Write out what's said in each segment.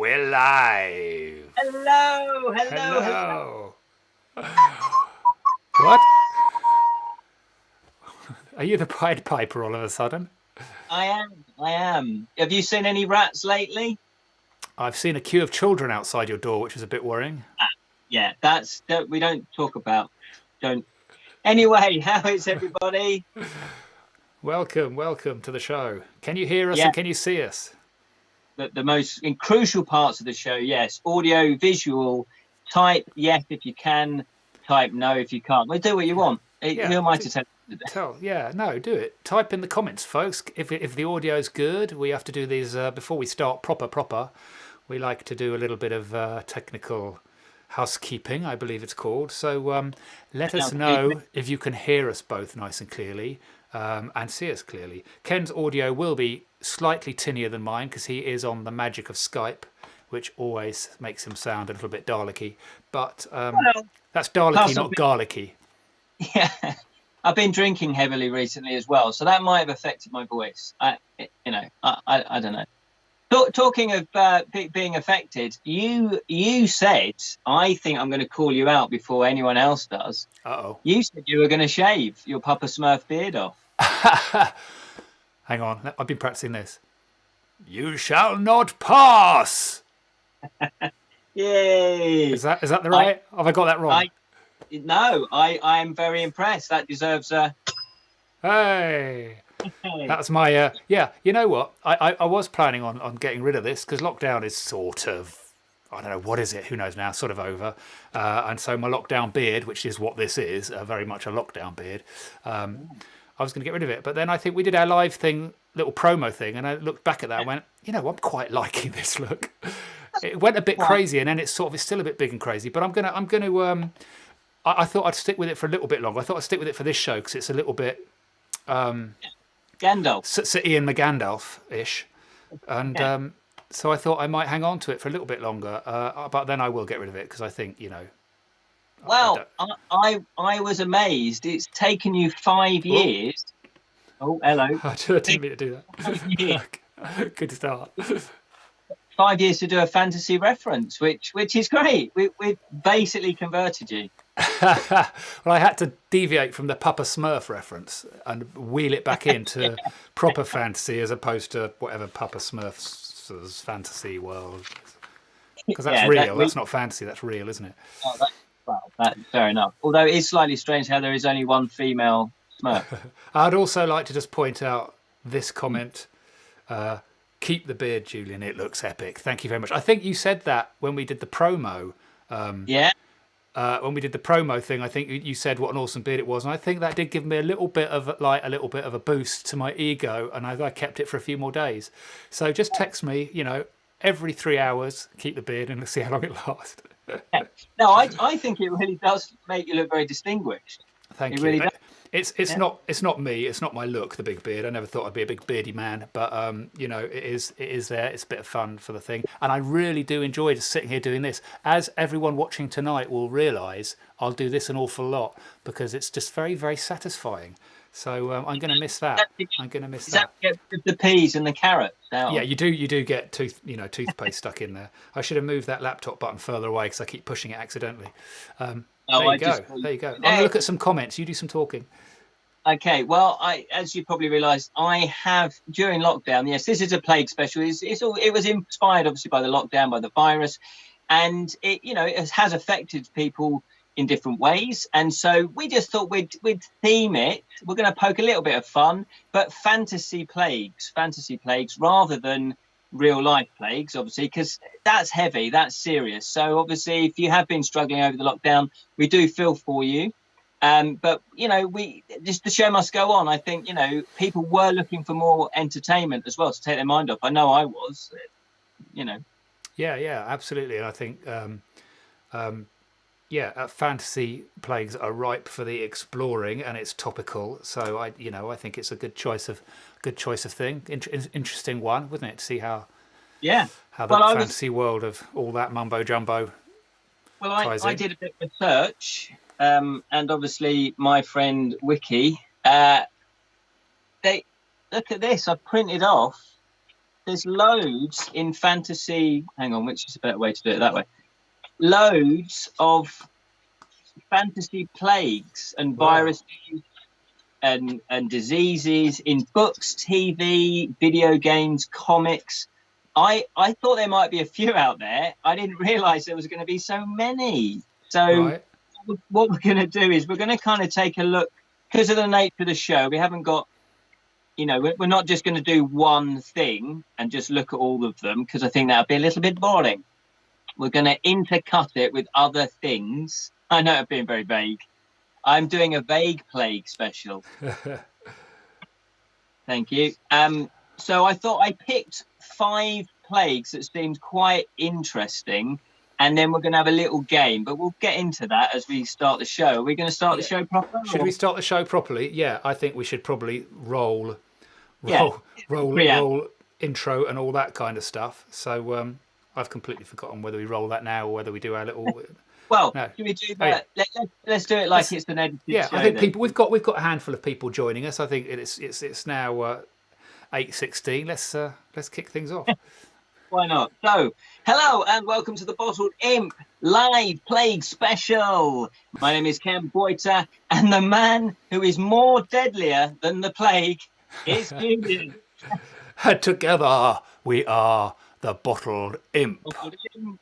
We're live. Hello. Hello. What? Are you the Pied Piper all of a sudden? I am. Have you seen any rats lately? I've seen a queue of children outside your door, which is a bit worrying. Yeah, we don't talk about. Don't. Anyway, how is everybody? Welcome to the show. Can you hear us Yeah, and can you see us? the most crucial parts of the show. Yes, audio, visual. Type yes if you can. Type no if you can't. Well, do what you want. Who Yeah. am I to tell you? Do it. Type in the comments, folks. If the audio's good, we have to do these before we start proper. We like to do a little bit of technical housekeeping, I believe it's called. So let us know if you can hear us both nice and clearly and see us clearly. Ken's audio will be slightly tinnier than mine because he is on the magic of Skype, which always makes him sound a little bit Dalek-y. But that's Dalek-y, not garlicky. Yeah, I've been drinking heavily recently as well, so that might have affected my voice. I don't know. Talking of being affected, you said, I think I'm going to call you out before anyone else does. Uh-oh. You said you were going to shave your Papa Smurf beard off. Hang on, I've been practicing this. You shall not pass. Yay! Is that the right? Have I got that wrong? No, I am very impressed. That deserves a. Hey. That's my yeah. You know what? I was planning on getting rid of this because lockdown is sort of, I don't know, what is it? Who knows now? Sort of over. And so my lockdown beard, which is what this is, very much a lockdown beard. I was going to get rid of it, but then I think we did our live thing, little promo thing, and I looked back at that and went, you know, I'm quite liking this look. It went a bit crazy, and then it's still a bit big and crazy. But I'm gonna. I thought I'd stick with it for a little bit longer. I thought I'd stick with it for this show because it's a little bit. Gandalf. So Ian McGandalf-ish. And so I thought I might hang on to it for a little bit longer. But then I will get rid of it because I think, you know. Well, I was amazed. It's taken you 5 years. Oh, hello. I didn't mean to do that. Good start. 5 years to do a fantasy reference, which is great. We've basically converted you. Well, I had to deviate from the Papa Smurf reference and wheel it back into proper fantasy as opposed to whatever Papa Smurf's fantasy world. Because that's real. That's not fantasy. That's real, isn't it? Oh, that's fair enough. Although it is slightly strange how there is only one female Smurf. I'd also like to just point out this comment. Keep the beard, Julian. It looks epic. Thank you very much. I think you said that when we did the promo. Yeah. When we did the promo thing, I think you said what an awesome beard it was, and I think that did give me a little bit of a boost to my ego, and I kept it for a few more days. So just text me, you know, every 3 hours, keep the beard, and let's see how long it lasts. Yeah. No, I think it really does make you look very distinguished. Thank you. Really does. It's not me. It's not my look. The big beard. I never thought I'd be a big beardy man, but you know, it is there. It's a bit of fun for the thing, and I really do enjoy just sitting here doing this. As everyone watching tonight will realise, I'll do this an awful lot because it's just very, very satisfying. So I'm going to miss that. I'm going to miss that. Get the peas and the carrots out. Yeah, you do get toothpaste stuck in there. I should have moved that laptop button further away because I keep pushing it accidentally. There you go. I'm going to look at some comments. You do some talking. Okay. Well, as you probably realised, I have during lockdown. Yes, this is a plague special. It was inspired obviously by the lockdown, by the virus, and it has affected people in different ways. And so we just thought we'd theme it. We're going to poke a little bit of fun, but fantasy plagues rather than real life plagues, obviously, because that's heavy, that's serious. So obviously, if you have been struggling over the lockdown, we do feel for you. But the show must go on. I think people were looking for more entertainment as well to take their mind off. I know I was. Yeah, absolutely. And I think fantasy plagues are ripe for the exploring, and it's topical. So I think it's a good choice of thing. Interesting one, wouldn't it? To see how the fantasy world of all that mumbo jumbo. Well, I did a bit of research, and obviously my friend Wiki. They look at this. I printed off there's loads in fantasy. Hang on, which is a better way to do it that way? Loads of fantasy plagues and viruses and diseases in books, TV, video games, comics. I thought there might be a few out there. I didn't realize there was going to be so many. So what we're going to do is we're going to kind of take a look, because of the nature of the show. We haven't got, we're not just going to do one thing and just look at all of them, because I think that would be a little bit boring. We're going to intercut it with other things. I know I'm being very vague. I'm doing a vague plague special. Thank you. So I thought I picked 5 plagues that seemed quite interesting, and then we're going to have a little game, but we'll get into that as we start the show. Are we going to start the show properly? Should we start the show properly? Yeah, I think we should probably roll intro and all that kind of stuff. So I've completely forgotten whether we roll that now or whether we do our little... Well, no. Can we do that? Oh, yeah. Let's do it like it's an edited show. I think people we've got a handful of people joining us. I think it's now 8:16. Let's kick things off. Why not? So, hello and welcome to the Bottled Imp Live Plague Special. My name is Ken Boyter, and the man who is more deadlier than the plague is Julian. Together we are the Bottled Imp. Bottled Imp.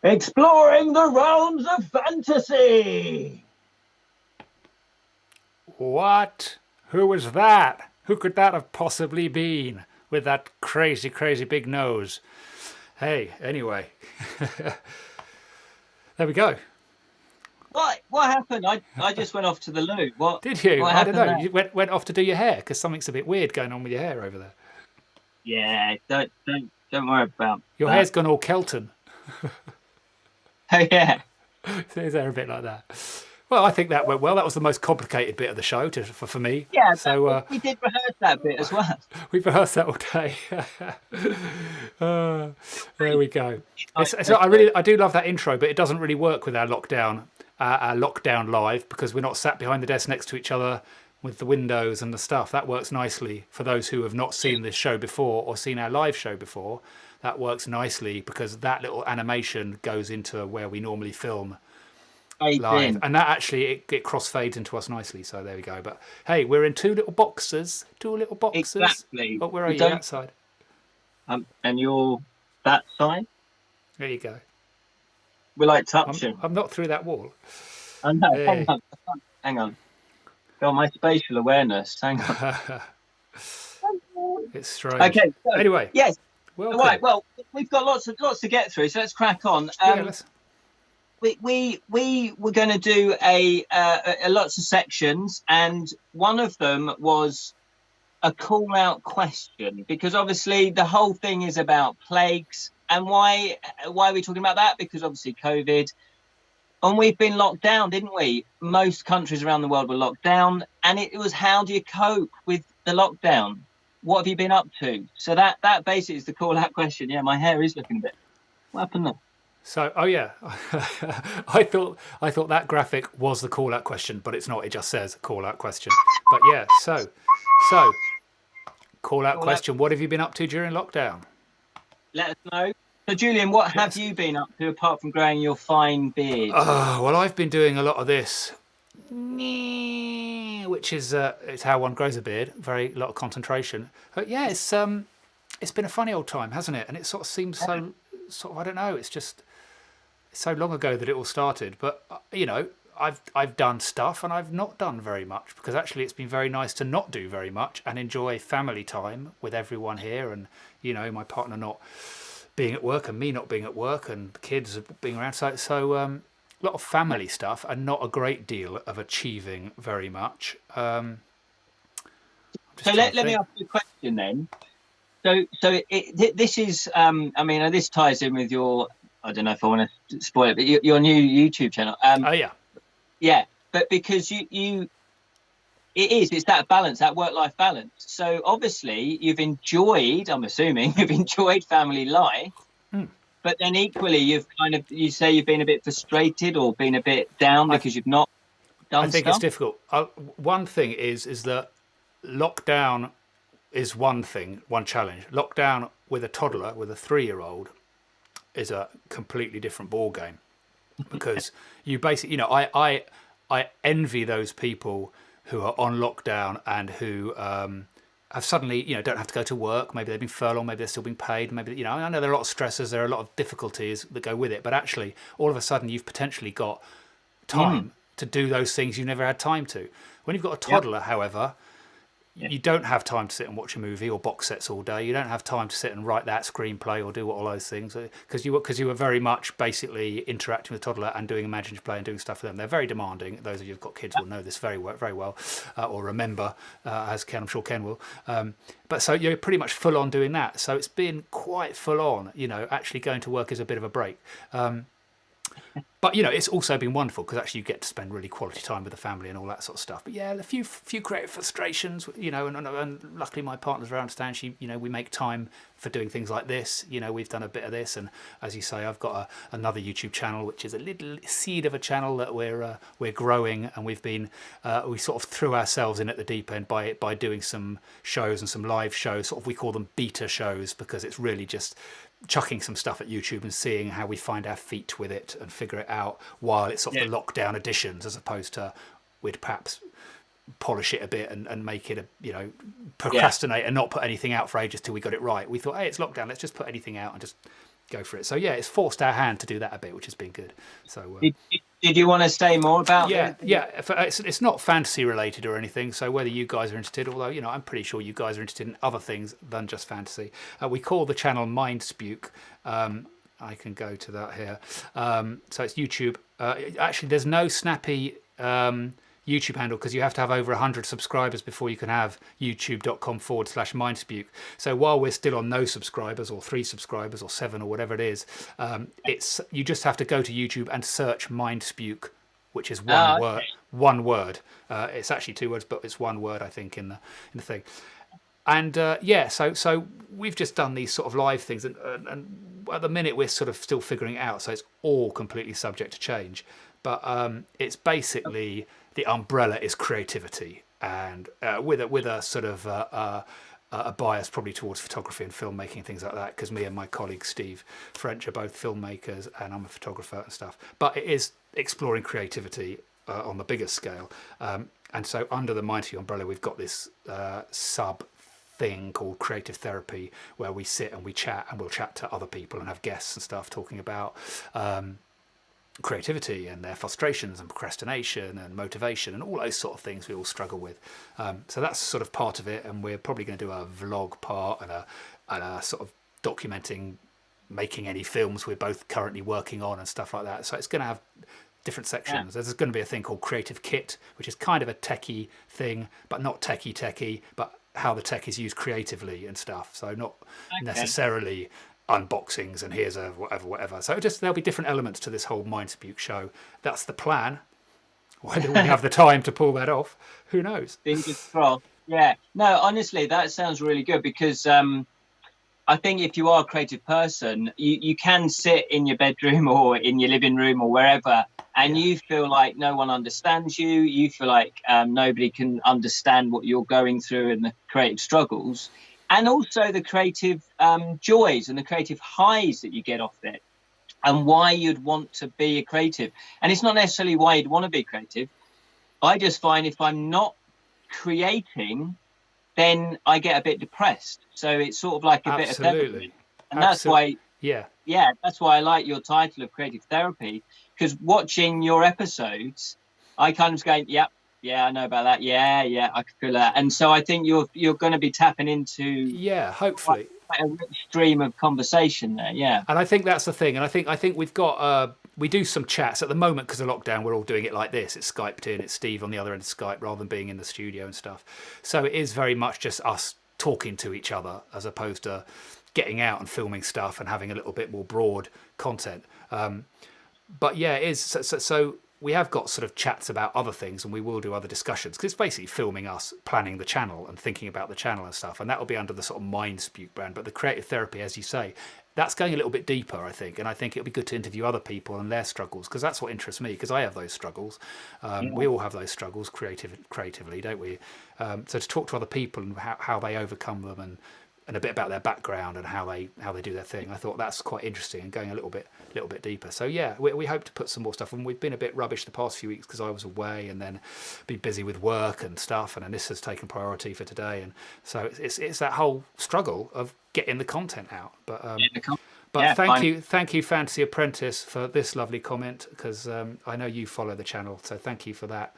Exploring the realms of fantasy. What? Who was that? Who could that have possibly been with that crazy, crazy big nose? Hey, anyway. There we go. What happened? I just went off to the loo. What did you? What I don't know. there? You went off to do your hair because something's a bit weird going on with your hair over there. Yeah, don't worry about your hair's gone all Kelton. Oh yeah. Is there a bit like that? Well, I think that went well. That was the most complicated bit of the show for me. Yeah, so we did rehearse that bit as well. We rehearsed that all day. There we go. I do love that intro, but it doesn't really work with our lockdown live, because we're not sat behind the desk next to each other with the windows and the stuff. That works nicely for those who have not seen this show before or seen our live show before. That works nicely because that little animation goes into where we normally film live, and that actually it crossfades into us nicely. So there we go. But hey, we're in two little boxes. Exactly. But where are you? That side. And you're that side. There you go. We're like touching. I'm not through that wall. Oh, no, hang on. Oh, my spatial awareness. Hang on. It's strange. Okay. So, anyway. Yes. Welcome. Right. Well, we've got lots to get through, so let's crack on. We were going to do a lots of sections, and one of them was a call out question, because obviously the whole thing is about plagues. And why are we talking about that? Because obviously COVID, and we've been locked down, didn't we? Most countries around the world were locked down, and it was, how do you cope with the lockdown? What have you been up to? So that basically is the call out question. Yeah, my hair is looking a bit. What happened there? So, oh yeah, I thought that graphic was the call out question, but it's not. It just says call out question. But yeah, so call out question. What have you been up to during lockdown? Let us know. So, Julian, what have you been up to apart from growing your fine beard? Oh, well, I've been doing a lot of this, which is it's how one grows a beard. A lot of concentration. But yeah, it's been a funny old time, hasn't it? And it sort of seems so I don't know. It's just so long ago that it all started. But I've done stuff and I've not done very much, because actually it's been very nice to not do very much and enjoy family time with everyone here, and my partner not being at work and me not being at work and the kids being around. So a lot of family stuff and not a great deal of achieving very much. So let me ask you a question then. This is, I mean, this ties in with your, I don't know if I want to spoil it, but your new YouTube channel. Oh yeah. Yeah, but because it's that balance, that work-life balance. So obviously I'm assuming you've enjoyed family life, but then equally you say you've been a bit frustrated or been a bit down because you've not done I think stuff. it's difficult. One thing is that lockdown is one thing, one challenge. Lockdown with a toddler, with a 3-year-old, is a completely different ball game, because you basically, I envy those people who are on lockdown and who have suddenly, don't have to go to work. Maybe they've been furloughed, maybe they're still being paid. Maybe, I know there are a lot of stresses, there are a lot of difficulties that go with it, but actually, all of a sudden, you've potentially got time to do those things you've never had time to. When you've got a toddler, however, you don't have time to sit and watch a movie or box sets all day. You don't have time to sit and write that screenplay or do all those things, because you were very much basically interacting with a toddler and doing imaginative play and doing stuff for them. They're very demanding. Those of you who've got kids will know this very well, or remember, as I'm sure Ken will. But so you're pretty much full on doing that. So it's been quite full on. Actually going to work is a bit of a break. But it's also been wonderful because actually you get to spend really quality time with the family and all that sort of stuff. But yeah, a few creative frustrations, and luckily my partner's very understanding. We make time for doing things like this. We've done a bit of this, and as you say, I've got another YouTube channel which is a little seed of a channel that we're growing, and we've been we sort of threw ourselves in at the deep end by doing some shows and some live shows. Sort of we call them beta shows because it's really just chucking some stuff at YouTube and seeing how we find our feet with it and figure it out while it's sort of the lockdown editions, as opposed to we'd perhaps polish it a bit and make it procrastinate and not put anything out for ages till we got it right. We thought, hey, it's lockdown, let's just put anything out and just go for it. So yeah, it's forced our hand to do that a bit, which has been good. So did you want to say more about it? Yeah, it's not fantasy related or anything, so whether you guys are interested, although I'm pretty sure you guys are interested in other things than just fantasy. We call the channel Mind Spuke. I can go to that here. So it's YouTube. Actually, there's no snappy YouTube handle because you have to have over 100 subscribers before you can have youtube.com/mindspuke. So while we're still on no subscribers or 3 subscribers or 7 or whatever it is, you just have to go to YouTube and search Mindspuke, which is one word. One word. It's actually 2 words, but it's 1 word, I think, in the thing. And so we've just done these sort of live things, and at the minute we're sort of still figuring it out. So it's all completely subject to change, but it's basically the umbrella is creativity, and with a sort of a bias probably towards photography and filmmaking, things like that, because me and my colleague Steve French are both filmmakers and I'm a photographer and stuff. But it is exploring creativity on the bigger scale. And so under the Mighty umbrella, we've got this sub thing called creative therapy, where we sit and we chat, and we'll chat to other people and have guests and stuff talking about creativity and their frustrations and procrastination and motivation and all those sort of things we all struggle with. So that's sort of part of it, and we're probably going to do a vlog part and a sort of documenting making any films we're both currently working on and stuff like that. So it's going to have different sections. There's going to be a thing called Creative Kit, which is kind of a techie thing, but not techie, but how the tech is used creatively and stuff. So not necessarily unboxings and here's a whatever. So there'll be different elements to this whole Mindspuke show. That's the plan. Whether we have the time to pull that off, who knows? Fingers crossed. Yeah. No, honestly, that sounds really good, because I think if you are a creative person, you can sit in your bedroom or in your living room or wherever, and you feel like no one understands you. You feel like nobody can understand what you're going through and the creative struggles, and also the creative joys and the creative highs that you get off it, and why you'd want to be a creative. And it's not necessarily why you'd want to be creative. I just find if I'm not creating, then I get a bit depressed. So it's sort of like a bit of therapy. And that's why, that's why I like your title of creative therapy, because watching your episodes, I kind of go, I know about that. Yeah, I can feel that. And so I think you're going to be tapping into hopefully quite a rich stream of conversation there. Yeah, and I think that's the thing. And I think we've got we do some chats at the moment because of lockdown. We're all doing it like this. It's Skyped in. It's Steve on the other end of Skype rather than being in the studio and stuff. So it is very much just us talking to each other as opposed to getting out and filming stuff and having a little bit more broad content. But yeah, it is. So we have got sort of chats about other things, and we will do other discussions, because it's basically filming us planning the channel and thinking about the channel and stuff, and that will be under the sort of Mindspeak brand. But the creative therapy, as you say, that's going a little bit deeper, I think, and I think it'll be good to interview other people and their struggles, because that's what interests me, because I have those struggles. We all have those struggles creatively, don't we? So to talk to other people and how they overcome them, and a bit about their background and how they do their thing, I thought that's quite interesting, and going a little bit deeper. So yeah, we hope to put some more stuff, and we've been a bit rubbish the past few weeks because I was away and then been busy with work and stuff, and then this has taken priority for today, and so it's that whole struggle of getting the content out. But thank you Fantasy Apprentice for this lovely comment, because I know you follow the channel, so thank you for that.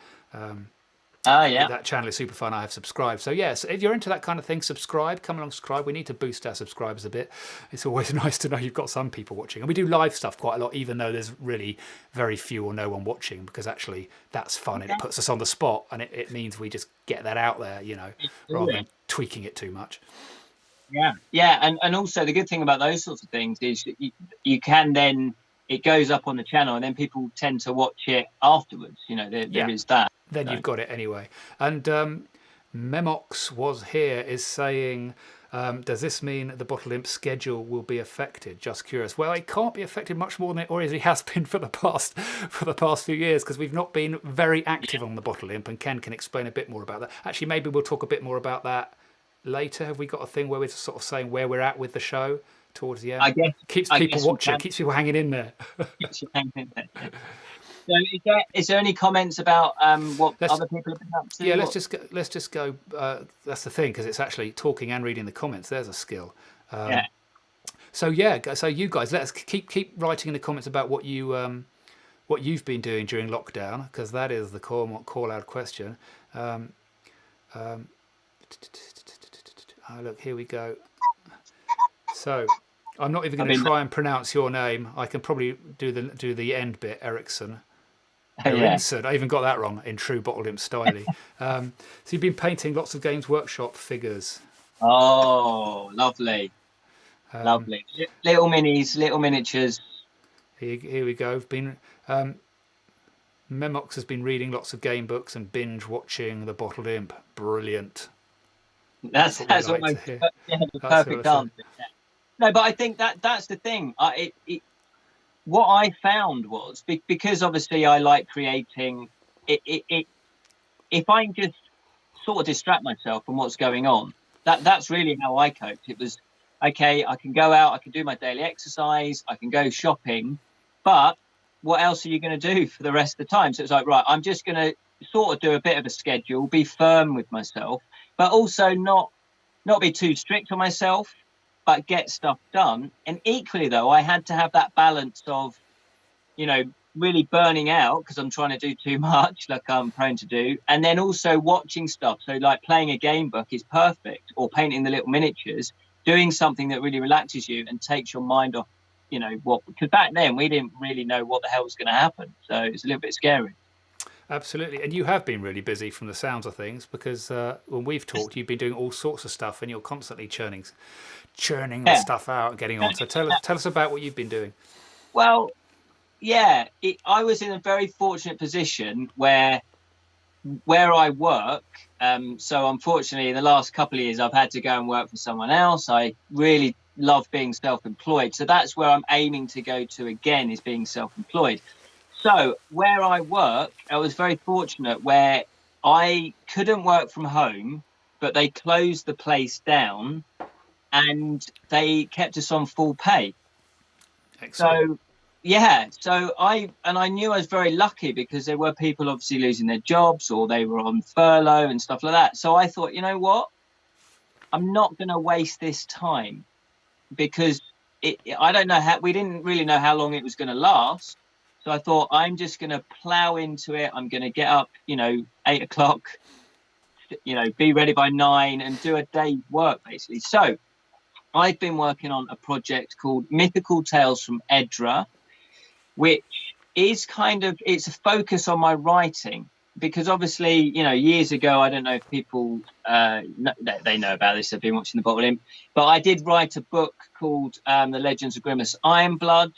That channel is super fun. I have subscribed. So yes, if you're into that kind of thing, subscribe. Come along, subscribe. We need to boost our subscribers a bit. It's always nice to know you've got some people watching. And we do live stuff quite a lot, even though there's really very few or no one watching, because actually that's fun and it puts us on the spot, and it means we just get that out there, rather than tweaking it too much. Yeah. And also the good thing about those sorts of things is that you can then, it goes up on the channel and then people tend to watch it afterwards. There is that. Then you've got it anyway. And Memox was here is saying, does this mean the Bottled Imp schedule will be affected? Just curious. Well, it can't be affected much more than it already has been for the past few years, because we've not been very active on the Bottled Imp, and Ken can explain a bit more about that. Actually, maybe we'll talk a bit more about that later. Have we got a thing where we're sort of saying where we're at with the show towards the end? I guess keeps people watching, keeps people hanging in there. So is there any comments about what other people have been up to? Yeah, let's just go. That's the thing, because it's actually talking and reading the comments. There's a skill. So you guys, let's keep writing in the comments about what you've been doing during lockdown, because that is the call out question. Look, here we go. So I'm not even going to try and pronounce your name. I can probably do the end bit, Ericsson. Ericsson. I even got that wrong in true Bottled Imp style. So you've been painting lots of Games Workshop figures. Oh, lovely. Lovely. Little minis, little miniatures. Here we go. Memox has been reading lots of game books and binge watching the Bottled Imp. Brilliant. That's almost the perfect answer. Yeah. No, but I think that's the thing. What I found was, because obviously I like creating, if I can just sort of distract myself from what's going on, that's really how I coped. It was, okay, I can go out, I can do my daily exercise, I can go shopping, but what else are you going to do for the rest of the time? So it's like, right, I'm just going to sort of do a bit of a schedule, be firm with myself, but also not be too strict on myself, but get stuff done. And equally, though, I had to have that balance of, really burning out because I'm trying to do too much, like I'm prone to do, and then also watching stuff. So like playing a game book is perfect, or painting the little miniatures, doing something that really relaxes you and takes your mind off, because back then we didn't really know what the hell was going to happen. So it's a little bit scary. Absolutely. And you have been really busy from the sounds of things, because when we've talked, you've been doing all sorts of stuff, and you're constantly churning the stuff out and getting on. So tell us about what you've been doing. Well, I was in a very fortunate position where I work. So unfortunately, in the last couple of years, I've had to go and work for someone else. I really love being self-employed. So that's where I'm aiming to go to again, is being self-employed. So where I work, I was very fortunate where I couldn't work from home, but they closed the place down and they kept us on full pay. Excellent. So I knew I was very lucky, because there were people obviously losing their jobs, or they were on furlough and stuff like that. So I thought, you know what? I'm not going to waste this time, because I don't know we didn't really know how long it was going to last. So I thought, I'm just going to plow into it. I'm going to get up, 8 o'clock, be ready by 9 and do a day's work, basically. So I've been working on a project called Mythical Tales from Edra, which is it's a focus on my writing, because obviously, you know, years ago, I don't know if people they know about this. They've been watching the Bottled Imp, but I did write a book called The Legends of Grimace Iron Blood.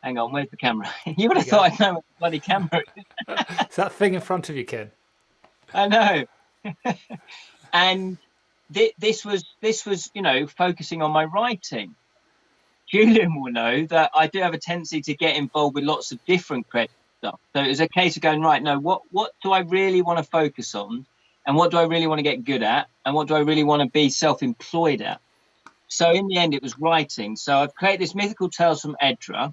Hang on, where's the camera? You would have thought I'd know where the bloody camera is. It's that thing in front of you, Ken. I know. And this was, you know, focusing on my writing. Julian will know that I do have a tendency to get involved with lots of different creative stuff. So it was a case of going, right, no, what do I really want to focus on? And what do I really want to get good at? And what do I really want to be self-employed at? So in the end, it was writing. So I've created this Mythical Tales from Edra,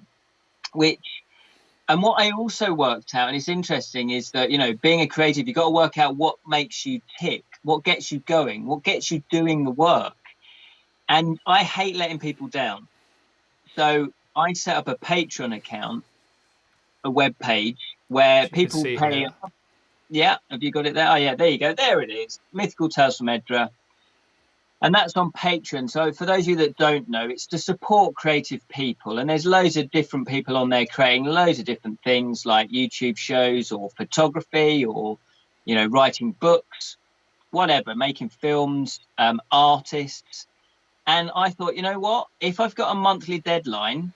and what I also worked out, and it's interesting, is that, you know, being a creative, you've got to work out what makes you tick, what gets you going, what gets you doing the work. And I hate letting people down. So I set up a Patreon account, a web page where people pay. Here. Yeah, have you got it there? Oh, yeah, there you go. There it is. Mythical Tales from Edra. And that's on Patreon. So for those of you that don't know, it's to support creative people. And there's loads of different people on there creating loads of different things, like YouTube shows or photography or, you know, writing books, whatever, making films, artists. And I thought, you know what, if I've got a monthly deadline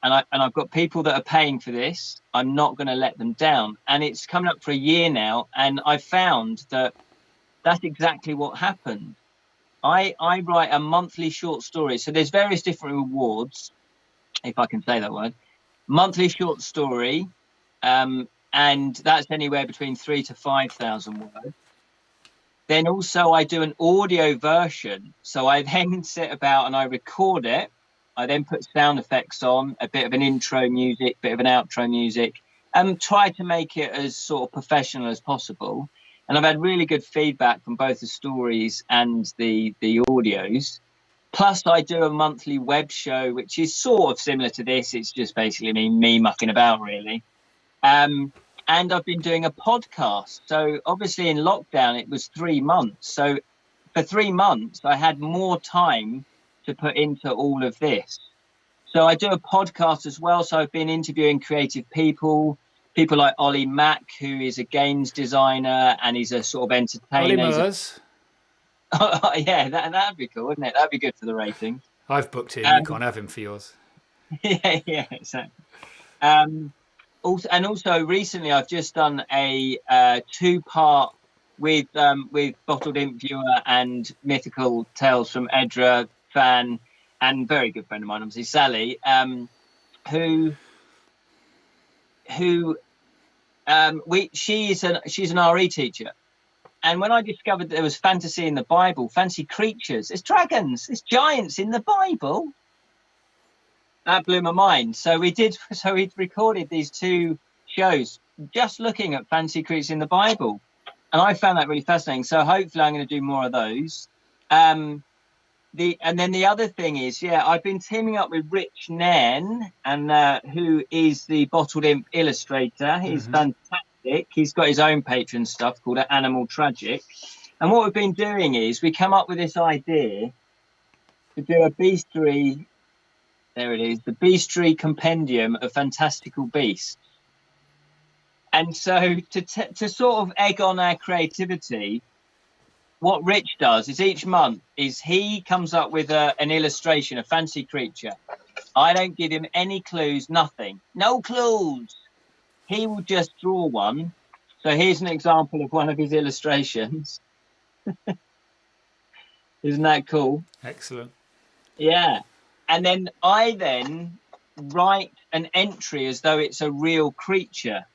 and I've got people that are paying for this, I'm not going to let them down. And it's coming up for a year now. And I found that that's exactly what happened. I write a monthly short story. So there's various different rewards, if I can say that word. Monthly short story. And that's anywhere between 3,000 to 5,000 words. Then also I do an audio version. So I then sit about and I record it. I then put sound effects on, a bit of an intro music, bit of an outro music, and try to make it as sort of professional as possible. And I've had really good feedback from both the stories and the audios. Plus, I do a monthly web show, which is sort of similar to this. It's just basically me mucking about, really. And I've been doing a podcast. So obviously in lockdown, it was 3 months. So for 3 months, I had more time to put into all of this. So I do a podcast as well. So I've been interviewing creative people like Ollie Mack, who is a games designer and he's a sort of entertainer. Ollie Murs. Oh, yeah, that'd be cool, wouldn't it? That'd be good for the ratings. I've booked him. You can't have him for yours. Yeah, exactly. Also, recently I've just done a 2-part with Bottled Imp viewer and Mythical Tales from Edra fan and very good friend of mine, obviously Sally, she's an RE teacher, and when I discovered that there was fantasy in the Bible, fancy creatures, there's dragons, there's giants in the Bible, that blew my mind. So we recorded these 2 shows just looking at fancy creatures in the Bible, and I found that really fascinating. So hopefully I'm going to do more of those. And then the other thing is, I've been teaming up with Rich Nairn, and who is the Bottled Imp illustrator. He's fantastic. He's got his own Patreon stuff called Animal Tragic. And what we've been doing is we come up with this idea to do a bestiary. There it is, the bestiary compendium of fantastical beasts. And so to sort of egg on our creativity, what Rich does is each month is he comes up with an illustration, a fancy creature. I don't give him any clues, nothing. No clues. He will just draw one. So here's an example of one of his illustrations. Isn't that cool? Excellent. Yeah. And then I write an entry as though it's a real creature.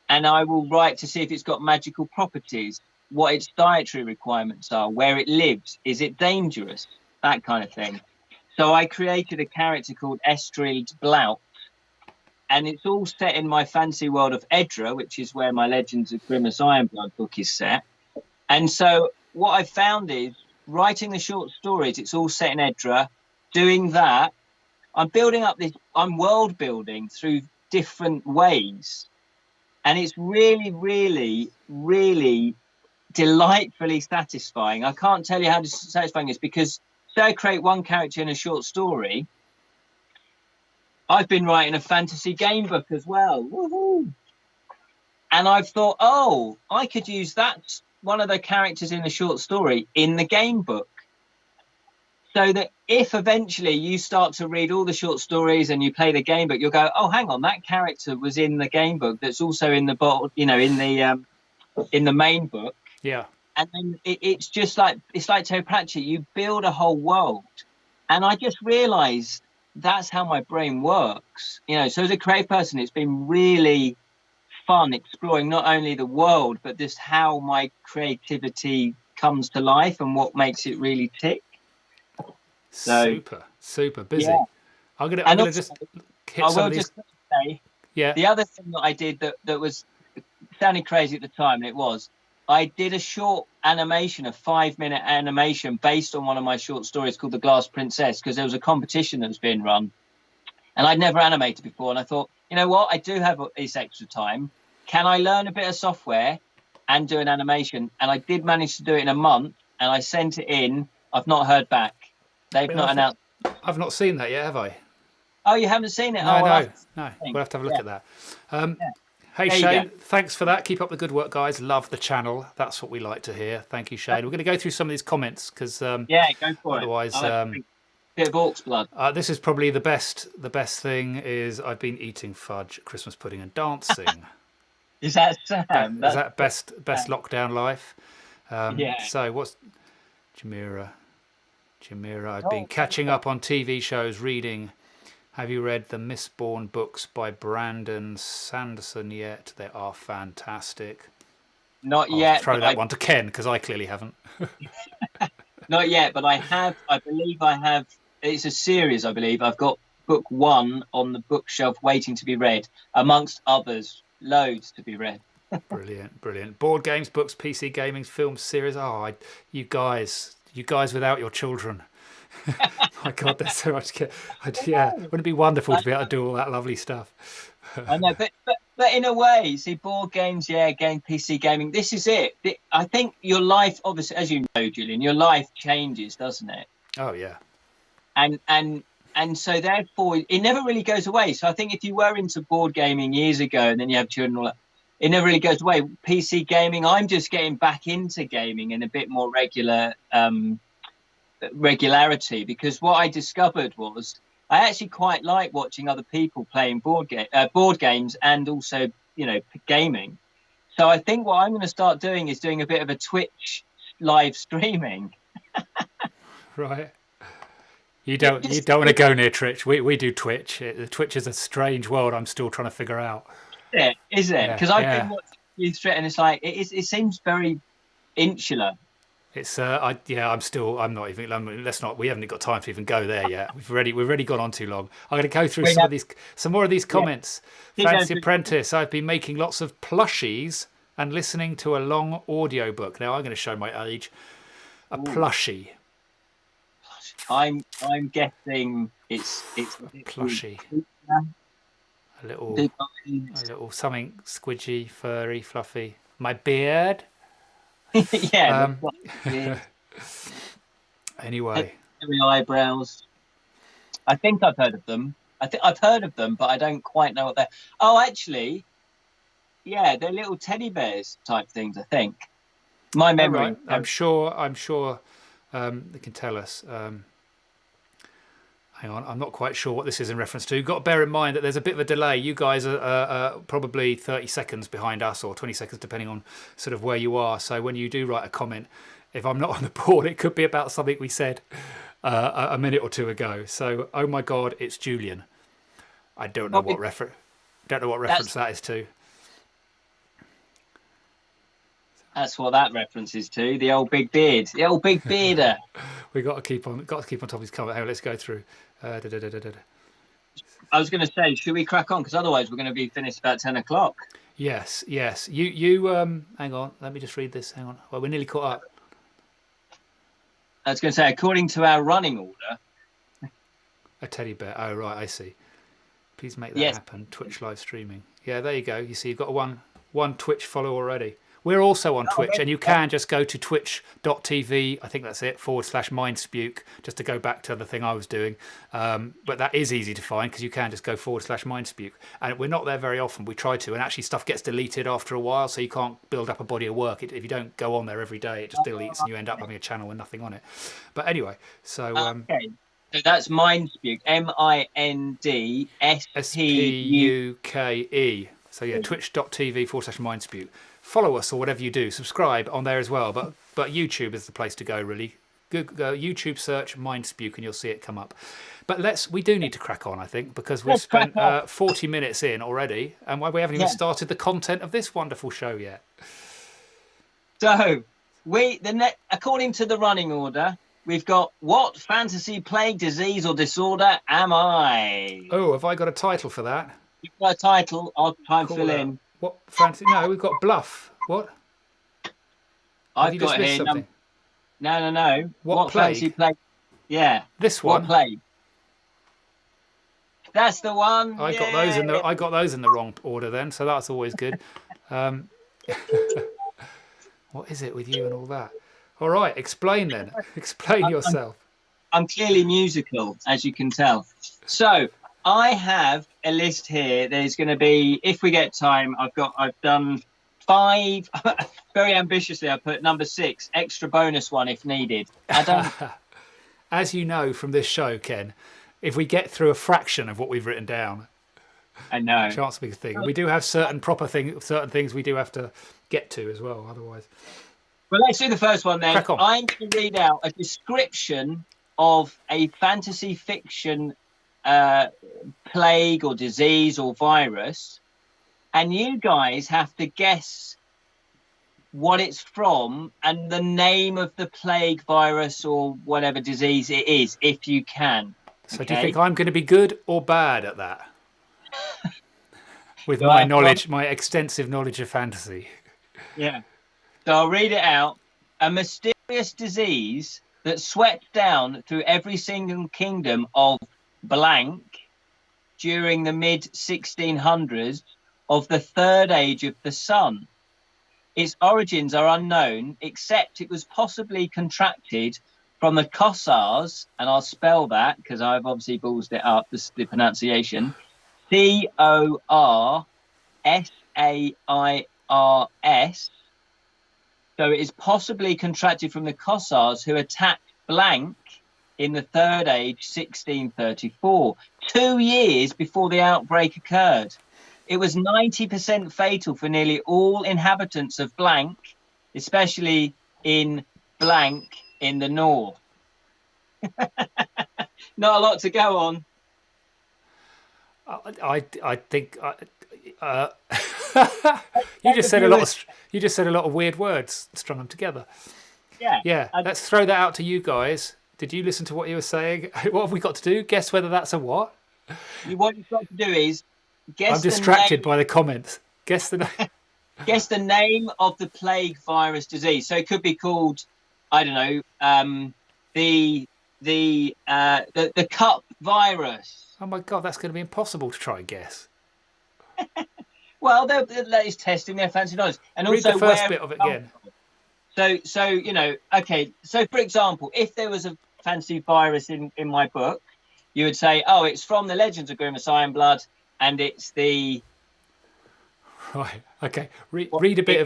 And I will write to see if it's got magical properties, what its dietary requirements are, where it lives, is it dangerous, that kind of thing. So I created a character called Estrild Blout, and it's all set in my fancy world of Edra, which is where my Legends of Grimace Ironblood book is set. And so what I found is, writing the short stories, it's all set in Edra. Doing that, I'm world building through different ways. And it's really, really, really delightfully satisfying. I can't tell you how satisfying it is, because say I create one character in a short story, I've been writing a fantasy game book as well. Woohoo! And I've thought, oh, I could use that one of the characters in the short story in the game book. So that if eventually you start to read all the short stories and you play the game book, you'll go, oh, hang on, that character was in the game book. That's also in the bottle, in the main book. Yeah. And then it's just like Terry Pratchett. You build a whole world, and I just realised that's how my brain works. So as a creative person, it's been really fun exploring not only the world but just how my creativity comes to life and what makes it really tick. So, super busy. Yeah. I'm gonna just hit some of these. Say, yeah. The other thing that I did that was sounding crazy at the time, and I did a short animation, a 5-minute animation based on one of my short stories called The Glass Princess, because there was a competition that was being run, and I'd never animated before, and I thought, you know what, I do have this extra time. Can I learn a bit of software and do an animation? And I did manage to do it in a month, and I sent it in. I've not heard back. They've not announced. I've not seen that yet, have I? Oh, you haven't seen it? No. We'll have to have a look at that. Hey, Shane, thanks for that. Keep up the good work, guys. Love the channel. That's what we like to hear. Thank you, Shane. We're going to go through some of these comments because go for otherwise, it. Bit of Orcs blood. This is probably the best. The best thing is I've been eating fudge, Christmas pudding, and dancing. Is that Sam? Is that best lockdown life? Yeah. So what's Jamira? I've been catching up on TV shows, reading. Have you read the Mistborn books by Brandon Sanderson yet? They are fantastic. Not yet. Throw that one to Ken because I clearly haven't. Not yet, but I have. I believe I have. It's a series, I believe. I've got book 1 on the bookshelf waiting to be read, amongst others, loads to be read. Brilliant. Board games, books, PC gaming, films, series. Oh, you guys without your children. My God, there's so much. Wouldn't it be wonderful to be able to do all that lovely stuff? I know, but in a way, see, board games, PC gaming. This is it. I think your life, obviously, as you know, Julian, your life changes, doesn't it? Oh yeah. And so therefore, it never really goes away. So I think if you were into board gaming years ago, and then you have children, all that, it never really goes away. PC gaming, I'm just getting back into gaming in a bit more regularity, because what I discovered was I actually quite like watching other people playing board games and also gaming. So I think what I'm going to start doing is doing a bit of a Twitch live streaming. Right. You don't want to go near Twitch. We do Twitch. Twitch is a strange world. I'm still trying to figure out. Is it? Because I've been watching you threat, and it's like it seems very insular. It's I'm not even. Let's not. We haven't got time to even go there yet. We've already gone on too long. I'm going to go through some more of these comments. Fancy Apprentice. I've been making lots of plushies and listening to a long audio book. Now I'm going to show my age. A plushie. I'm guessing it's a plushie. A little something squidgy, furry, fluffy. My beard. Yeah. Anyway. Eyebrows. I think I've heard of them. I've heard of them, but I don't quite know what they're. Oh, actually, yeah, they're little teddy bears type things. I think. My memory. Right. I'm sure. They can tell us. Hang on, I'm not quite sure what this is in reference to. You've got to bear in mind that there's a bit of a delay. You guys are probably 30 seconds behind us, or 20 seconds, depending on sort of where you are. So when you do write a comment, if I'm not on the board, it could be about something we said a minute or two ago. So, oh my God, it's Julian. I don't know what reference. That is to. That's what that reference is to. The old big beard. The old big bearder. We got to keep on top of his comment. Hey, let's go through. I was going to say, should we crack on? Because otherwise we're going to be finished about 10 o'clock. Yes. You hang on. Let me just read this. Hang on. Well, we're nearly caught up. I was going to say, according to our running order. A teddy bear. Oh, right. I see. Please make that happen. Twitch live streaming. Yeah, there you go. You see, you've got one Twitch follow already. We're also on Oh, Twitch, there and you we go. can just go to twitch.tv, I think that's it, /Mindspuke, just to go back to the thing I was doing. But that is easy to find because you can just go /Mindspuke. And we're not there very often. We try to, and actually stuff gets deleted after a while, so you can't build up a body of work. If you don't go on there every day, it just deletes and you end up having a channel with nothing on it. But anyway, so Okay. So that's Mindspuke, MINDSPUKE. SPUKE. So yeah, twitch.tv /Mindspuke. Follow us or whatever you do. Subscribe on there as well. But YouTube is the place to go, really. Go YouTube search Mindspuke and you'll see it come up. But we do need to crack on, I think, because we've spent 40 minutes in already, and we haven't even started the content of this wonderful show yet. So according to the running order, we've got what fantasy plague, disease, or disorder am I? Oh, have I got a title for that? You've got a title. I'll try and fill out. in. What fantasy? No, we've got bluff. What? I've got here. Something? No. What plague? Fantasy plague? Yeah. This one. What plague? That's the one. I got those in the wrong order then, so that's always good. What is it with you and all that? All right, explain then. Explain yourself. I'm clearly musical, as you can tell. So I have a list here. There's going to be, if we get time, I've done 5. Very ambitiously, I put number 6, extra bonus one if needed. I don't. As you know from this show, Ken, if we get through a fraction of what we've written down, I know. Chance big thing. We do have certain things we do have to get to as well. Otherwise, well, let's do the first one then. Crack on. I'm going to read out a description of a fantasy fiction plague or disease or virus, and you guys have to guess what it's from and the name of the plague, virus, or whatever disease it is, if you can. So do you think I'm going to be good or bad at that? With my knowledge, my extensive knowledge of fantasy. Yeah. So I'll read it out. A mysterious disease that swept down through every single kingdom of blank during the mid-1600s of the third age of the sun. Its origins are unknown, except it was possibly contracted from the Kossars, and I'll spell that because I've obviously ballsed it up, the pronunciation, Korsairs. So it is possibly contracted from the Kossars who attacked blank in the Third Age, 1634, 2 years before the outbreak occurred. It was 90% fatal for nearly all inhabitants of blank, especially in blank in the north. Not a lot to go on. I think you just said a lot of weird words, strung them together. Yeah. Let's throw that out to you guys. Did you listen to what you were saying? What have we got to do? Guess whether that's a what? What you've got to do is guess. I'm distracted by the comments. Guess the name. Guess the name of the plague, virus, disease. So it could be called, I don't know, the cup virus. Oh my God, that's going to be impossible to try and guess. Well, they're testing their fancy knowledge, and read also the first bit of it again. So okay. So for example, if there was a fancy virus in my book, you would say, oh, it's from the Legends of Grimace Ironblood, and it's the. Right. Okay. Read a bit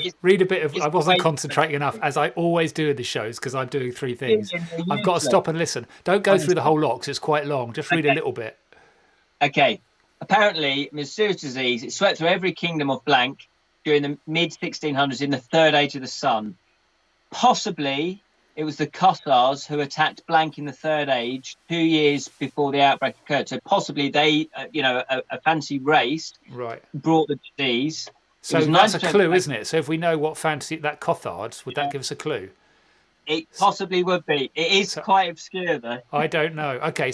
of. I wasn't concentrating enough, as I always do in the shows, because I'm doing 3 things. I've got to stop and listen. Don't go through the whole lot, because it's quite long. Just read a little bit. Okay. Apparently, mysterious disease. It swept through every kingdom of blank during the mid-1600s in the Third Age of the Sun. Possibly, it was the Kossars who attacked blank in the Third Age 2 years before the outbreak occurred. So possibly they, a fancy race, brought the disease. So that's a clue, isn't it? So if we know what fantasy that Cothards, would that give us a clue? It possibly would be. It is quite obscure, though. I don't know. Okay,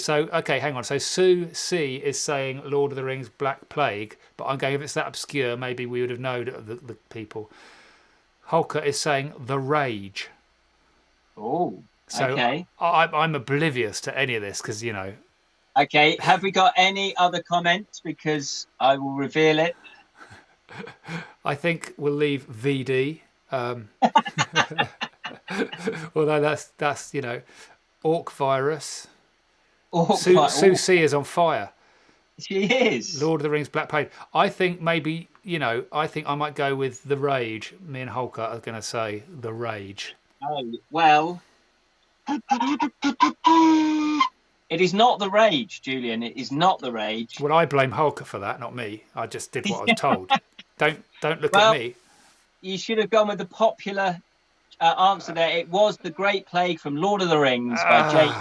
hang on. So Sue C is saying Lord of the Rings Black Plague, but I'm going, if it's that obscure, maybe we would have known the people. Holker is saying The Rage. Oh, so okay. I'm oblivious to any of this because, Okay, have we got any other comments? Because I will reveal it. I think we'll leave VD Although that's orc virus. Or Sue C is on fire. she is. Lord of the Rings, Black Plague. I think maybe I think I might go with The Rage. Me and Holker are going to say The Rage. Oh, well, it is not The Rage, Julian. It is not The Rage. Well, I blame Holker for that, not me. I just did what I was told. Don't look Well, at me. You should have gone with the popular answer there. It was The Great Plague from Lord of the Rings by J.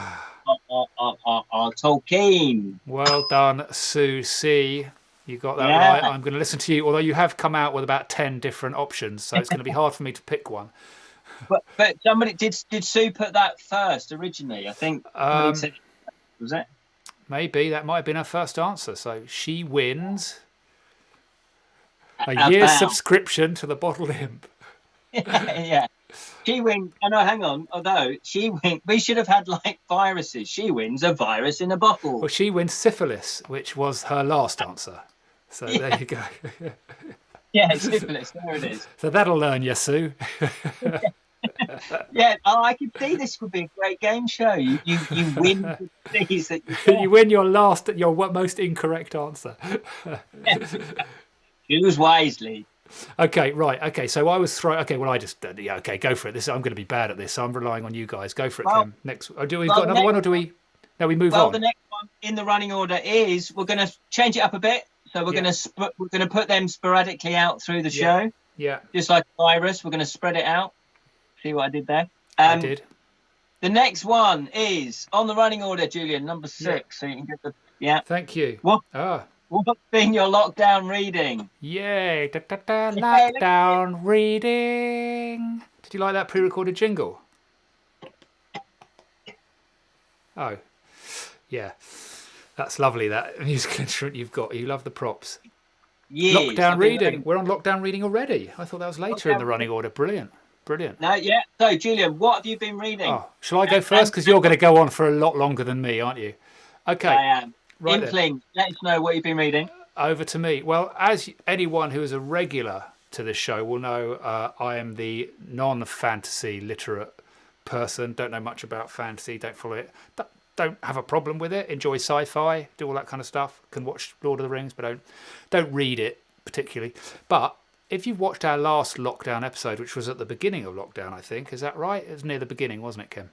Tolkien. Well done, Sue C. You got that Yeah. right. I'm going to listen to you, although you have come out with about 10 different options, so it's going to be hard for me to pick one. But somebody did Sue put that first originally? I think somebody said, was it? Maybe that might have been her first answer. So she wins a year's subscription to the Bottled Imp. Yeah. She wins. Oh, no, hang on. Although she wins, we should have had like viruses. She wins a virus in a bottle. Well, she wins syphilis, which was her last answer. So there you go. Yeah, syphilis. There it is. So that'll learn you, Sue. Yeah. Oh, I could see this would be a great game show. You win these that You win your most incorrect answer. Choose wisely. Okay, right. Okay, so I was throwing. Okay, well, I just okay, go for it. I'm going to be bad at this, so I'm relying on you guys. Go for it, Kim. Next, do we got another one, or do we? No, we move on. Well, the next one in the running order is we're going to change it up a bit. So we're going to put them sporadically out through the show. Yeah. Just like a virus, we're going to spread it out. See what I did there? I did. The next one is on the running order, Julian, number 6. So you can get the Thank you. What's been your lockdown reading? Yay! Lockdown reading. Did you like that pre-recorded jingle? Oh, yeah. That's lovely. That musical instrument you've got. You love the props. Yes, lockdown reading. We're on lockdown reading already. I thought that was later in the running order. Brilliant. No, yeah. So, Julian, what have you been reading? Oh, shall I go first? Because you're going to go on for a lot longer than me, aren't you? Okay. I am. Right. Inkling, let us know what you've been reading. Over to me. Well, as anyone who is a regular to this show will know, I am the non-fantasy literate person. Don't know much about fantasy. Don't follow it. Don't have a problem with it. Enjoy sci-fi. Do all that kind of stuff. Can watch Lord of the Rings, but don't read it particularly. But if you've watched our last lockdown episode, which was at the beginning of lockdown, I think, is that right? It was near the beginning, wasn't it, Kim?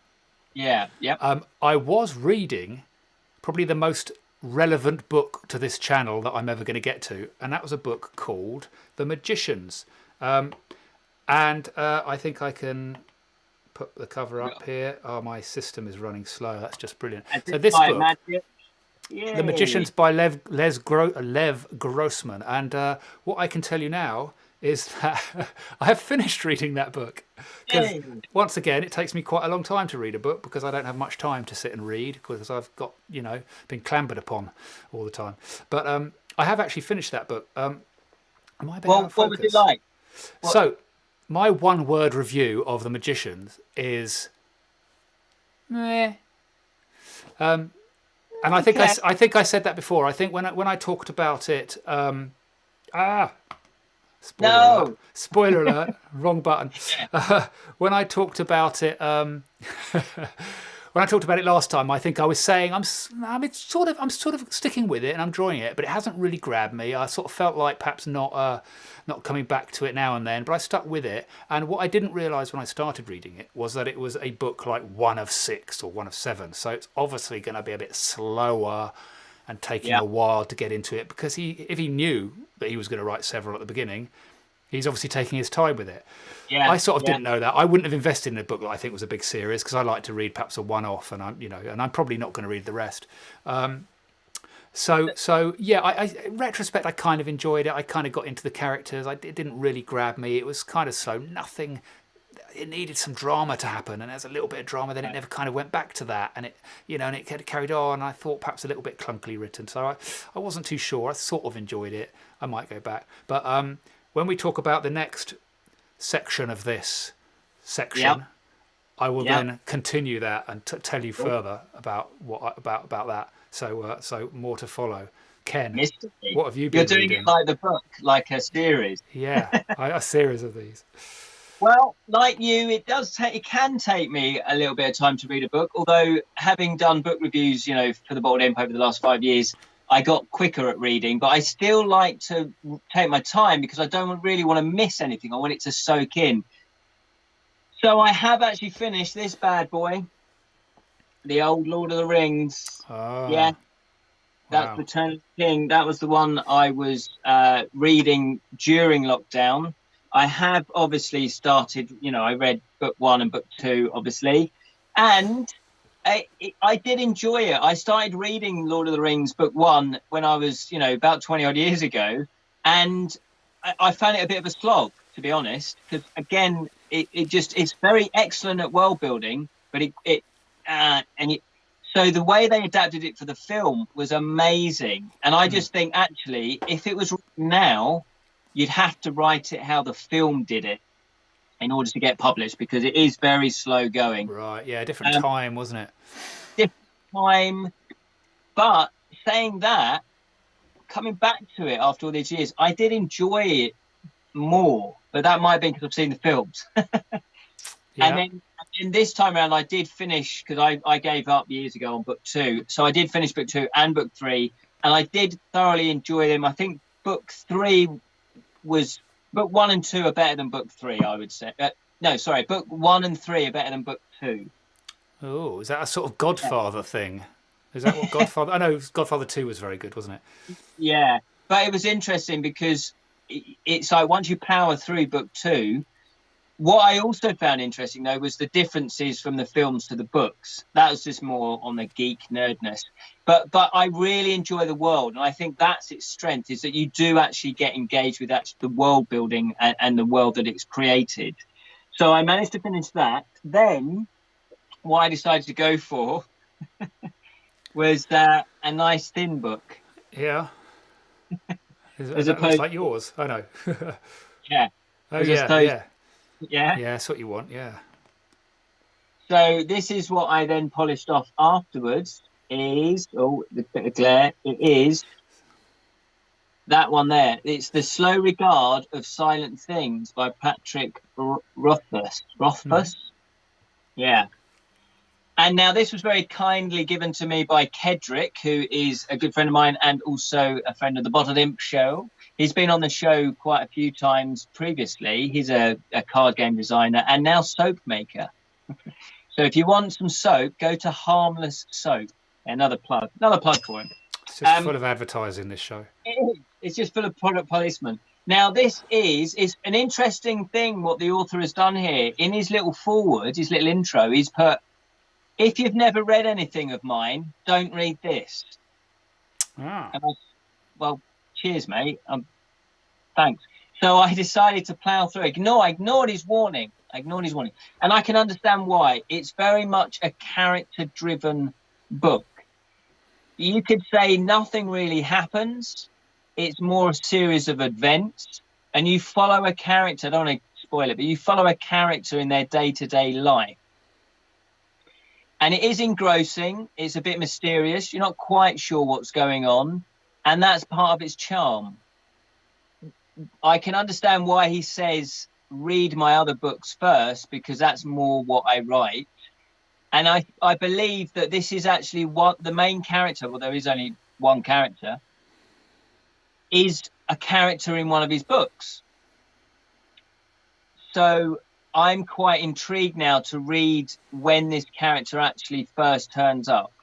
Yeah. Yep. I was reading probably the most relevant book to this channel that I'm ever going to get to, and that was a book called The Magicians. And I think I can put the cover up here. Oh, my system is running slow. That's just brilliant. So this book, The Magicians by Lev Grossman, and what I can tell you now is that I have finished reading that book. Because once again, it takes me quite a long time to read a book because I don't have much time to sit and read because I've got, been clambered upon all the time. But I have actually finished that book. Am I being out of focus? What was it like? So, my one-word review of The Magicians is meh. And I think I said that before. I think when I talked about it, spoiler alert, wrong button. When I talked about it, last time, I think I was saying I'm sort of sticking with it and I'm enjoying it, but it hasn't really grabbed me. I sort of felt like perhaps not coming back to it now and then, but I stuck with it. And what I didn't realise when I started reading it was that it was a book like 1 of 6 or 1 of 7. So it's obviously going to be a bit slower and taking a while to get into it, because if he knew that he was going to write several at the beginning, he's obviously taking his time with it. I sort of didn't know that. I wouldn't have invested in a book that I think was a big series, because I like to read perhaps a one-off, and I'm probably not going to read the rest. In retrospect, I kind of enjoyed it. I kind of got into the characters. It didn't really grab me. It was kind of slow. Nothing. It needed some drama to happen, and there's a little bit of drama. Then it never kind of went back to that, and it carried on. I thought perhaps a little bit clunkily written, so I wasn't too sure. I sort of enjoyed it. I might go back, but when we talk about the next section of this section, I will then continue that and tell you further about about that. So more to follow. Ken, what have you been reading? You're doing it like the book, like a series. Yeah, a series of these. Well, like you, it can take me a little bit of time to read a book. Although having done book reviews, for the Bottled Imp over the last 5 years, I got quicker at reading. But I still like to take my time because I don't really want to miss anything. I want it to soak in. So I have actually finished this bad boy, the old Lord of the Rings. Oh, Yeah, that's wow. Return of the King. That was the one I was reading during lockdown. I have obviously started, I read book 1 and book 2, obviously. And I did enjoy it. I started reading Lord of the Rings book 1 when I was, about 20 odd years ago. And I found it a bit of a slog, to be honest, because again, it's very excellent at world building, but so the way they adapted it for the film was amazing. And I just think actually, if it was now, you'd have to write it how the film did it in order to get published, because it is very slow going. Right, yeah, different time, wasn't it? Different time. But saying that, coming back to it after all these years, I did enjoy it more, but that might have been because I've seen the films. Yeah. And then this time around, I did finish, because I gave up years ago on book 2. So I did finish book 2 and book 3, and I did thoroughly enjoy them. I think book 1 and 2 are better than book 3, I would say. No, sorry, book 1 and 3 are better than book 2. Oh, is that a sort of Godfather thing? Is that what Godfather? I know Godfather 2 was very good, wasn't it? Yeah, but it was interesting because it's like once you power through book 2, what I also found interesting, though, was the differences from the films to the books. That was just more on the geek nerdness. But I really enjoy the world, and I think that's its strength, is that you do actually get engaged with the world building and the world that it's created. So I managed to finish that. Then what I decided to go for was a nice thin book. Yeah. As That looks opposed, like yours. I know. yeah. Oh, As yeah, opposed, yeah. yeah. Yeah, that's what you want, yeah. So this is what I then polished off afterwards. The bit of glare. It is that one there. It's The Slow Regard of Silent Things by Patrick Rothfuss. Rothfuss? Yeah. And now this was very kindly given to me by Kedrick, who is a good friend of mine and also a friend of the Bottled Imp show. He's been on the show quite a few times previously. He's a card game designer and now soap maker. So if you want some soap, go to Harmless Soap. Another plug for him. It's just full of advertising, this show. It's just full of product placement. Now, this is an interesting thing what the author has done here. In his little foreword, his little intro, he's put, if you've never read anything of mine, don't read this. Ah. Well, cheers, mate. Thanks. So I decided to plow through. I ignored his warning. And I can understand why. It's very much a character-driven book. You could say nothing really happens. It's more a series of events. And you follow a character. I don't want to spoil it, but you follow a character in their day-to-day life. And it is engrossing. It's a bit mysterious. You're not quite sure what's going on. And that's part of its charm. I can understand why he says, read my other books first, because that's more what I write. And I believe that this is actually what the main character, well, there is only one character, is a character in one of his books. So I'm quite intrigued now to read when this character actually first turns up.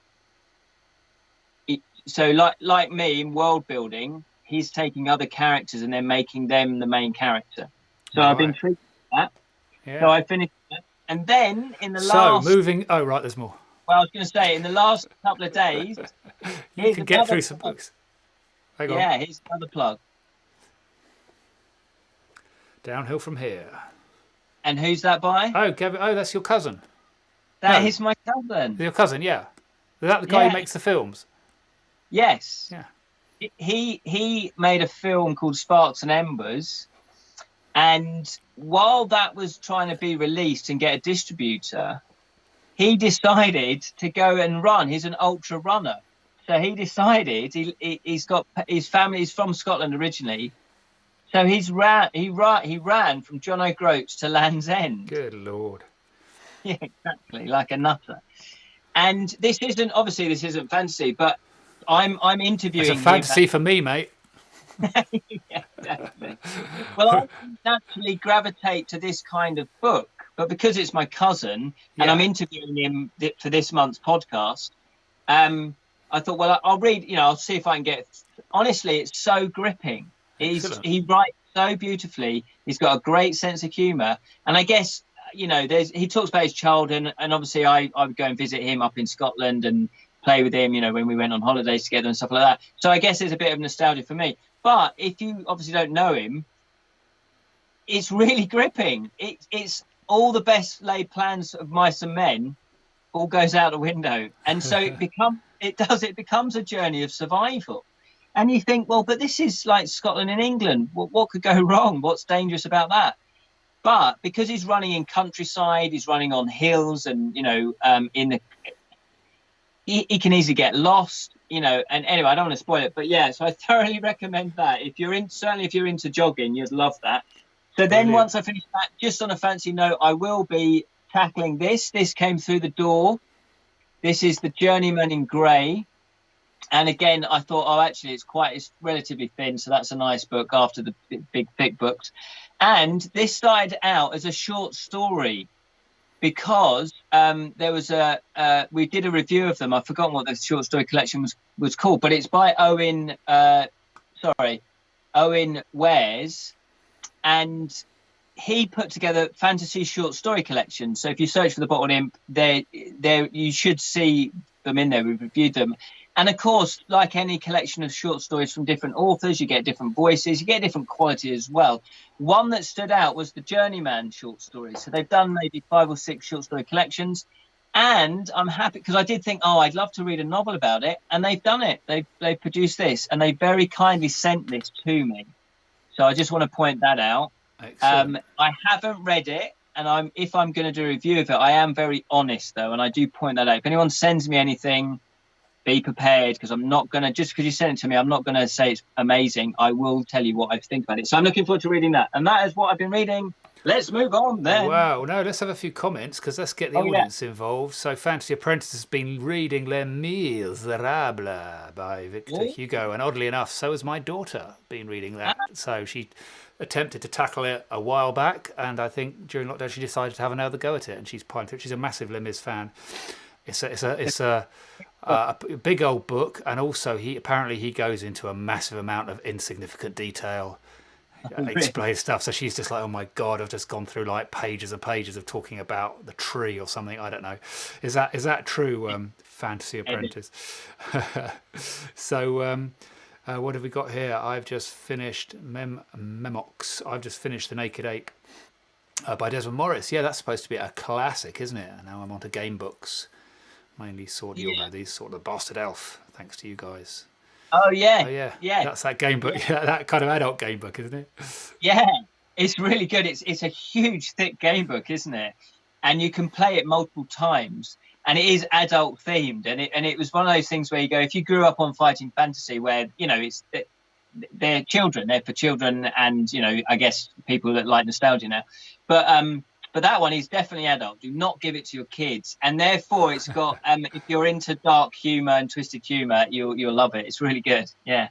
So like me in world building, he's taking other characters and then making them the main character. So right. I've been intrigued with that. Yeah. So I finished that. And then in the last... Oh, right, there's more. Well, I was going to say, in the last couple of days... you can get through some books. Yeah, here's another plug. Downhill from Here. And who's that by? Oh, that's your cousin. That is my cousin. Your cousin, yeah. Is that the guy who makes the films? Yes. Yeah. He made a film called Sparks and Embers, and while that was trying to be released and get a distributor, he decided to go and run. He's an ultra runner, so he decided he's got his family is from Scotland originally, So he ran from John O'Groats to Land's End. Good Lord. Yeah, exactly, like a nutter. And this isn't fantasy, but I'm interviewing It's a fantasy for me, mate. Yeah, definitely. Well, I naturally gravitate to this kind of book, but because it's my cousin and I'm interviewing him for this month's podcast, I thought, well, I'll read. I'll see if I can get. Honestly, it's so gripping. He writes so beautifully. He's got a great sense of humour, and I guess he talks about his childhood, and obviously I would go and visit him up in Scotland and play with him, when we went on holidays together and stuff like that. So I guess there's a bit of nostalgia for me. But if you obviously don't know him, it's really gripping. It's all the best laid plans of mice and men all goes out the window, and so it becomes a journey of survival. And you think, well, but this is like Scotland and England. What could go wrong? What's dangerous about that? But because he's running in countryside, he's running on hills, and he can easily get lost, and anyway, I don't want to spoil it, but yeah, so I thoroughly recommend that. If you're into jogging, you'd love that. So then once I finish that, just on a fancy note, I will be tackling this. This came through the door. This is The Journeyman in Grey. And again, I thought, actually, it's relatively thin, so that's a nice book after the big thick books. And this started out as a short story, because there was we did a review of them. I've forgotten what the short story collection was called, but it's by Owen Wares, and he put together fantasy short story collection. So if you search for the Bottled Imp, there you should see them in there. We've reviewed them. And of course, like any collection of short stories from different authors, you get different voices, you get different quality as well. One that stood out was the Journeyman short stories. So they've done maybe 5 or 6 short story collections. And I'm happy because I did think, I'd love to read a novel about it. And they've done it. They've produced this, and they very kindly sent this to me. So I just want to point that out. I haven't read it. And if I'm going to do a review of it, I am very honest, though. And I do point that out. If anyone sends me anything, be prepared, because I'm not going to, just because you sent it to me, I'm not going to say it's amazing. I will tell you what I think about it. So I'm looking forward to reading that. And that is what I've been reading. Let's move on then. Wow. No, let's have a few comments, because let's get the audience involved. So Fantasy Apprentice has been reading Les Miserables by Victor Hugo. And oddly enough, so has my daughter been reading that. So she attempted to tackle it a while back. And I think during lockdown, she decided to have another go at it. And she's playing through it. She's a massive Les Mis fan. It's a big old book, and also he goes into a massive amount of insignificant detail, explains stuff. So she's just like, oh my god, I've just gone through like pages and pages of talking about the tree or something. I don't know. Is that true, Fantasy Apprentice? So what have we got here? I've just finished Memox. I've just finished The Naked Ape by Desmond Morris. Yeah, that's supposed to be a classic, isn't it? And now I'm onto game books. Mainly you'll know these, sort of The Bastard Elf, thanks to you guys. Oh yeah. That's that game book. Yeah, that kind of adult game book, isn't it? Yeah, it's really good. It's a huge, thick game book, isn't it? And you can play it multiple times, and it is adult themed. And it was one of those things where you go, if you grew up on fighting fantasy, where they're children, they're for children, and I guess people that like nostalgia now, but that one is definitely adult. Do not give it to your kids. And therefore, it's got, if you're into dark humour and twisted humour, you'll love it. It's really good. Yeah.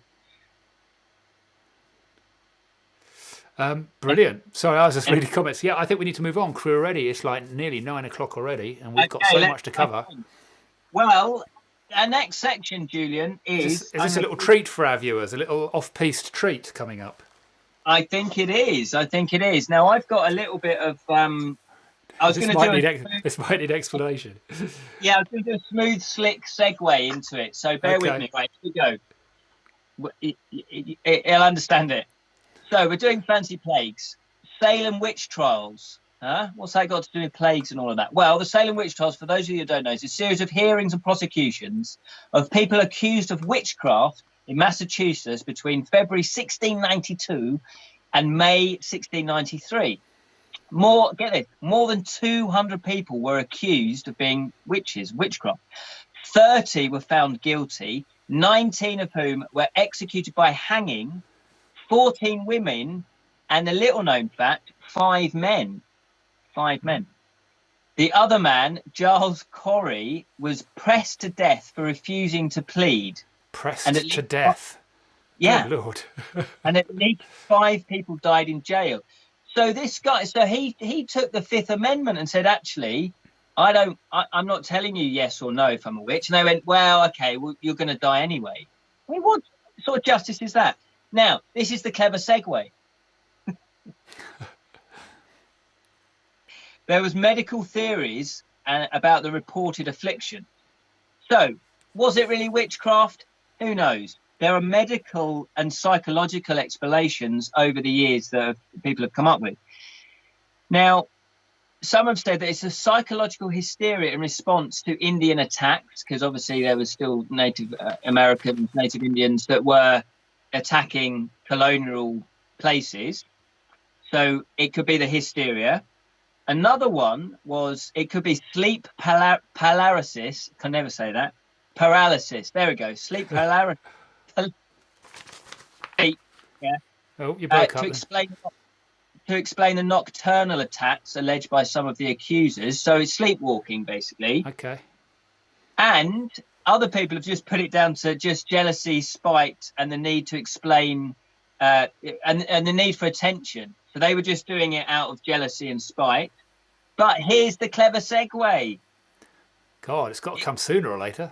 Brilliant. Sorry, I was just reading comments. Yeah, I think we need to move on. Crew already. It's like nearly 9 o'clock already, and we've got so much to cover. Well, our next section, Julian, is this a little treat for our viewers? A little off-piste treat coming up? I think it is. Now, I've got a little bit of. This might need explanation. Yeah, I was going to do a smooth, slick segue into it. So bear with me. Right, here we go. He'll understand it. So we're doing fancy plagues. Salem witch trials. What's that got to do with plagues and all of that? Well, the Salem witch trials, for those of you who don't know, is a series of hearings and prosecutions of people accused of witchcraft in Massachusetts between February 1692 and May 1693. More than 200 people were accused of being witchcraft. 30 were found guilty, 19 of whom were executed by hanging. 14 women And the little known fact, 5 men. 5 men. The other man, Giles Corey, was pressed to death for refusing to plead. Pressed to death? Yeah. Good Lord. And at least 5 people died in jail. So this guy, he took the Fifth Amendment and said, actually, I'm not telling you yes or no if I'm a witch. And they went, well, okay, well, you're going to die anyway. I mean, what sort of justice is that? Now, this is the clever segue. There was medical theories about the reported affliction. So, was it really witchcraft? Who knows? There are medical and psychological explanations over the years that people have come up with. Now, some have said that it's a psychological hysteria in response to Indian attacks, because obviously there was still Native Americans, Native Indians that were attacking colonial places. So it could be the hysteria. Another one was it could be sleep paralysis. Can never say that. Paralysis. There we go. Sleep paralysis. Yeah. Oh, you broke up. To explain the nocturnal attacks alleged by some of the accusers. So it's sleepwalking, basically. Okay. And other people have just put it down to just jealousy, spite, and the need to explain, and the need for attention. So they were just doing it out of jealousy and spite. But here's the clever segue. God, it's got to come sooner or later.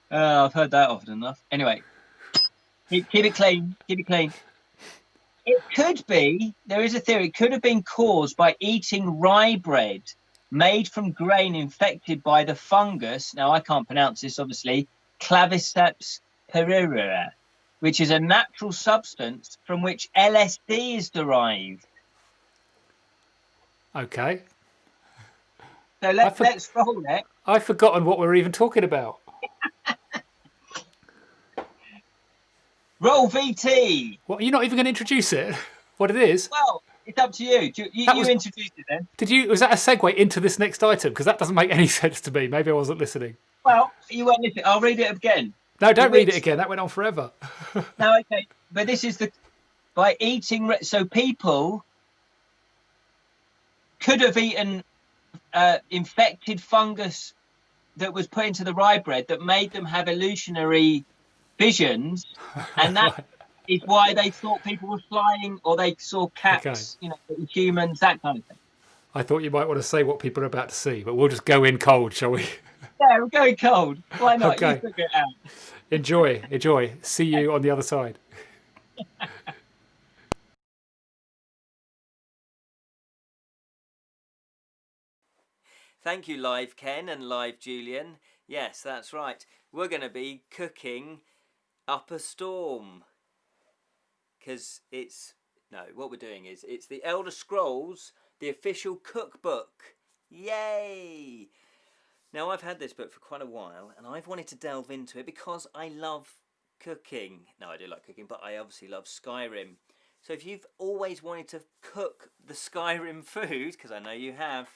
I've heard that often enough. Anyway, keep it clean. Keep it clean. It could be, there is a theory, it could have been caused by eating rye bread made from grain infected by the fungus. Now, I can't pronounce this, obviously. Claviceps pereira, which is a natural substance from which LSD is derived. Okay. So let's roll it. I've forgotten what we're even talking about. Roll VT. What? You're not even going to introduce it? What it is? Well, it's up to you. You introduced it then. Was that a segue into this next item? Because that doesn't make any sense to me. Maybe I wasn't listening. Well, you weren't listening. I'll read it again. No, don't read it again. That went on forever. No, okay. But this is by eating. So people could have eaten infected fungus that was put into the rye bread that made them have illusionary visions, and that is why they thought people were flying, or they saw cats, humans, that kind of thing. I thought you might want to say what people are about to see, but we'll just go in cold, shall we? Yeah, we're going cold. Why not? Okay. You figure it out. Enjoy. See you on the other side. Thank you, Live Ken and Live Julian. Yes, that's right. We're going to be cooking up a storm. Because what we're doing is, it's the Elder Scrolls, the official cookbook. Yay! Now, I've had this book for quite a while, and I've wanted to delve into it because I love cooking. No, I do like cooking, but I obviously love Skyrim. So if you've always wanted to cook the Skyrim food, because I know you have,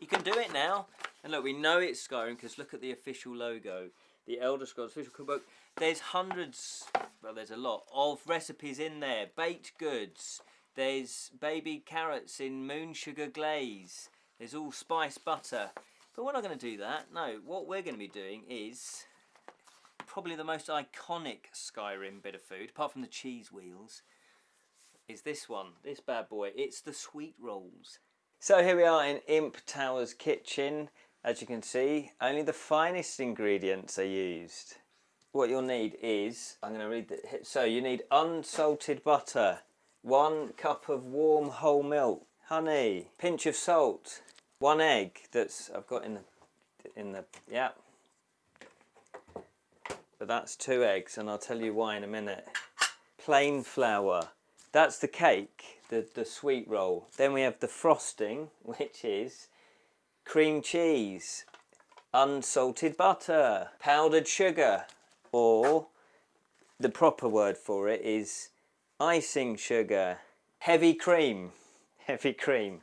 you can do it now. And look, we know it's Skyrim because look at the official logo. The Elder Scrolls official cookbook. There's hundreds, well, there's a lot of recipes in there. Baked goods. There's baby carrots in moon sugar glaze. There's allspice butter. But we're not going to do that. No, what we're going to be doing is probably the most iconic Skyrim bit of food, apart from the cheese wheels, is this one, this bad boy. It's the sweet rolls. So here we are in Imp Tower's kitchen. As you can see, only the finest ingredients are used. What you'll need is, I'm going to read it. So you need unsalted butter, 1 cup of warm whole milk, honey, pinch of salt, 1 egg I've got in the yeah. But that's 2 eggs, and I'll tell you why in a minute. Plain flour, that's the cake, the sweet roll. Then we have the frosting, which is cream cheese, unsalted butter, powdered sugar, or the proper word for it is icing sugar, heavy cream. Heavy cream.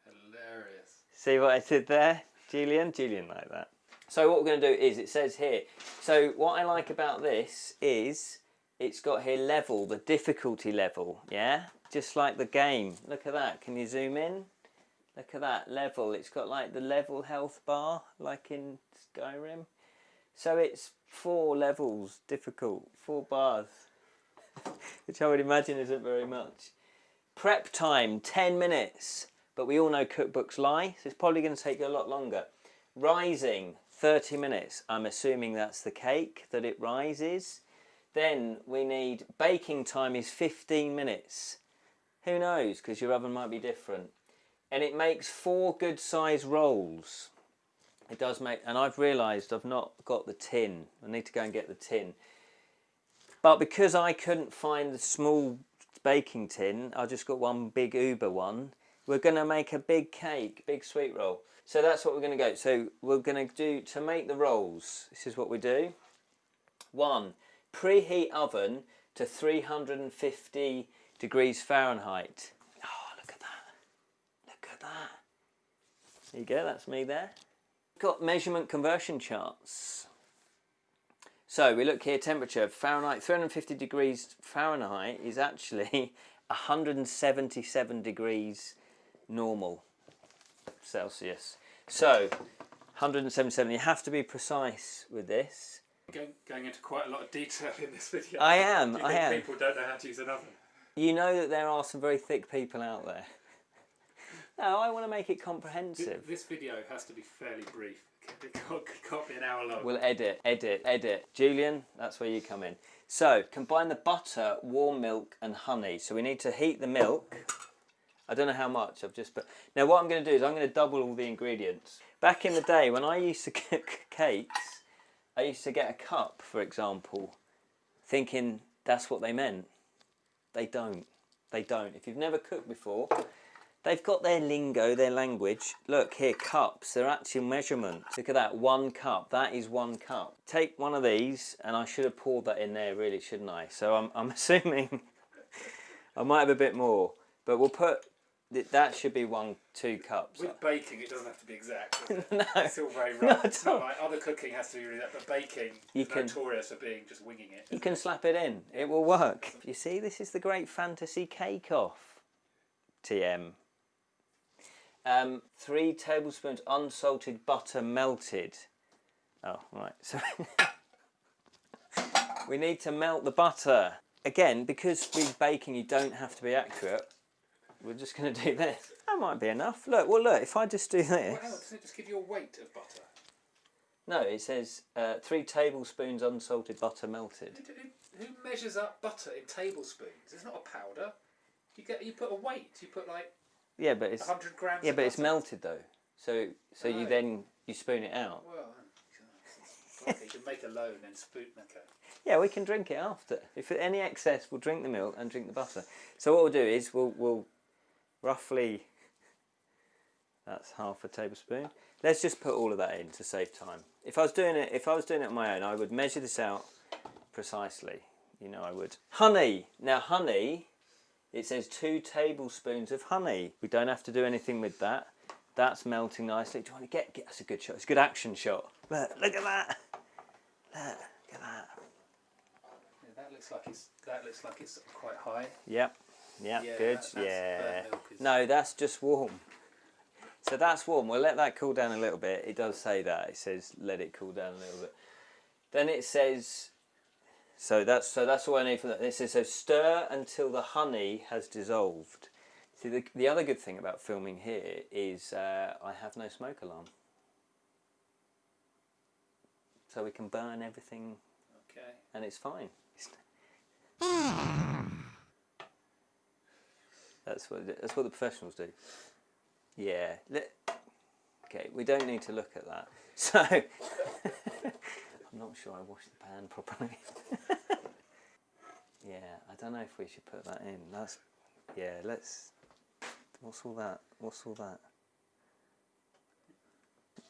Hilarious. See what I did there, Julian? Julian like that. So what we're going to do is, it says here, so what I like about this is it's got here level, the difficulty level, yeah? Just like the game. Look at that. Can you zoom in? Look at that, level. It's got like the level health bar, like in Skyrim. So it's 4 levels difficult, 4 bars, which I would imagine isn't very much. Prep time, 10 minutes. But we all know cookbooks lie, so it's probably going to take you a lot longer. Rising, 30 minutes. I'm assuming that's the cake, that it rises. Then we need baking time is 15 minutes. Who knows, because your oven might be different. And it makes 4 good size rolls. It does make, and I've realised I've not got the tin. I need to go and get the tin. But because I couldn't find the small baking tin, I just got one big Uber one. We're going to make a big cake, big sweet roll. So that's what we're going to go. So we're going to do, to make the rolls, this is what we do. 1, preheat oven to 350 degrees Fahrenheit. Oh, look at that. Look at that. There you go, that's me there. Got measurement conversion charts. So we look here, temperature, Fahrenheit, 350 degrees Fahrenheit is actually 177 degrees normal Celsius. So 177, you have to be precise with this. Going into quite a lot of detail in this video. I am, Do you I think am. people don't know how to use an oven? You know that there are some very thick people out there. No, I want to make it comprehensive. This video has to be fairly brief. It can't be an hour long. We'll edit. Julian, that's where you come in. So, combine the butter, warm milk and honey. So we need to heat the milk. I don't know how much, I've just put... Now what I'm going to do is I'm going to double all the ingredients. Back in the day when I used to cook cakes, I used to get a cup, for example, thinking that's what they meant. They don't. They don't. If you've never cooked before, they've got their lingo, their language. Look here, cups, they're actual measurements. Look at that, 1 cup, that is 1 cup. Take one of these, and I should have poured that in there really, shouldn't I? So I'm assuming I might have a bit more, but we'll put, that should be 2 cups. With baking, it doesn't have to be exact, does it? No. It's still very rough. Not It's at all. not like other cooking has to be really that, but baking is notorious for being just winging it. You can slap it in, it will work. You see, this is the great fantasy cake-off, TM. 3 tablespoons unsalted butter melted. Oh, right. So we need to melt the butter. Again, because with baking you don't have to be accurate, we're just going to do this. That might be enough. Look, well look, if I just do this... Well, hang on, doesn't it just give you a weight of butter? No, it says 3 tablespoons unsalted butter melted. Who measures up butter in tablespoons? It's not a powder. You put a weight. You put like... Yeah, but it's 100 grams. Yeah, of but it's butter. melted though. So you then spoon it out. Well, okay, you can make a loaf and then spoon. Okay. Yeah, we can drink it after. If any excess, we'll drink the milk and drink the butter. So what we'll do is we'll roughly, that's half a tablespoon. Let's just put all of that in to save time. If I was doing it on my own, I would measure this out precisely. You know I would. Honey. Now honey, it says 2 tablespoons of honey. We don't have to do anything with that. That's melting nicely. Do you want to get that's a good shot. It's a good action shot. Look at that. Look at that. Yeah, that looks like it's quite high. Yep. Yeah, good. That's Yeah. milk is... No, that's just warm. So that's warm. We'll let that cool down a little bit. It does say that. It says let it cool down a little bit. Then it says, so that's all I need for that. It says so stir until the honey has dissolved. See, the other good thing about filming here is I have no smoke alarm, so we can burn everything. Okay. And it's fine. That's what the professionals do. Yeah. Okay, we don't need to look at that. So I'm not sure I washed the pan properly. Yeah, I don't know if we should put that in. Let's. What's all that? What's all that?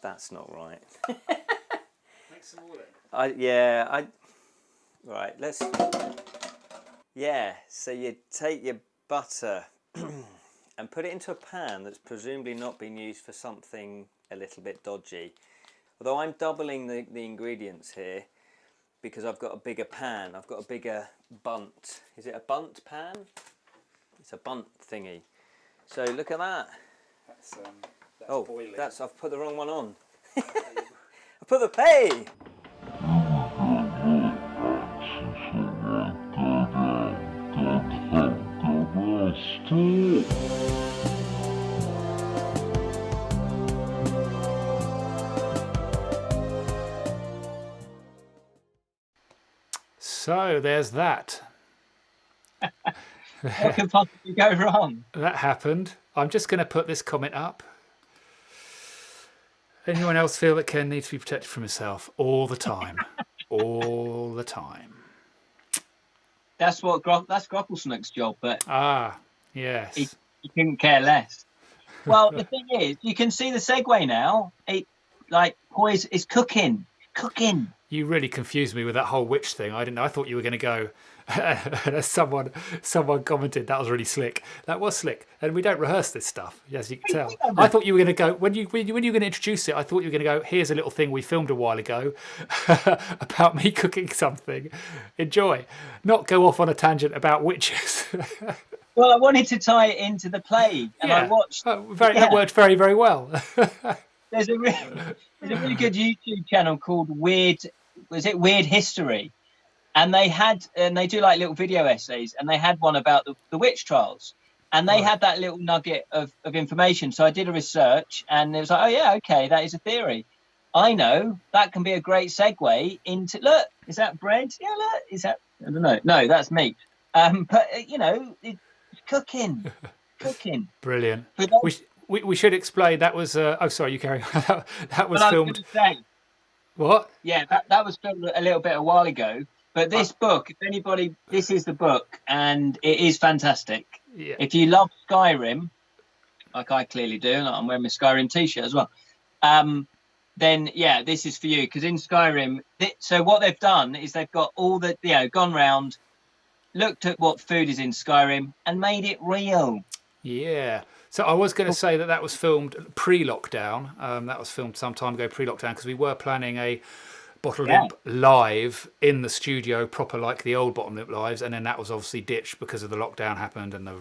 That's not right. Make some more then. Right, let's. Yeah, so you take your butter and put it into a pan that's presumably not been used for something a little bit dodgy. Although I'm doubling the ingredients here, because I've got a bigger pan. I've got a bigger bunt. Is it a bunt pan? It's a bunt thingy. So look at that. That's boiling. I've put the wrong one on. I put the pay. So there's that. What could possibly go wrong? That happened. I'm just going to put this comment up. Anyone else feel that Ken needs to be protected from himself all the time? All the time. That's that's Grapplesnook's job, but yes. he couldn't care less. Well, the thing is, you can see the segue now. Poise is cooking. You really confused me with that whole witch thing. I didn't know. I thought you were going to go. someone commented that was really slick. That was slick, and we don't rehearse this stuff, as you can tell. I thought you were going to go when you were going to introduce it. I thought you were going to go. Here's a little thing we filmed a while ago about me cooking something. Enjoy, not go off on a tangent about witches. Well, I wanted to tie it into the plague, and I watched. That worked very, very well. There's a really good YouTube channel called Weird History, and they do like little video essays, and they had one about the witch trials, and they had that little nugget of information. So I did a research, and it was like, oh yeah, okay, that is a theory. I know that can be a great segue into. Look, is that bread? Yeah, look, is that? I don't know. No, that's meat. But it's cooking. Brilliant. We should explain that was. Sorry, you carry on. that was filmed. What? Yeah, that was filmed a little bit a while ago. But this book, if anybody, this is the book, and it is fantastic. Yeah. If you love Skyrim, like I clearly do, and I'm wearing my Skyrim T-shirt as well, then yeah, this is for you. Because in Skyrim, so what they've done is they've got all the, gone round, looked at what food is in Skyrim, and made it real. Yeah. So I was going to say that was filmed pre-lockdown. That was filmed some time ago, pre-lockdown, because we were planning a Bottled Imp live in the studio, proper like the old Bottled Imp lives, and then that was obviously ditched because of the lockdown happened and the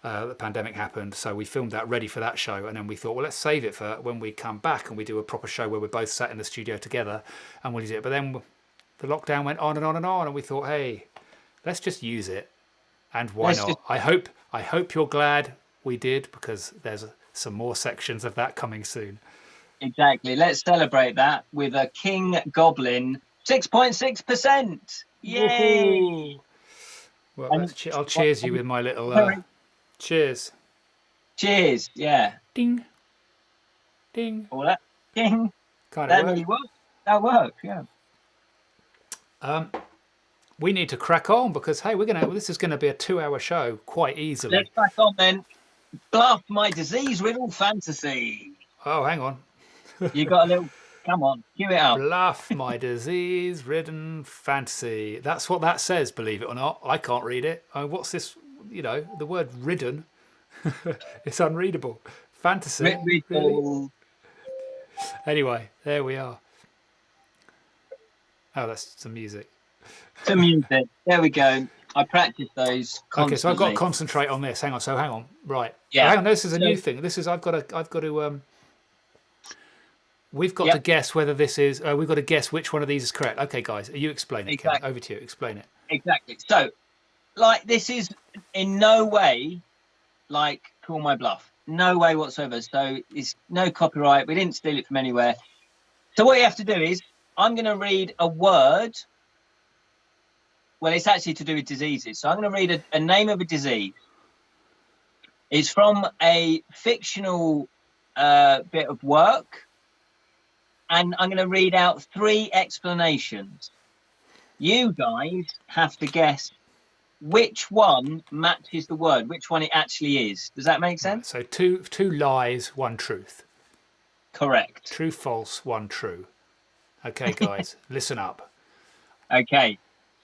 the pandemic happened. So we filmed that ready for that show, and then we thought, well, let's save it for when we come back and we do a proper show where we're both sat in the studio together and we'll use it. But then the lockdown went on and on and on, and we thought, hey, let's just use it, and why not? I hope you're glad we did, because there's some more sections of that coming soon. Exactly. Let's celebrate that with a King Goblin 6.6%. Yay! Well, I'll cheers you with my little cheers. Cheers. Yeah. Ding. Ding. All that. Ding. Kind that of really worked. That worked. Yeah. We need to crack on, because hey, this is gonna be a 2-hour show quite easily. Let's crack on then. Bluff my disease-riddled fantasy. Oh, hang on. You got a little. Come on, cue it up. Bluff my disease-ridden fantasy. That's what that says, believe it or not. I can't read it. What's this? The word ridden. It's unreadable. Fantasy. Really? Anyway, there we are. Oh, that's some music. Some music. There we go. I practice those constantly. Okay, so I've got to concentrate on this. Hang on. Right. Yeah. Hang on. This is a new thing. I've got to. We've got to guess whether this is. We've got to guess which one of these is correct. Okay, guys, you explain it. Exactly. Ken. Over to you. Explain it. Exactly. So, this is in no way call my bluff. No way whatsoever. So it's no copyright. We didn't steal it from anywhere. So what you have to do is, I'm going to read a word. Well, it's actually to do with diseases. So I'm going to read a name of a disease. It's from a fictional bit of work. And I'm going to read out 3 explanations. You guys have to guess which one matches the word, which one it actually is. Does that make sense? So two lies, one truth. Correct. True, false, one true. Okay, guys, listen up. Okay.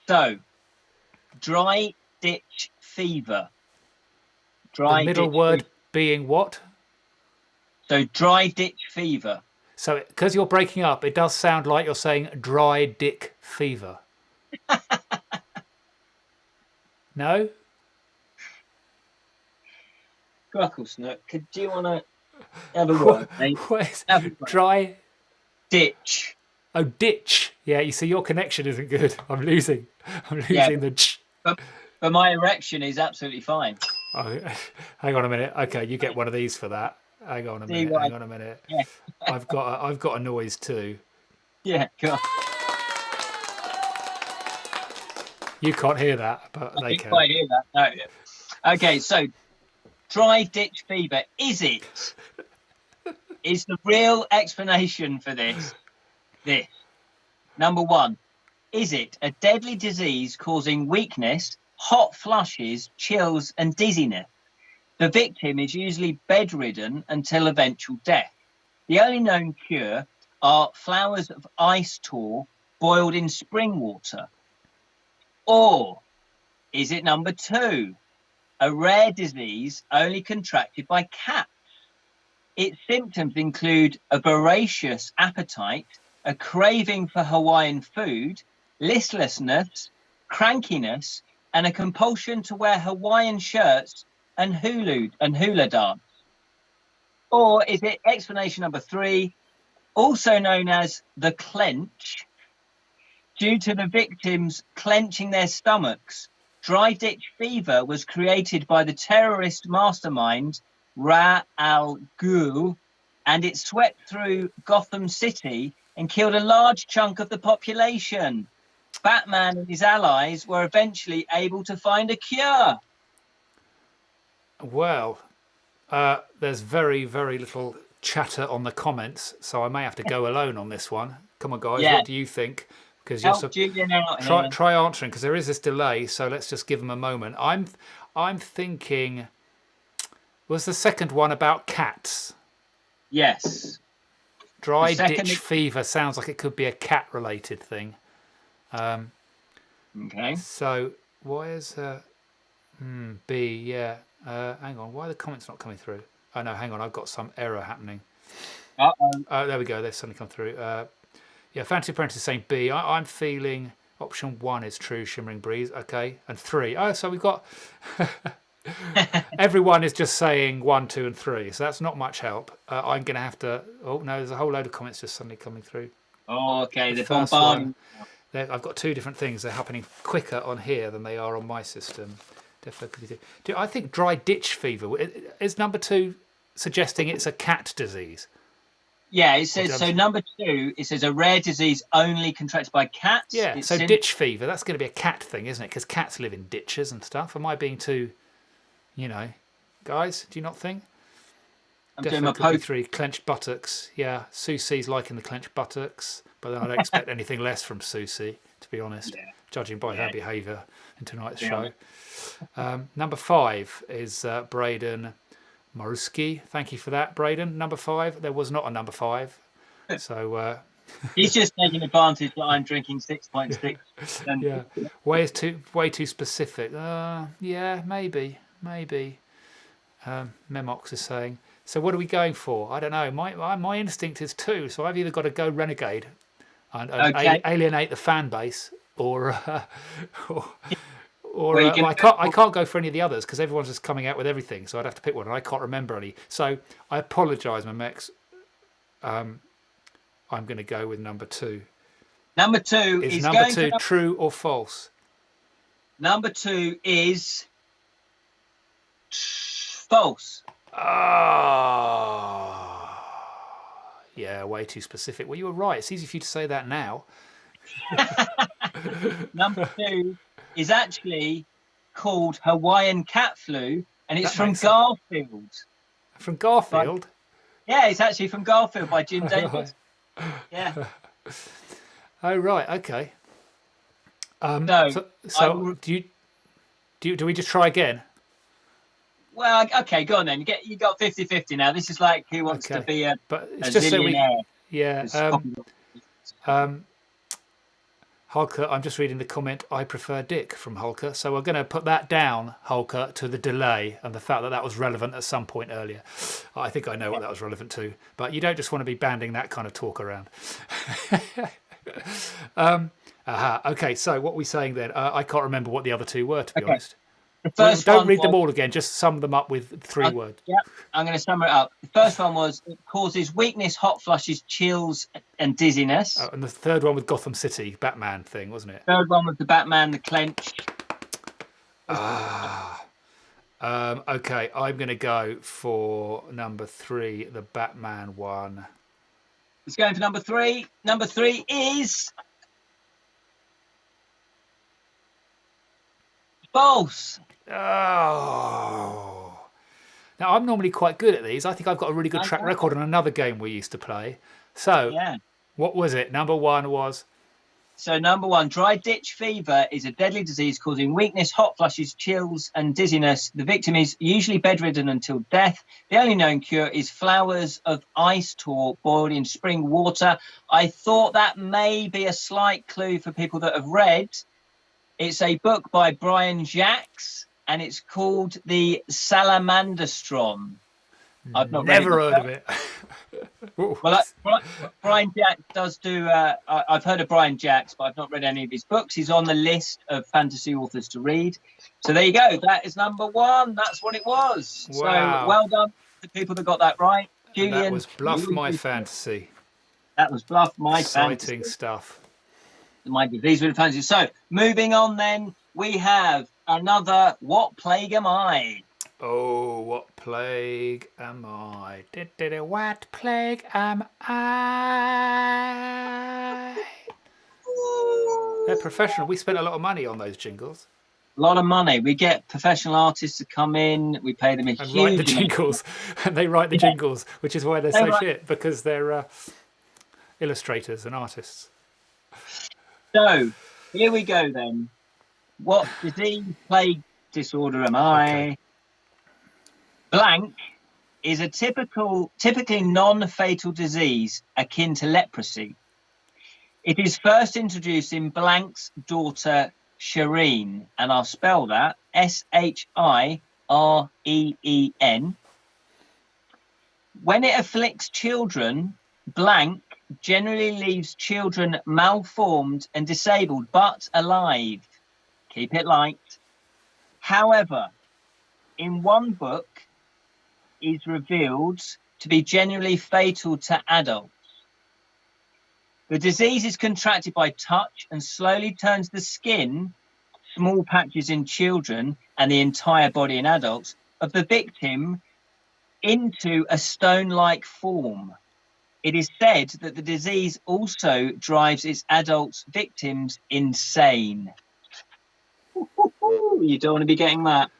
So, dry ditch fever. The middle word being what? So, dry ditch fever. So because you're breaking up, it does sound like you're saying dry dick fever. No? Gruckle Snook, do you want to have a word, mate? Where's Have a word. dry? Ditch. Oh, ditch. Yeah, you see, your connection isn't good. I'm losing the ch. But my erection is absolutely fine. Oh, hang on a minute. Okay, you get one of these for that. Hang on a minute. Hang on a minute. Yeah. I've got a noise too. Yeah, cool. You can't hear that, but I they can't can. quite hear that. No. Okay, so dry ditch fever. Is the real explanation for this? Number one, is it a deadly disease causing weakness, hot flushes, chills, and dizziness? The victim is usually bedridden until eventual death. The only known cure are flowers of ice tor boiled in spring water. Or is it number two, a rare disease only contracted by cats? Its symptoms include a voracious appetite, a craving for Hawaiian food, listlessness, crankiness, and a compulsion to wear Hawaiian shirts and hula dance. Or is it explanation number three, also known as the clench, due to the victims clenching their stomachs? Dry ditch fever was created by the terrorist mastermind Ra al Ghul, and it swept through Gotham City and killed a large chunk of the population. Batman and his allies were eventually able to find a cure. Well, there's very, very little chatter on the comments, so I may have to go alone on this one. Come on, guys, Yeah. what do you think? Because Help Julian out here. try answering, because there is this delay. So let's just give them a moment. I'm thinking. Was the second one about cats? Yes. Dry The second ditch fever sounds like it could be a cat-related thing. Okay. So why is B? Yeah. Hang on. Why are the comments not coming through? Oh no, hang on. I've got some error happening. Uh-oh. There we go. They've suddenly come through. Yeah, Fantasy Apprentice is saying B. I'm feeling option 1 is true, Shimmering Breeze. Okay, and 3. Oh, so we've got everyone is just saying 1, 2, and 3. So that's not much help. I'm going to have to. Oh no, there's a whole load of comments just suddenly coming through. Oh, okay. The The first bombarding. I've got 2 different things. They're happening quicker on here than they are on my system. Definitely. I think dry ditch fever is number 2 suggesting it's a cat disease. Yeah, it says so. Number 2, it says a rare disease only contracted by cats. Yeah, so ditch fever, that's going to be a cat thing, isn't it? Because cats live in ditches and stuff. Am I being too, guys? Do you not think? I'm Definitely doing my could be 3 clenched buttocks. Yeah, Susie's liking the clenched buttocks, but then I don't expect anything less from Susie, to be honest, judging by her behaviour in tonight's show. Number 5 is Braden Moruski. Thank you for that, Braden. Number 5. There was not a number 5. So he's just taking advantage that I'm drinking 6.6. yeah, way too specific. Yeah, maybe. Memox is saying. So what are we going for? I don't know. My instinct is 2. So I've either got to go renegade and alienate the fan base, or I can't go for any of the others because everyone's just coming out with everything. So I'd have to pick one, and I can't remember any. So I apologise, Memex. I'm going to go with number 2. Number 2 is going number 2 to... true or false? Number 2 is false. Yeah, way too specific. Well, you were right. It's easy for you to say that now. Number 2 is actually called Hawaiian cat flu, and it's from Garfield. From Garfield? Yeah, it's actually from Garfield by Jim Davis. Yeah. Oh right, okay. So do we just try again? Well, okay, go on then. You got 50-50 now. This is like who wants to be a but it's just zillionaire. so we, yeah. Holker, I'm just reading the comment, I prefer Dick from Holker. So we're going to put that down, Holker, to the delay and the fact that that was relevant at some point earlier. I think I know what that was relevant to. But you don't just want to be banding that kind of talk around. Okay, so what are we saying then? I can't remember what the other two were, to be honest. The first Don't one read them all again, just sum them up with 3 words. Yeah, I'm going to sum it up. The first one was it causes weakness, hot flushes, chills, and dizziness. And the third one with Gotham City, Batman thing, wasn't it? Third one was the Batman, the clench. Okay, I'm going to go for number 3, the Batman one. Let's go for number 3. Number 3 is false. Oh. Now, I'm normally quite good at these. I think I've got a really good track record on another game we used to play. So, yeah. What was it? Number 1 was? So, number 1, dry ditch fever is a deadly disease causing weakness, hot flushes, chills, and dizziness. The victim is usually bedridden until death. The only known cure is flowers of ice tor boiled in spring water. I thought that may be a slight clue for people that have read. It's a book by Brian Jacques, and it's called The Salamanderstrom. I've not Never heard of it. Well, Brian Jacques does do. I've heard of Brian Jacques, but I've not read any of his books. He's on the list of fantasy authors to read. So there you go. That is number 1. That's what it was. Wow. So well done to people that got that right. Julian, that was Bluff My Fantasy. That was Bluff My Exciting Fantasy. stuff. My disease with fantasy. So moving on, then we have another. What plague am I? Oh, what plague am I? What plague am I? They're professional. We spent a lot of money on those jingles. A lot of money. We get professional artists to come in. We pay them a and huge write the jingles. And they write the jingles, which is why they're so shit, because they're illustrators and artists. So here we go then. What disease, plague, disorder am I? Okay. Blank is a typically non-fatal disease akin to leprosy. It is first introduced in Blank's daughter Shireen, and I'll spell that Shireen. When it afflicts children, Blank generally leaves children malformed and disabled, but alive. Keep it light. However, in one book, is revealed to be generally fatal to adults. The disease is contracted by touch and slowly turns the skin, small patches in children, and the entire body in adults of the victim into a stone-like form. It is said that the disease also drives its adult victims insane. You don't want to be getting that.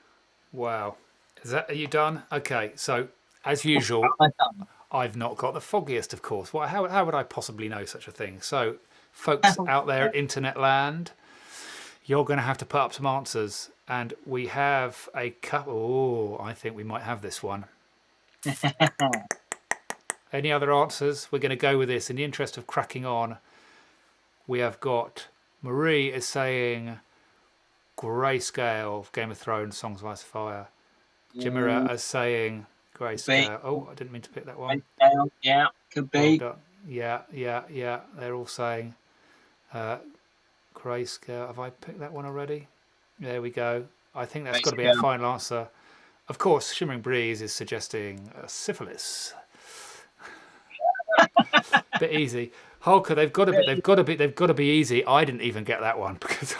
Wow. Are you done? Okay, so as usual, I've not got the foggiest, of course. How would I possibly know such a thing? So, folks out there, internet land, you're going to have to put up some answers. And we have a couple. Oh, I think we might have this one. Any other answers? We're going to go with this. In the interest of cracking on, we have got Marie is saying Grayscale of Game of Thrones, Songs of Ice and Fire. Jimira is saying Grayscale. Oh, I didn't mean to pick that one. Yeah, could be. Yeah. They're all saying Grayscale. Have I picked that one already? There we go. I think that's got to be our final answer. Of course, Shimmering Breeze is suggesting syphilis. Bit easy. Holker, they've got to be easy. I didn't even get that one because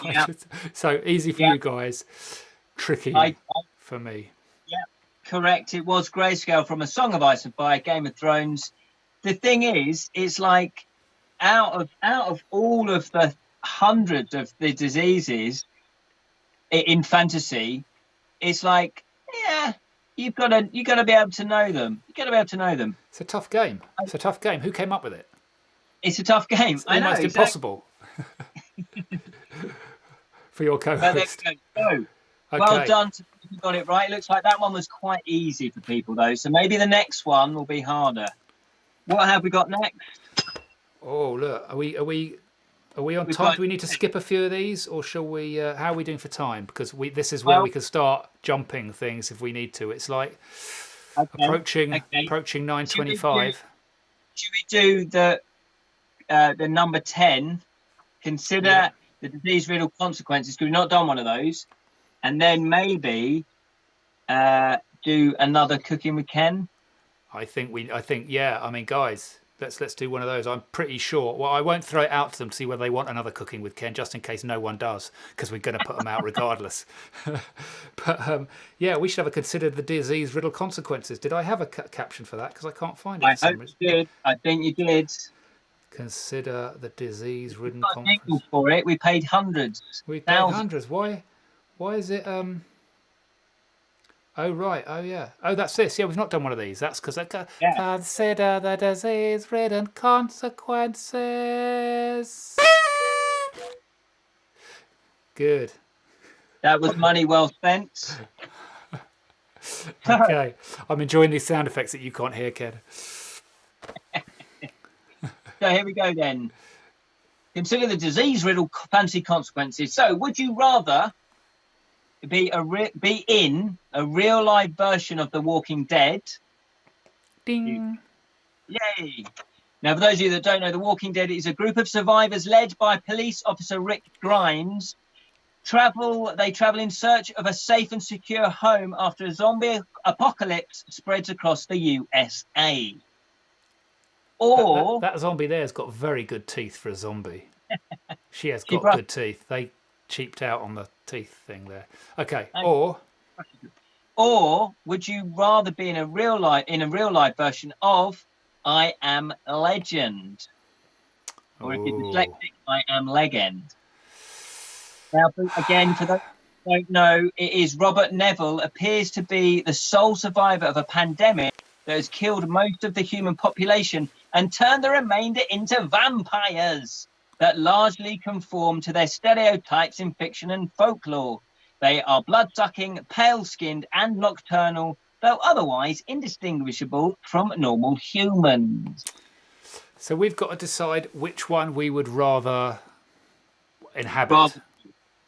so easy for you guys, tricky for me. Yeah, correct. It was Grayscale from A Song of Ice and Fire, Game of Thrones. The thing is, it's like out of all of the hundreds of the diseases in fantasy, it's like you've got to be able to know them. You've got to be able to know them. It's a tough game. Who came up with it? It's a tough game. It's almost impossible for your co-host. Okay. Well done to people who got it right. It looks like that one was quite easy for people, though. So maybe the next one will be harder. What have we got next? Oh, look. Are we Are we on We've time? got, Do we need to skip a few of these, or shall we? How are we doing for time? Because this is where well, we can start jumping things if we need to. It's like okay, approaching okay. 9:25. Should we do the number 10? Consider Yeah, the disease-riddled consequences, because we've not done one of those, and then maybe do another cooking with Ken. I think yeah. I mean, guys, let's do one of those. I'm pretty sure. Well, I won't throw it out to them to see whether they want another cooking with Ken, just in case no one does, because we're going to put them out regardless. But yeah, we should have a consider the disease-riddled consequences. Did I have a caption for that? Because I can't find it I for some hope reason. you did. I think you did. Consider the We've disease-ridden got a jingle consequences. for it. We paid hundreds, We paid thousands. hundreds. Why is it Oh right. Oh yeah. Oh, that's this. Yeah, we've not done one of these. That's because Yeah, consider the disease-ridden consequences. Good. that was money well spent. Okay. I'm enjoying these sound effects that you can't hear, Ken. So here we go then. Consider the disease-riddled fancy consequences. So, would you rather be in a real life version of The Walking Dead? Ding. Yay! Now, for those of you that don't know, The Walking Dead is a group of survivors led by police officer Rick Grimes. They travel in search of a safe and secure home after a zombie apocalypse spreads across the USA. Or That zombie there's got very good teeth for a zombie. She has she got brushed, good teeth. They cheaped out on the teeth thing there. Okay. oh, or would you rather be in a real life version of I Am Legend? Or if you're Oh. dyslexic, I Am Legend. Now, again, for those who don't know, it is Robert Neville appears to be the sole survivor of a pandemic that has killed most of the human population and turned the remainder into vampires that largely conform to their stereotypes in fiction and folklore. They are blood-sucking, pale-skinned, and nocturnal, though otherwise indistinguishable from normal humans. So we've got to decide which one we would rather inhabit. Rob,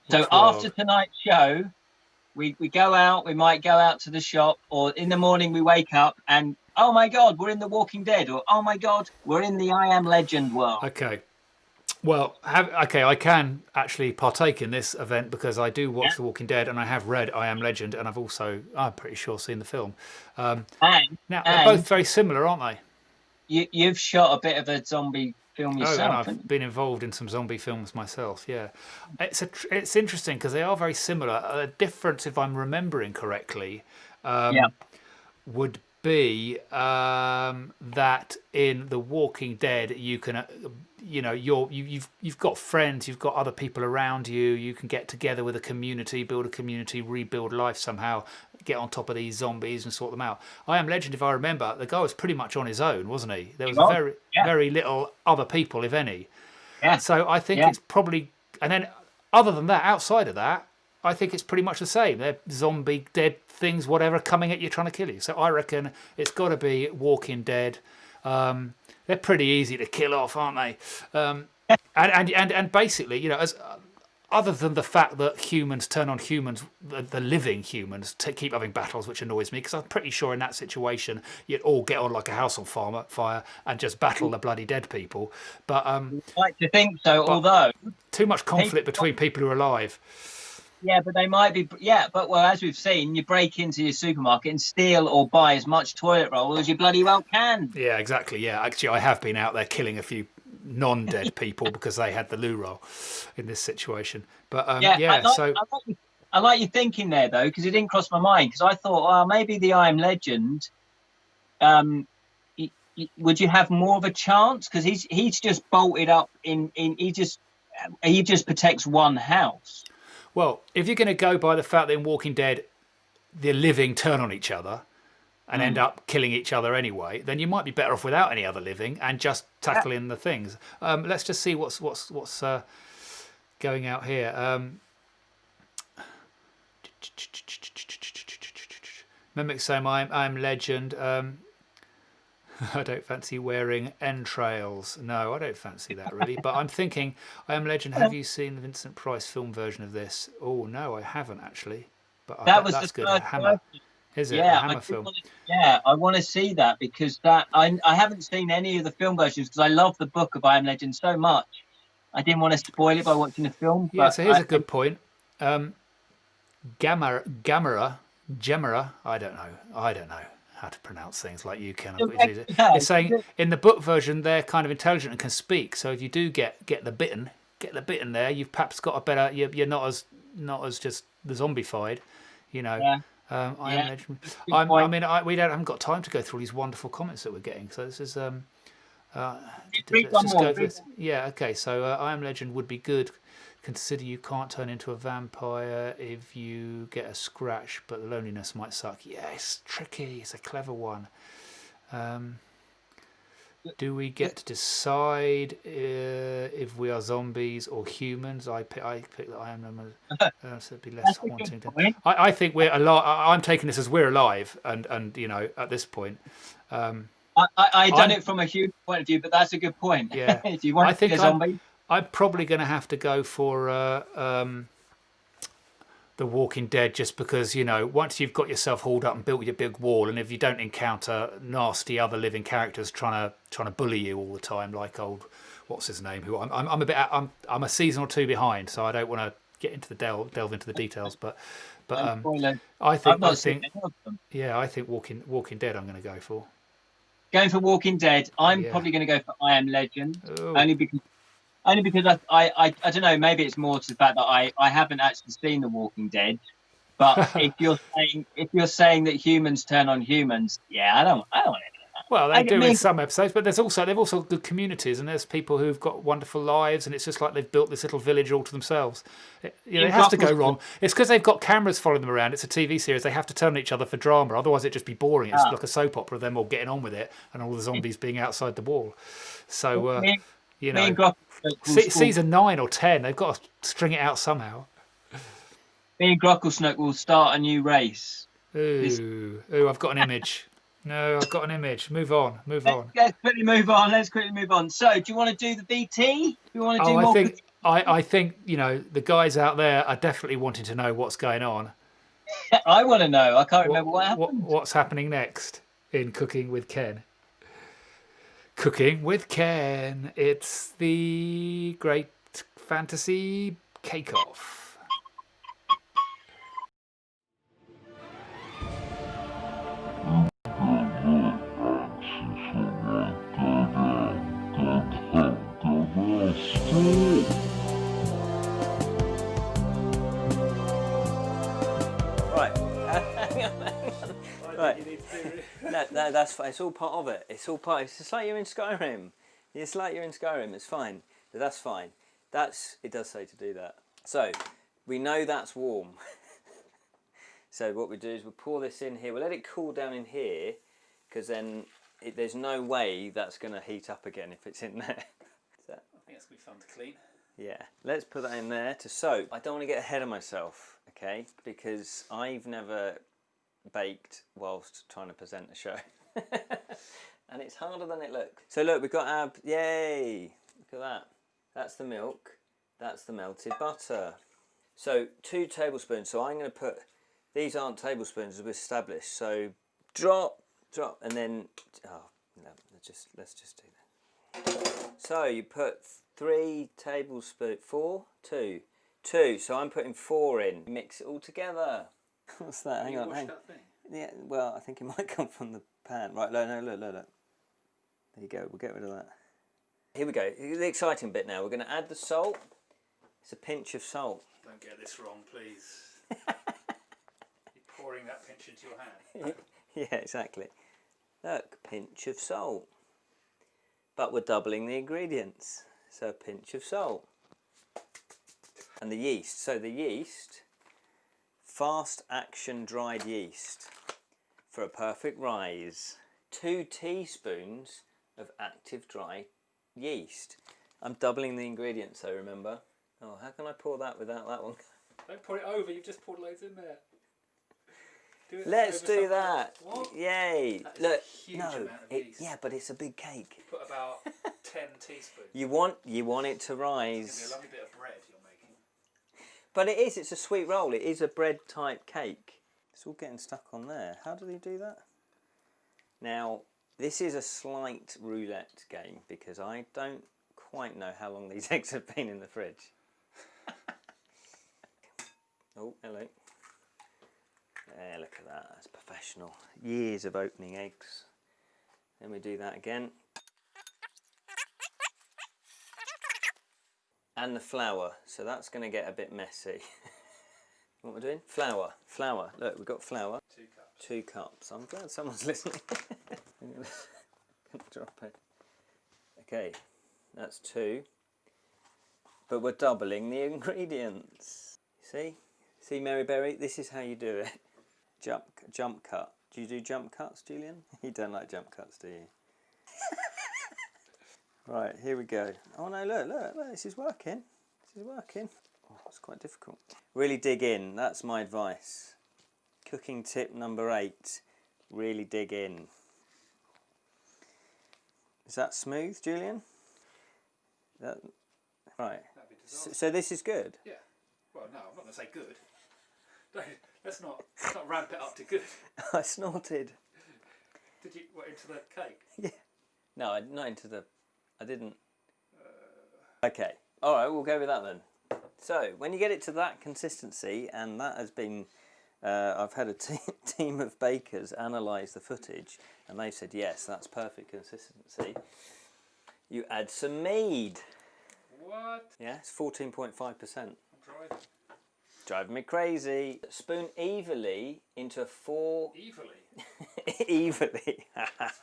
so Which after world? tonight's show, we go out, we might go out to the shop, or in the morning we wake up and, oh my God, we're in The Walking Dead, or oh my God, we're in the I Am Legend world. Okay. Well, I can actually partake in this event because I do watch Yeah. The Walking Dead and I have read I Am Legend and I've also, I'm pretty sure, seen the film. Now, And they're both very similar, aren't they? you've shot a bit of a zombie film Oh, and yourself, haven't I've you? been involved in some zombie films myself. Yeah, it's interesting because they are very similar. The difference, if I'm remembering correctly, Yeah. would be that in The Walking Dead you can, you've got friends, you've got other people around you. You can get together with a community, build a community, rebuild life somehow, get on top of these zombies and sort them out. I Am Legend, if I remember, the guy was pretty much on his own, wasn't he? There was was, very yeah. very little other people, if any. Yeah. So I think Yeah. it's probably, and then other than that, outside of that, I think it's pretty much the same. They're zombie, dead things, whatever, coming at you, trying to kill you. So I reckon it's got to be Walking Dead. They're pretty easy to kill off, aren't they? And basically, as other than the fact that humans turn on humans, the living humans keep having battles, which annoys me because I'm pretty sure in that situation you'd all get on like a house on fire and just battle the bloody dead people. But I'd like to think so, although too much conflict between people who are alive. yeah, but they might be. Yeah, but well, as we've seen, you break into your supermarket and steal or buy as much toilet roll as you bloody well can. Yeah, exactly. Yeah, actually, I have been out there killing a few non-dead people because they had the loo roll in this situation. But I like your thinking there though, because it didn't cross my mind. Because I thought, well, maybe the I Am Legend. Would you have more of a chance? Because he's just bolted up in he just protects one house. Well, if you're going to go by the fact that in Walking Dead, the living turn on each other and end up killing each other anyway, then you might be better off without any other living and just tackling the things. Let's just see what's going out here. Mimic saying I'm Legend. I don't fancy wearing entrails. No, I don't fancy that really. But I'm thinking, I Am Legend, have you seen the Vincent Price film version of this? Oh, no, I haven't actually. But I That bet was the that's good. A first Hammer. version. Is it? A Yeah, Hammer film. I want to see that because I haven't seen any of the film versions because I love the book of I Am Legend so much. I didn't want to spoil it by watching the film, Yeah, but so here's a good point. Gamera, Gemera, I don't know how to pronounce things like you can. I've got to use it. yeah, It's saying in the book version they're kind of intelligent and can speak. So if you do get the bitten there, you've perhaps got a better. You're not as just the zombified, you know. yeah, I am yeah. legend. Good I point. mean, we haven't got time to go through all these wonderful comments that we're getting. So this is Read let's one just go more. over this. Yeah, okay. So I Am Legend would be good. Consider you can't turn into a vampire if you get a scratch, but the loneliness might suck. Yeah, it's tricky. It's a clever one. Do we get to decide if we are zombies or humans? I pick that I am. So it'd be less That's a good haunting. point. I think we're alive. I'm taking this as we're alive, and you know at this point, I done I'm it from a human point of view, but that's a good point. yeah. If you want I to be think a zombie, I'm probably going to have to go for The Walking Dead, just because you know once you've got yourself hauled up and built your big wall, and if you don't encounter nasty other living characters trying to bully you all the time, like old what's his name? Who I'm a bit I'm a season or two behind, so I don't want to get into the delve into the details, but no spoilers. I I've think not seen any of them. yeah, I think Walking Dead I'm going to go for. Going for Walking Dead, I'm Yeah. probably going to go for I Am Legend, Oh. only because I don't know, maybe it's more to the fact that I haven't actually seen The Walking Dead. But if you're saying that humans turn on humans, yeah, I don't want it. Well, they I do in mean, some episodes, but they've also good communities, and there's people who've got wonderful lives, and it's just like they've built this little village all to themselves. It has to go wrong. It's because they've got cameras following them around. It's a TV series. They have to turn on each other for drama. Otherwise, it'd just be boring. It's like a soap opera of them all getting on with it, and all the zombies being outside the wall. So, you me know, and Grock season 9 or 10, they've got to string it out somehow. me and Grocklesnook will start a new race. Ooh, I've got an image. No, I've got an image. Move on. Let's quickly move on. So, do you want to do the VT? Do you want to do more? I think you know the guys out there are definitely wanting to know what's going on. I want to know. I can't remember what happened. What's happening next in Cooking with Ken? Cooking with Ken. It's the Great Fantasy Cake-Off. Right. Right. No, that's fine. It's all part of it. It's just like you're in Skyrim. It's like you're in Skyrim. It's fine. But that's fine. It does say to do that. So we know that's warm. So what we do is we'll pour this in here. We'll let it cool down in here, because then there's no way that's going to heat up again if it's in there. I think it's going to be fun to clean. Yeah, let's put that in there to soak. I don't want to get ahead of myself, okay? Because I've never baked whilst trying to present a show. And it's harder than it looks. So look, we've got our, yay! Look at that. That's the milk. That's the melted butter. So 2 tablespoons. So I'm going to put, these aren't tablespoons as we've established. So drop, and then, oh, no, let's just do that. So you put 3 tablespoons, 4, 2. So I'm putting 4 in. Mix it all together. What's that? Hang on. That thing? Yeah, well, I think it might come from the pan. Right, no, look. There you go. We'll get rid of that. Here we go. The exciting bit now. We're going to add the salt. It's a pinch of salt. Don't get this wrong, please. You're pouring that pinch into your hand. Yeah, exactly. Look, pinch of salt. But we're doubling the ingredients. So a pinch of salt. And the yeast. So the yeast, fast action dried yeast for a perfect rise. 2 teaspoons of active dry yeast. I'm doubling the ingredients, so remember. Oh, how can I pour that without that one? Don't pour it over, you've just poured loads in there. Let's do that. What? Yay! That is Look, a huge no, amount of yeast. yeah, but it's a big cake. Put about 10 teaspoons. You want it to It's going to be a rise. lovely bit of bread you're making. But it is. It's a sweet roll. It is a bread type cake. It's all getting stuck on there. How do they do that? Now, this is a slight roulette game because I don't quite know how long these eggs have been in the fridge. Oh, hello. There, look at that. That's professional. Years of opening eggs. Then we do that again. And the flour. So that's going to get a bit messy. What we're doing? Flour. Flour. Look, we've got flour. 2 cups. 2 cups. I'm glad someone's listening. I'm going to drop it. Okay, that's 2. But we're doubling the ingredients. See? See, Mary Berry? This is how you do it. Jump cut. Do you do jump cuts, Julian? You don't like jump cuts, do you? Right, here we go. Oh no, look, this is working. This is working. Oh, it's quite difficult. Really dig in, that's my advice. Cooking tip number 8, really dig in. Is that smooth, Julian? Right. So this is good? Yeah. Well, no, I'm not going to say good. Let's not ramp it up to good. I snorted. Did you, what, into the cake? Yeah. No, not into the... I didn't. Okay. All right, we'll go with that then. So, when you get it to that consistency, and that has been... I've had a team of bakers analyse the footage, and they've said, yes, that's perfect consistency. You add some mead. What? Yeah, it's 14.5%. I'm driving. Driving me crazy. Spoon evenly into 4... Evilly? Evenly.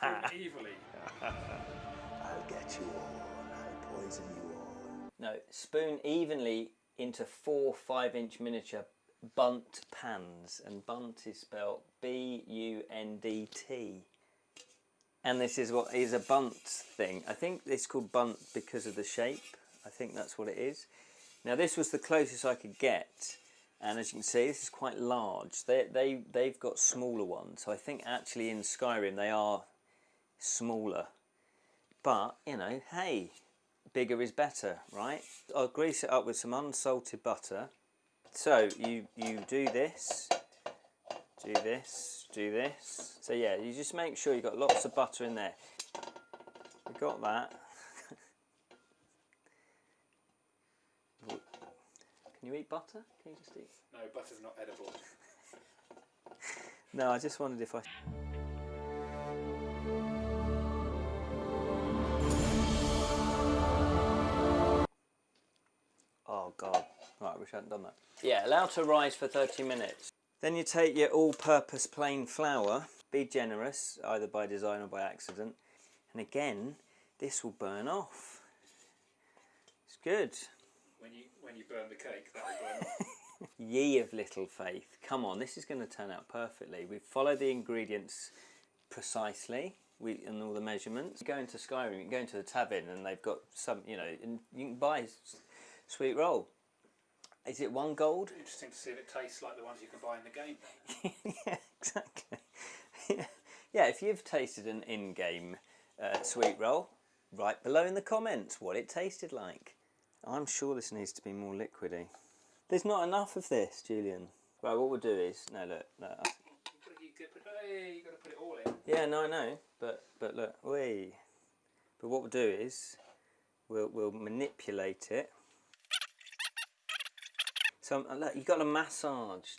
Evilly. I'll get you all. I'll poison you all. No, spoon evenly into 4 5-inch miniature bunt pans. And bunt is spelled B-U-N-D-T. And this is what is a bunt thing. I think it's called bunt because of the shape. I think that's what it is. Now this was the closest I could get. And as you can see, this is quite large. They've got smaller ones. So I think actually in Skyrim they are smaller. But, you know, hey, bigger is better, right? I'll grease it up with some unsalted butter. So you do this, do this, do this. So yeah, you just make sure you've got lots of butter in there. We've got that. Can you eat butter? Can you just eat? No, butter's not edible. No, I just wondered if I... Oh God, right, I wish I hadn't done that. Yeah, allow to rise for 30 minutes. Then you take your all-purpose plain flour, be generous, either by design or by accident. And again, this will burn off. It's good. When you burn the cake, that will burn off. Ye of little faith. Come on, this is going to turn out perfectly. We've followed the ingredients precisely and all the measurements. You go into Skyrim, you can go into the tavern and they've got some, you know, and you can buy sweet roll. Is it 1 gold? Interesting to see if it tastes like the ones you can buy in the game then. Yeah, exactly. Yeah, if you've tasted an in-game sweet roll, write below in the comments what it tasted like. I'm sure this needs to be more liquidy. There's not enough of this, Julian. Right, what we'll do is... No, look. You've got to put it all in. Yeah, no, I know. But look. Wee. But what we'll do is... We'll manipulate it. So, look, you've got to massage.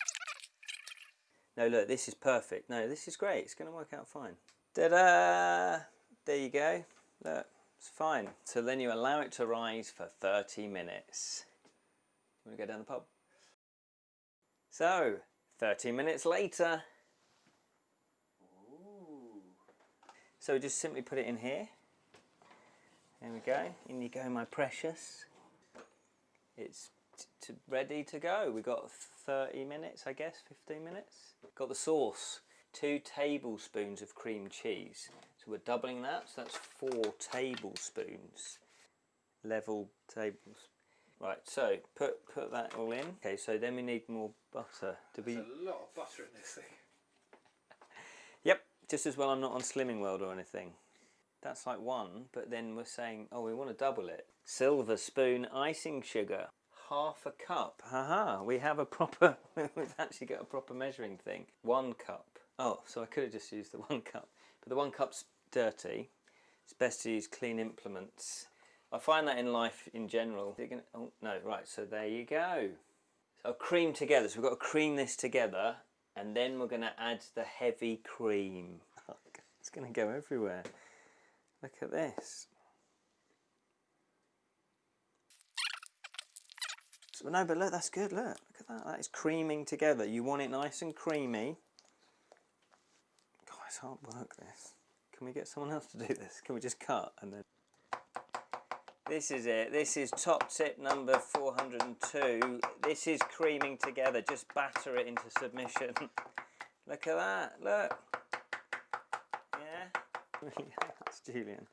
No, look, this is perfect. No, this is great. It's going to work out fine. Ta-da! There you go. Look, it's fine. So then you allow it to rise for 30 minutes. You want to go down the pub? So, 30 minutes later. Ooh. So we just simply put it in here. There we go. In you go, my precious. It's ready to go. We've got 30 minutes, I guess, 15 minutes. Got the sauce. 2 tablespoons of cream cheese. So we're doubling that, so that's 4 tablespoons. Level tablespoons. Right, so put that all in. Okay, so then we need more butter. There's a lot of butter in this thing. Just as well I'm not on Slimming World or anything. That's like 1, but then we're saying, oh, we want to double it. Silver spoon icing sugar. Half a cup. Haha, we have a proper, we've actually got a proper measuring thing. 1 cup. Oh, so I could have just used the 1 cup. But the 1 cup's dirty. It's best to use clean implements. I find that in life in general. Oh, no, right, so there you go. So cream together. So we've got to cream this together, and then we're going to add the heavy cream. Oh, it's going to go everywhere. Look at this. So, no, but look, that's good. Look at that. That is creaming together. You want it nice and creamy. God, it's hard work, this. Can we get someone else to do this? Can we just cut and then... This is it. This is top tip number 402. This is creaming together. Just batter it into submission. Look at that. Look. Yeah? That's Julian.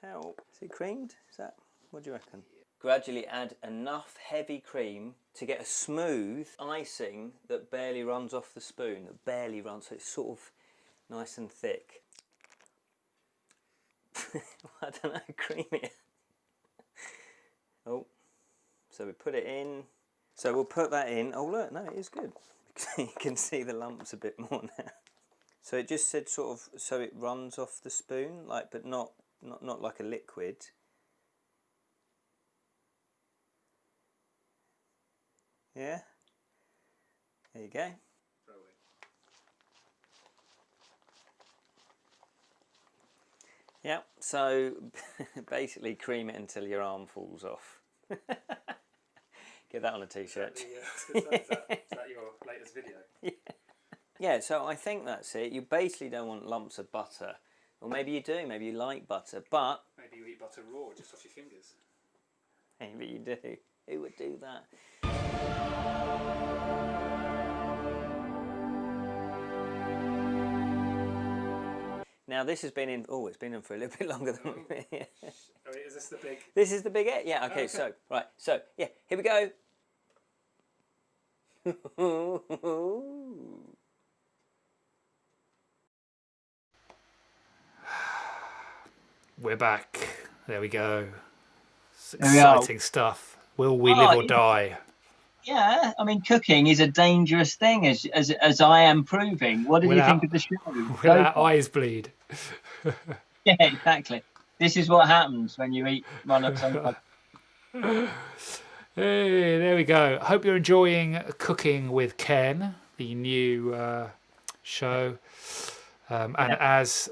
Help. Is it creamed? Is that... What do you reckon? Gradually add enough heavy cream to get a smooth icing that barely runs off the spoon. That barely runs, so it's sort of nice and thick. I don't know, creamy. Oh, so we put it in. So we'll put that in. Oh look, no, it is good. You can see the lumps a bit more now. So it just said sort of, so it runs off the spoon, like, but not like a liquid. Yeah. There you go. Yep, so basically cream it until your arm falls off. Get that on a t-shirt. Is that your latest video? Yeah. Yeah, so I think that's it. You basically don't want lumps of butter. Or maybe you do, maybe you like butter, but... Maybe you eat butter raw, just off your fingers. Maybe you do. Who would do that? Now this has been in. Oh, it's been in for a little bit longer than. Yeah. I mean, is this the big? This is the big. Yeah. Okay. So right. So yeah. Here we go. We're back. There we go. It's There we are. exciting stuff. Will we live or die? Yeah, I mean, cooking is a dangerous thing, as I am proving. What did you think of the show? Will our eyes bleed? Yeah, exactly. This is what happens when you eat monoxide. Hey, there we go. Hope you're enjoying Cooking with Ken, the new show. And as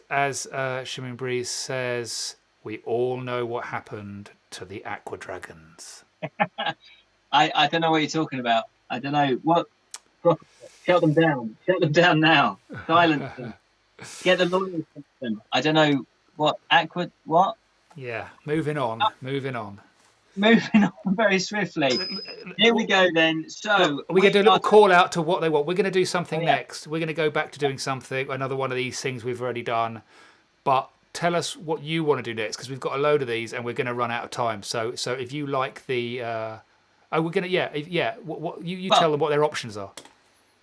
Shimming Breeze says, we all know what happened to the Aqua Dragons. I don't know what you're talking about. I don't know what. Shut them down. Shut them down now. Silence them. Get the lawyers to them. I don't know what Aqua. What? Yeah. Moving on. Moving on. Moving on very swiftly. Here we go then. So we're going to do a little call out to what they want. We're going to do something next. We're going to go back to doing something, another one of these things we've already done. But tell us what you want to do next, because we've got a load of these and we're going to run out of time. So if you like the, we're going to What you tell them what their options are.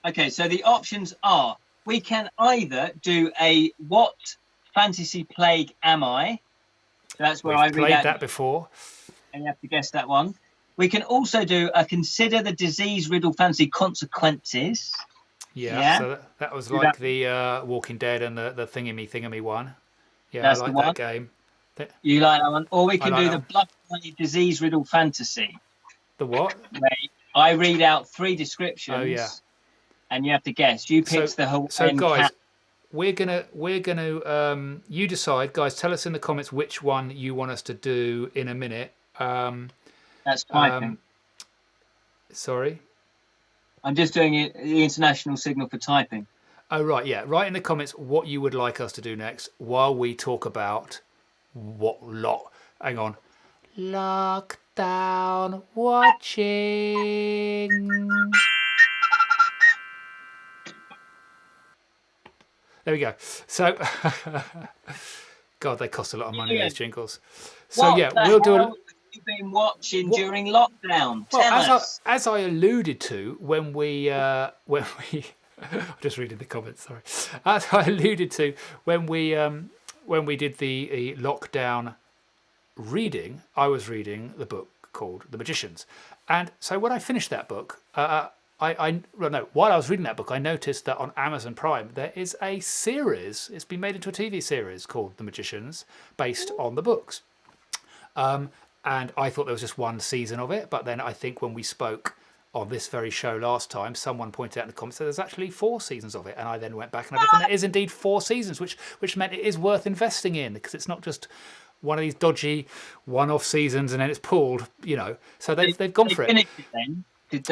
Okay, so the options are: we can either do a what fantasy plague am I? So that's where I read played out that before. And you have to guess that one. We can also do a consider the disease riddle fancy consequences. Yeah. So that was like the Walking Dead and the thingamy one. Yeah, that's I like that game. You like that one? Or we can do the blood money disease riddle fantasy. The what? I read out 3 descriptions. Oh yeah. And you have to guess. You pick the whole. So guys, we're gonna you decide, guys. Tell us in the comments which one you want us to do in a minute. That's typing. Sorry? I'm just doing the international signal for typing. Oh, right, yeah. Write in the comments what you would like us to do next while we talk about hang on. Lockdown watching. There we go. So, God, they cost a lot of money, those jingles. So, we'll do a... You've been watching during lockdown. Tell us. As I alluded to when we Just reading the comments. Sorry. As I alluded to when we did the lockdown reading, I was reading the book called The Magicians, and so when I finished that book, while I was reading that book, I noticed that on Amazon Prime there is a series. It's been made into a TV series called The Magicians, based on the books. And I thought there was just one season of it, but then I think when we spoke on this very show last time, someone pointed out in the comments that there's actually 4 seasons of it, and I then went back and I looked, and there is indeed 4 seasons, which meant it is worth investing in, because it's not just one of these dodgy one-off seasons and then it's pulled, So they've gone for it.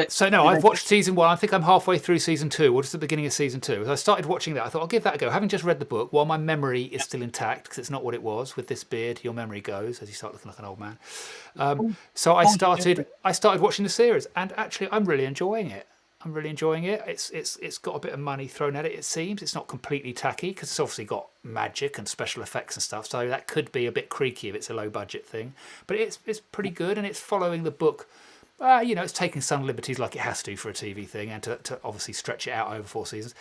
So no, I've watched season 1. I think I'm halfway through season 2, or just at the beginning of season 2. As I started watching that, I thought I'll give that a go. Having just read the book, while my memory is still intact, because it's not what it was. With this beard, your memory goes as you start looking like an old man. So I started watching the series, and actually, I'm really enjoying it. It's got a bit of money thrown at it. It seems it's not completely tacky, because it's obviously got magic and special effects and stuff. So that could be a bit creaky if it's a low budget thing, but it's pretty good, and it's following the book. It's taking some liberties like it has to for a TV thing, and to obviously stretch it out over 4 seasons.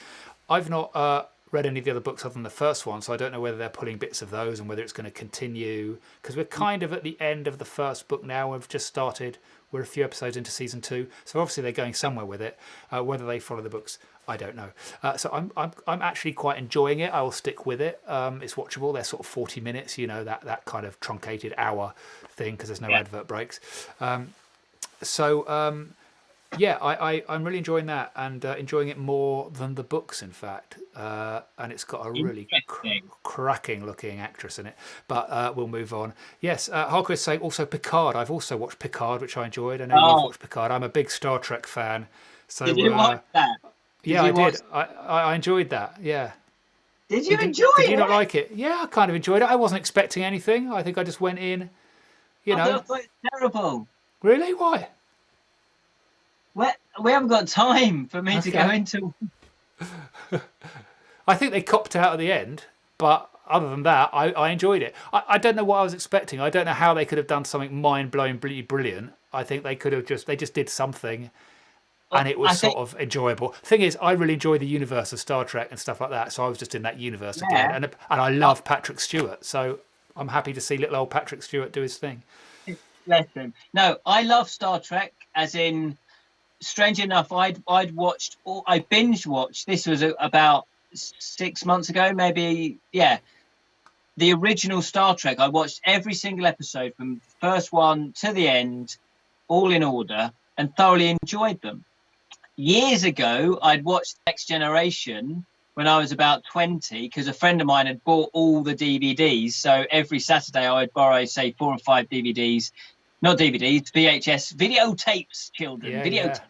I've not read any of the other books other than the first one, so I don't know whether they're pulling bits of those and whether it's going to continue, because we're kind of at the end of the first book now. We've just started. We're a few episodes into season 2, so obviously they're going somewhere with it. Whether they follow the books, I don't know. So I'm actually quite enjoying it. I will stick with it. It's watchable. They're sort of 40 minutes, that kind of truncated hour thing, because there's no advert breaks. I'm really enjoying that, and enjoying it more than the books, in fact. And it's got a really cracking looking actress in it. But we'll move on. Yes, Harker is saying also Picard. I've also watched Picard, which I enjoyed. I know you've watched Picard. I'm a big Star Trek fan. So, did you watch that? I did. I enjoyed that. Yeah. Did you enjoy it? Did you not like it? Yeah, I kind of enjoyed it. I wasn't expecting anything. I think I just went in, I thought it was terrible. Really? Why? We haven't got time for me to go into. I think they copped out at the end, but other than that, I enjoyed it. I don't know what I was expecting. I don't know how they could have done something mind-blowingly brilliant. I think they could have just did something, and it was sort of enjoyable. Thing is, I really enjoy the universe of Star Trek and stuff like that, so I was just in that universe again. And I love Patrick Stewart, so I'm happy to see little old Patrick Stewart do his thing. Bless him. No, I love Star Trek, as in, strange enough, I binge watched. This was about 6 months ago, maybe. Yeah, the original Star Trek. I watched every single episode from the first one to the end, all in order, and thoroughly enjoyed them. Years ago, I'd watched Next Generation when I was about 20, because a friend of mine had bought all the DVDs. So every Saturday I would borrow, say, 4 or 5 DVDs. Not DVDs, VHS, videotapes, children. Yeah, videotapes.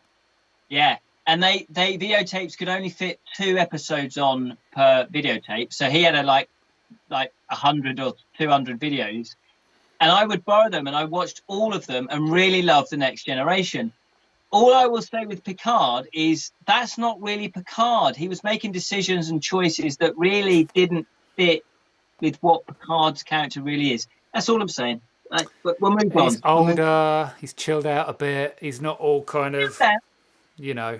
Yeah. And they videotapes could only fit 2 episodes on per videotape. So he had like 100 or 200 videos. And I would borrow them, and I watched all of them and really loved The Next Generation. All I will say with Picard is that's not really Picard. He was making decisions and choices that really didn't fit with what Picard's character really is. That's all I'm saying. But we'll move on. He's older. He's chilled out a bit. He's not all kind of, We'll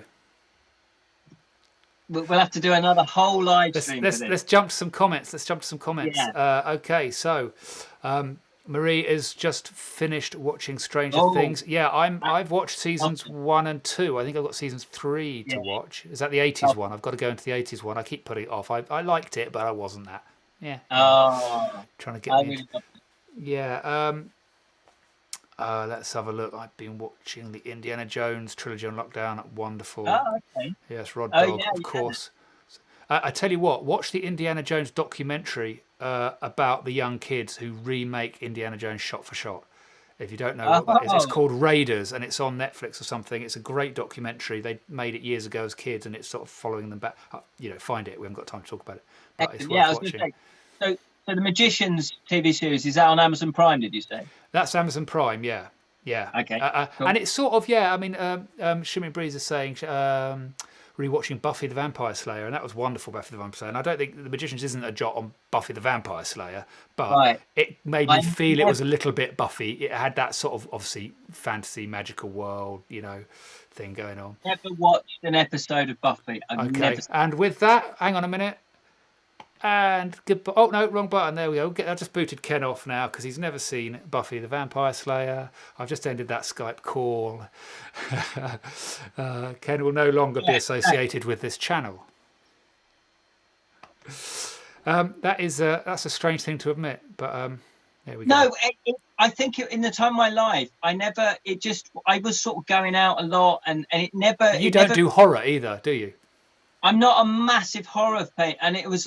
have to do another whole live stream. Let's jump to some comments. Yeah. Okay, so Marie has just finished watching Stranger Things. Yeah, I've watched seasons 1 and 2. I think I've got seasons 3 to watch. Is that the 80s one? I've got to go into the 80s one. I keep putting it off. I liked it, but I wasn't that. Yeah. Trying to get me into... Yeah. Let's have a look. I've been watching the Indiana Jones trilogy on lockdown. Wonderful. Oh, okay. Yes, Rod Dog, of course. I tell you what, watch the Indiana Jones documentary about the young kids who remake Indiana Jones shot for shot. If you don't know what that is, it's called Raiders, and it's on Netflix or something. It's a great documentary. They made it years ago as kids, and it's sort of following them back. Find it. We haven't got time to talk about it, but it's worth watching. So the Magicians TV series, is that on Amazon Prime, did you say? That's Amazon Prime, yeah. Okay. Cool. And it's sort of, Shimmy Breeze is saying rewatching Buffy the Vampire Slayer, and that was wonderful, Buffy the Vampire Slayer. And I don't think The Magicians isn't a jot on Buffy the Vampire Slayer, but it made me feel it was a little bit Buffy. It had that sort of, obviously, fantasy, magical world, thing going on. Never watched an episode of Buffy. Okay, and with that, hang on a minute. And goodbye. Oh no, wrong button. There we go. I just booted Ken off now because he's never seen Buffy the Vampire Slayer. I've just ended that Skype call. Ken will no longer be associated with this channel. That's a strange thing to admit, but there we go. No, I think in the time of my life, I was sort of going out a lot, and it never. You don't do horror either, do you? I'm not a massive horror fan, and it was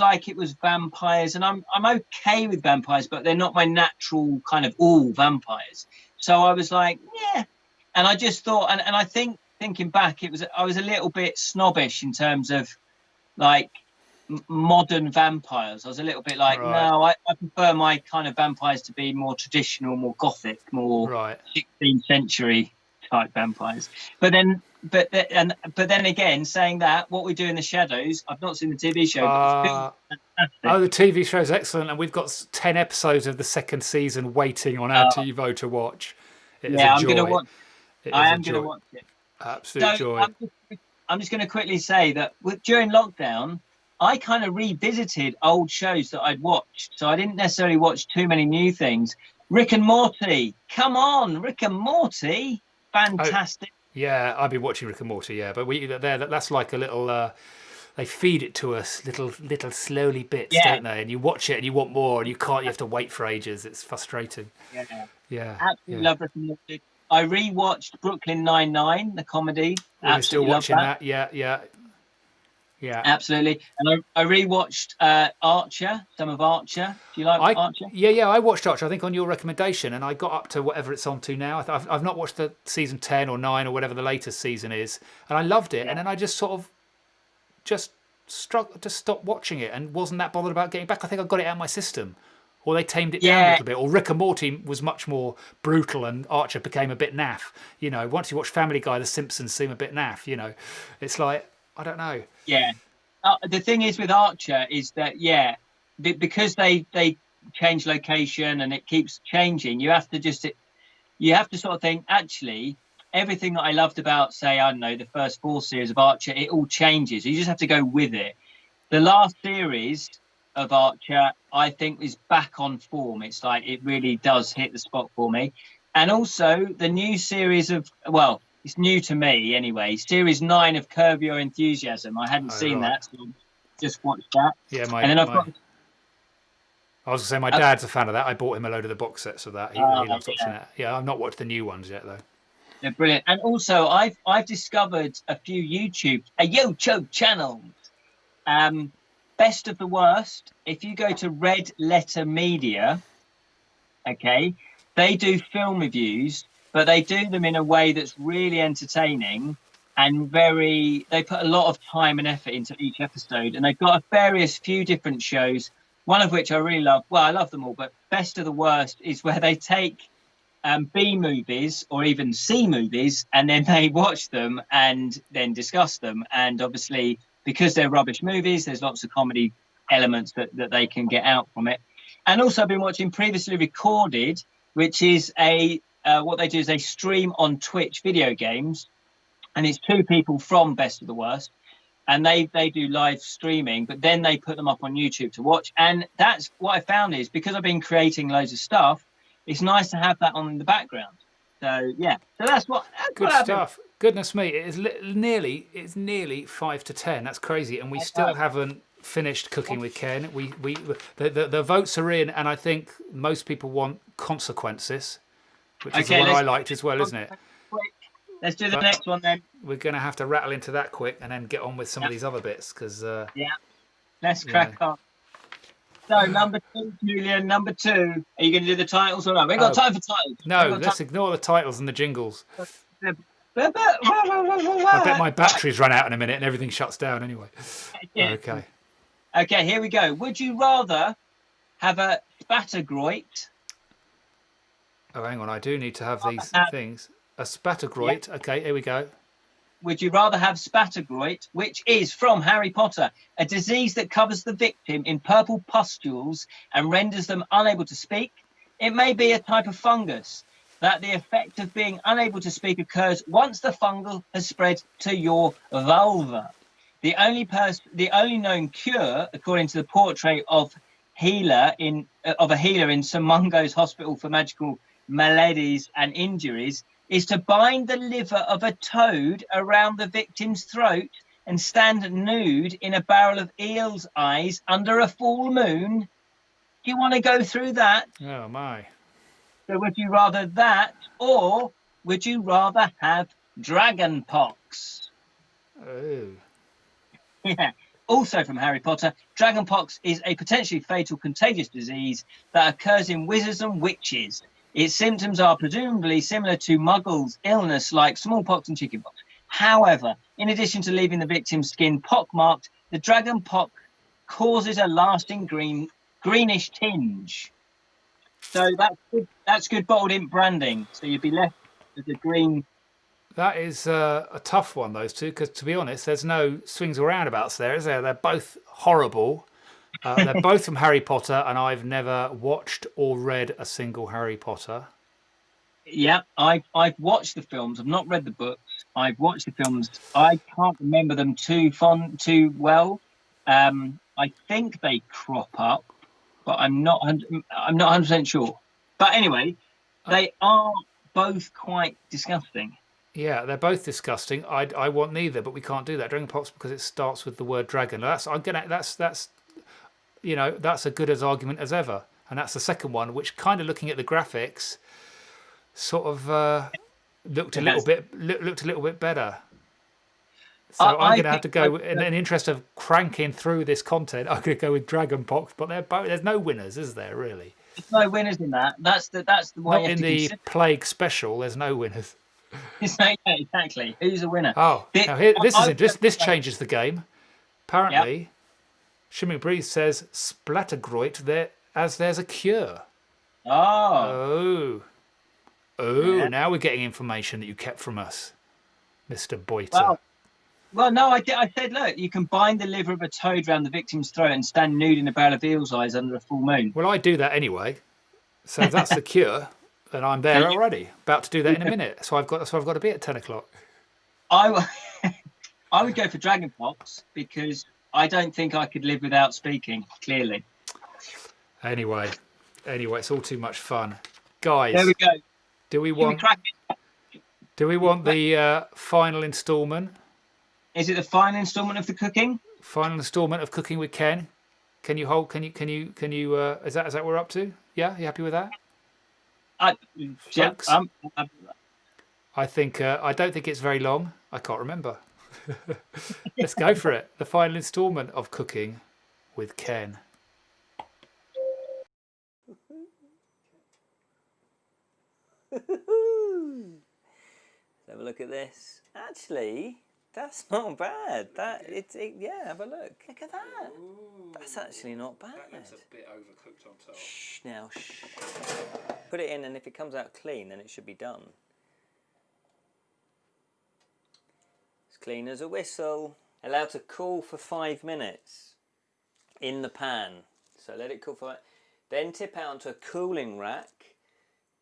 vampires, and I'm okay with vampires, but they're not my natural kind of all vampires. So I was like, yeah, and I just thought, and I think thinking back, I was a little bit snobbish in terms of like modern vampires. I was a little bit like, no, I prefer my kind of vampires to be more traditional, more gothic, more 16th century type vampires. But then again, saying that, What We Do in the Shadows, I've not seen the TV show, but it's fantastic. Oh, the TV show's excellent, and we've got 10 episodes of the second season waiting on our TiVo to watch. I'm going to watch. I am going to watch it. Absolute joy. I'm just going to quickly say that during lockdown, I kind of revisited old shows that I'd watched, so I didn't necessarily watch too many new things. Rick and Morty, come on, Rick and Morty, fantastic. Yeah, I've been watching Rick and Morty. Yeah, but that's like a little. They feed it to us little slowly bits, don't they? And you watch it and you want more, and you can't. You have to wait for ages. It's frustrating. Yeah. Absolutely love Rick and Morty. I rewatched Brooklyn Nine-Nine, the comedy. We're still watching that. Yeah. Absolutely. And I rewatched Archer, some of Archer. Do you like Archer? Yeah, I watched Archer, I think, on your recommendation, and I got up to whatever it's on to now. I've not watched the season 10 or 9 or whatever the latest season is, and I loved it. And then I just sort of just stopped watching it and wasn't that bothered about getting back. I think I got it out of my system. Or they tamed it down a little bit. Or Rick and Morty was much more brutal and Archer became a bit naff. You know, once you watch Family Guy, The Simpsons seem a bit naff, you know. It's like, I don't know. Yeah. The thing is with Archer is that, because they change location and it keeps changing, you have to sort of think, actually, everything that I loved about, say, I don't know, the first 4 series of Archer, it all changes. You just have to go with it. The last series of Archer, I think, is back on form. It's like it really does hit the spot for me. And also the new series of, well, it's new to me anyway, series 9 of Curb Your Enthusiasm. I hadn't seen that, so just watched that. Yeah, I was going to say, my dad's a fan of that. I bought him a load of the box sets of that. He loves watching that. Yeah, I've not watched the new ones yet, though. They're brilliant. And also, I've discovered a few YouTube channels. Best of the Worst. If you go to Red Letter Media, okay, they do film reviews, but they do them in a way that's really entertaining and they put a lot of time and effort into each episode. And they've got a few different shows, one of which I really love. Well, I love them all, but Best of the Worst is where they take B movies or even C movies, and then they watch them and then discuss them. And obviously, because they're rubbish movies, there's lots of comedy elements that they can get out from it. And also, I've been watching Previously Recorded, which is what they do is they stream on Twitch video games, and it's 2 people from Best of the Worst, and they do live streaming, but then they put them up on YouTube to watch. And that's what I found is, because I've been creating loads of stuff, it's nice to have that on in the background. So that's good stuff. Goodness me, it's nearly 5 to 10. That's crazy, and we still haven't finished cooking with Ken. The votes are in, and I think most people want consequences, which is the one I liked as well, isn't it? Let's do the next one then. We're going to have to rattle into that quick and then get on with some of these other bits because. Let's crack on. So number 2, Julian. Number 2. Are you going to do the titles or not? We ain't got time for titles. No, let's ignore the titles and the jingles. I bet my batteries run out in a minute and everything shuts down anyway. Okay. Okay, here we go. Would you rather have a spattergroit? Oh, hang on. I do need to have these things. A spattergroit. Yeah. Okay, here we go. Would you rather have spattergroit, which is from Harry Potter, a disease that covers the victim in purple pustules and renders them unable to speak? It may be a type of fungus. that the effect of being unable to speak occurs once the fungal has spread to your vulva. The only known cure, according to the portrait of a healer in Sir Mungo's Hospital for Magical Maladies and Injuries, is to bind the liver of a toad around the victim's throat and stand nude in a barrel of eel's eyes under a full moon. Do you want to go through that? Oh my. So would you rather that, or would you rather have dragon pox? Oh. Yeah. Also from Harry Potter, dragon pox is a potentially fatal contagious disease that occurs in wizards and witches. Its symptoms are presumably similar to muggles' illness like smallpox and chickenpox. However, in addition to leaving the victim's skin pockmarked, the dragon pox causes a lasting greenish tinge. So that's good bottled imp branding. So you'd be left with the green. That is a tough one, those two, because to be honest, there's no swings or roundabouts there, is there? They're both horrible. They're both from Harry Potter, and I've never watched or read a single Harry Potter. Yeah, I've watched the films. I've not read the books. I've watched the films. I can't remember them too well. I think they crop up, but I'm not 100% sure. But anyway, they are both quite disgusting. Yeah, they're both disgusting. I want neither, but we can't do that. Dragon pox because it starts with the word dragon. That's you know, that's a good as argument as ever. And that's the second one, which kind of looking at the graphics, sort of looked a little bit better. So I'm going to have to go in the interest of cranking through this content. I'm going to go with dragon pox, but there's no winners, is there? Really? There's no winners in that. That's the way. Not in the plague special. There's no winners. Yeah, exactly. Who's a winner? Oh, now here, this changes the game. Apparently, yep. Shimmering Breeze says Splattergroit there's a cure. Oh. Yeah. Now we're getting information that you kept from us, Mr. Boiter. Well, no, I said, look, you can bind the liver of a toad around the victim's throat and stand nude in a barrel of eel's eyes under a full moon. Well, I do that anyway. So if that's the cure, then I'm there already. About to do that in a minute. So I've got to be at 10 o'clock. I would go for dragon pox because I don't think I could live without speaking, clearly. Anyway, it's all too much fun. Guys, there we go. Do we want the final instalment? Is it the final instalment of the cooking? Final instalment of Cooking with Ken. Can you hold? Can you? Is that what we're up to? Yeah, you happy with that? Folks? I think I don't think it's very long. I can't remember. Let's go for it. The final instalment of Cooking with Ken. Let's have a look at this. Actually, that's not bad. Yeah, have a look. Look at that. Ooh, that's actually not bad. That looks a bit overcooked on top. Shh, now shh. Put it in, and if it comes out clean, then it should be done. As clean as a whistle. Allowed to cool for 5 minutes in the pan. So let it cool for. Then tip out onto a cooling rack.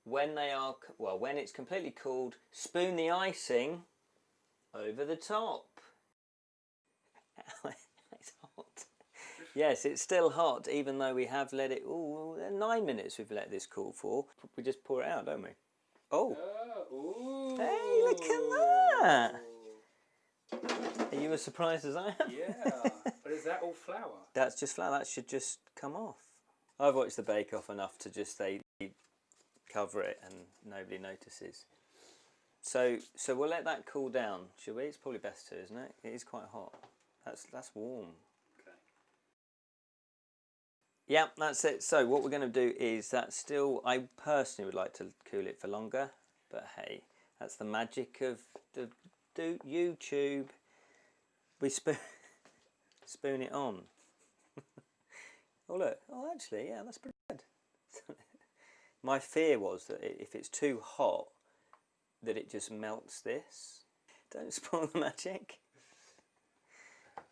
When it's completely cooled, spoon the icing over the top. It's hot. Yes, it's still hot, even though we have let it. 9 minutes we've let this cool for. We just pour it out, don't we? Oh. Hey, look at that. Are you as surprised as I am? Yeah. But is that all flour? That's just flour. That should just come off. I've watched the Bake Off enough to just say cover it and nobody notices. So we'll let that cool down, shall we? It's probably best to, isn't it? It is quite hot. That's warm. Okay. Yeah, that's it. So what we're going to do is I personally would like to cool it for longer, but hey, that's the magic of the YouTube. We spoon it on. Oh look. Oh, actually, yeah, that's pretty good. My fear was that if it's too hot, that it just melts this. Don't spoil the magic.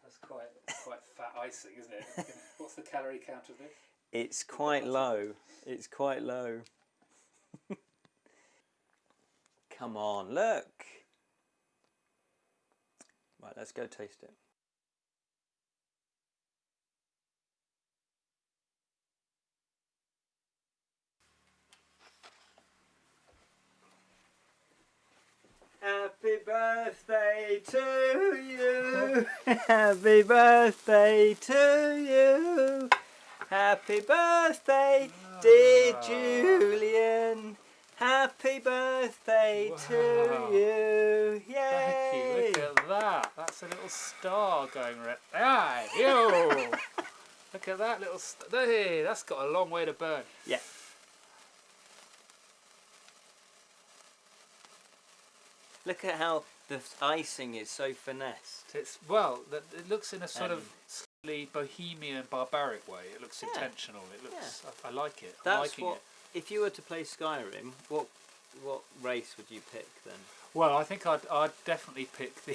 That's quite fat icing, isn't it? What's the calorie count of this? It's quite low. It's quite low. Come on, look. Right, let's go taste it. Happy birthday to you. Happy birthday to you. Happy birthday, dear Julian. Happy birthday to you. Yay. Thank you. Look at that. That's a little star going right. Ah, yo. Look at that little star. Hey, that's got a long way to burn. Yeah. Look at how the icing is so finessed. It's it looks in a sort of slightly bohemian, barbaric way. It looks intentional. It looks. I like it. I'm liking it. If you were to play Skyrim, what race would you pick then? Well, I think I'd definitely pick the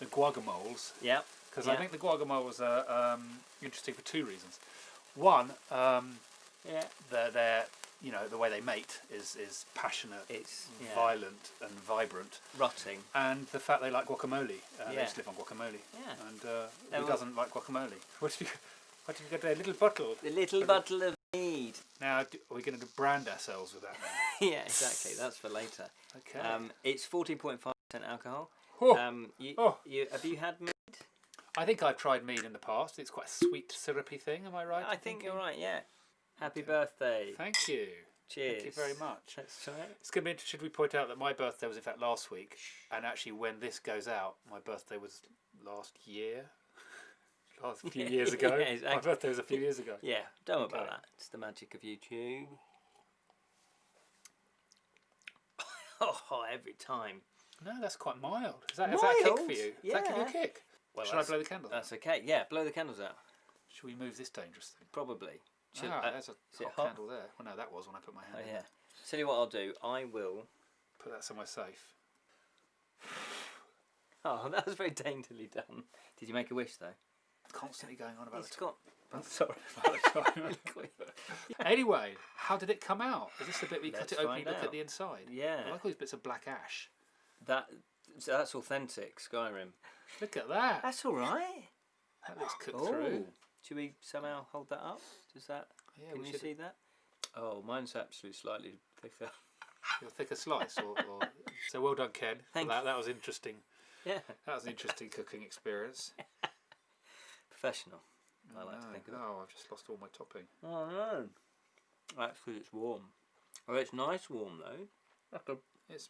Guacamoles. Yeah. Because I think the Guacamoles are interesting for two reasons. One, they're the way they mate is passionate, it's violent and vibrant, rotting, and the fact they like guacamole. They just live on guacamole. Yeah. And who doesn't like guacamole? What have you got there? A little bottle. The little bottle of mead. Now, are we going to brand ourselves with that now? Yeah, exactly. That's for later. Okay. It's 14.5% alcohol. Oh. Have you had mead? I think I've tried mead in the past. It's quite a sweet, syrupy thing. Am I right? I think you're right. Yeah. Happy birthday. Thank you. Cheers. Thank you very much. That's right. It's going to be interesting. Should we point out that my birthday was in fact last week, and actually when this goes out, my birthday was last year. Last few years ago. Yeah, exactly. My birthday was a few years ago. Yeah, don't worry about that. It's the magic of YouTube. Oh, every time. No, that's quite mild. Is that a kick for you? Yeah. Does that give you a kick? Well, should I blow the candles out? That's okay. Yeah, blow the candles out. Should we move this dangerous thing? Probably. There's a hot candle there. Well, no, that was when I put my hand in. Yeah. Tell you what I'll do. I will put that somewhere safe. Oh, that was very daintily done. Did you make a wish though? Constantly going on about I'm sorry. Anyway, how did it come out? Is this the bit where you cut it open and look at the inside? Yeah. I like all these bits of black ash. That's authentic Skyrim. Look at that. That's all right. That looks cooked through. Should we somehow hold that up? Does that? Yeah, can you see that? Oh, mine's absolutely slightly thicker. Your thicker slice, or so well done, Ken. Thank you. That was interesting. Yeah. That was an interesting cooking experience. Professional. I like to think of it. Oh, I've just lost all my topping. Oh no. That's because it's warm. Oh, it's nice warm though. It's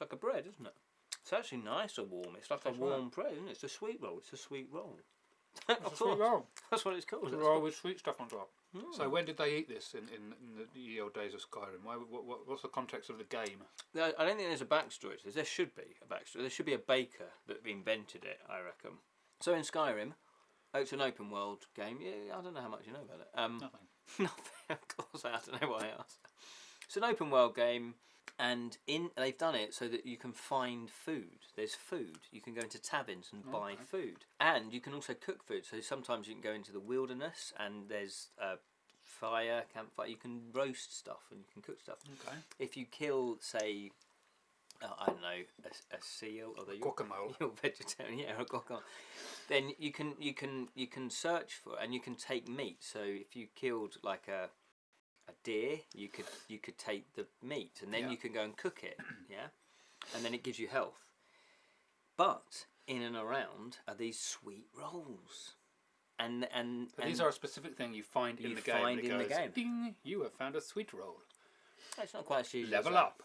like a bread, isn't it? It's actually nice or warm. It's like a warm bread, isn't it? It's a sweet roll. It's a sweet roll. It's a sweet roll. That's what it's called. It's a roll with sweet stuff on top. So when did they eat this in the old days of Skyrim? What's the context of the game? I don't think there's a backstory to this. There should be a backstory. There should be a baker that invented it, I reckon. So in Skyrim, it's an open world game. Yeah, I don't know how much you know about it. Nothing. Nothing, of course. I don't know why I asked. It's an open world game, and they've done it so that you can find food. There's food. You can go into taverns and buy food, and you can also cook food. So sometimes you can go into the wilderness, and there's a campfire. You can roast stuff and you can cook stuff. Okay. If you kill, say, I don't know, a seal, or guacamole. You're vegetarian, yeah, or guacamole. Then you can search for it, and you can take meat. So if you killed like a deer, you could take the meat, and then you can go and cook it, and then it gives you health. But in and around are these sweet rolls, and these are a specific thing you find in the game. Find in the game. Ding! You have found a sweet roll. It's not quite as easy. Level up.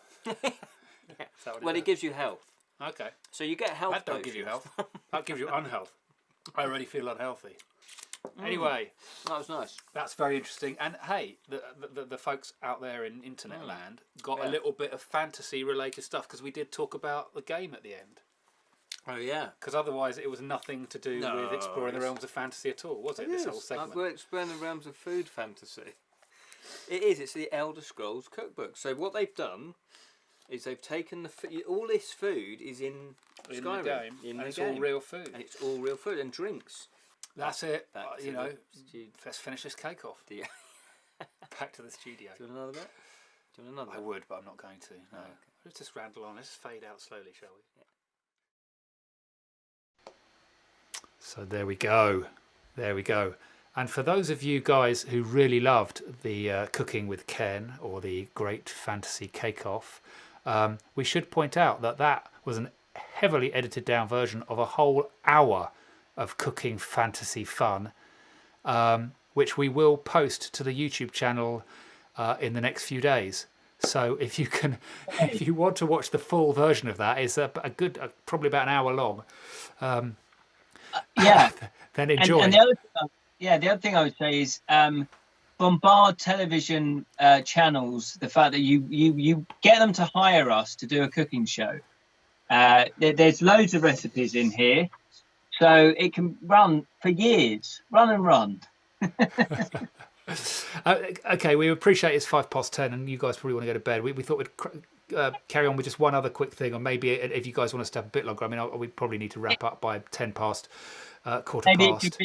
Well, it gives you health. Okay. So you get health. That don't give you health. That gives you unhealth. I already feel unhealthy. Anyway, that was nice. That's very interesting. And hey, the folks out there in internet land got a little bit of fantasy related stuff, because we did talk about the game at the end. Oh yeah. Because otherwise it was nothing to do with exploring the realms of fantasy at all, was it? This whole segment. We're exploring the realms of food fantasy. It is. It's the Elder Scrolls cookbook. So what they've done is they've taken all this food is in Skyrim. The game. In and the it's game. all real food. And it's all real food and drinks. That's it. You know, let's finish this cake off. Back to the studio. Do you want another bit? Do you want another? I would, but I'm not going to. No, Let's just ramble on. Let's fade out slowly, shall we? So there we go. There we go. And for those of you guys who really loved the Cooking with Ken or the Great Fantasy Cake Off, we should point out that that was an heavily edited down version of a whole hour of cooking fantasy fun, which we will post to the YouTube channel in the next few days. So if you can, if you want to watch the full version of that, it's a good, probably about an hour long. Yeah. Then enjoy. And the other thing I would say is bombard television channels. The fact that you get them to hire us to do a cooking show. There's loads of recipes in here, so it can run for years. Run and run. Okay, we appreciate it's 10:05, and you guys probably want to go to bed. We thought we'd carry on with just one other quick thing, or maybe if you guys want us to have a bit longer. I mean, we probably need to wrap up by 10 past, quarter past.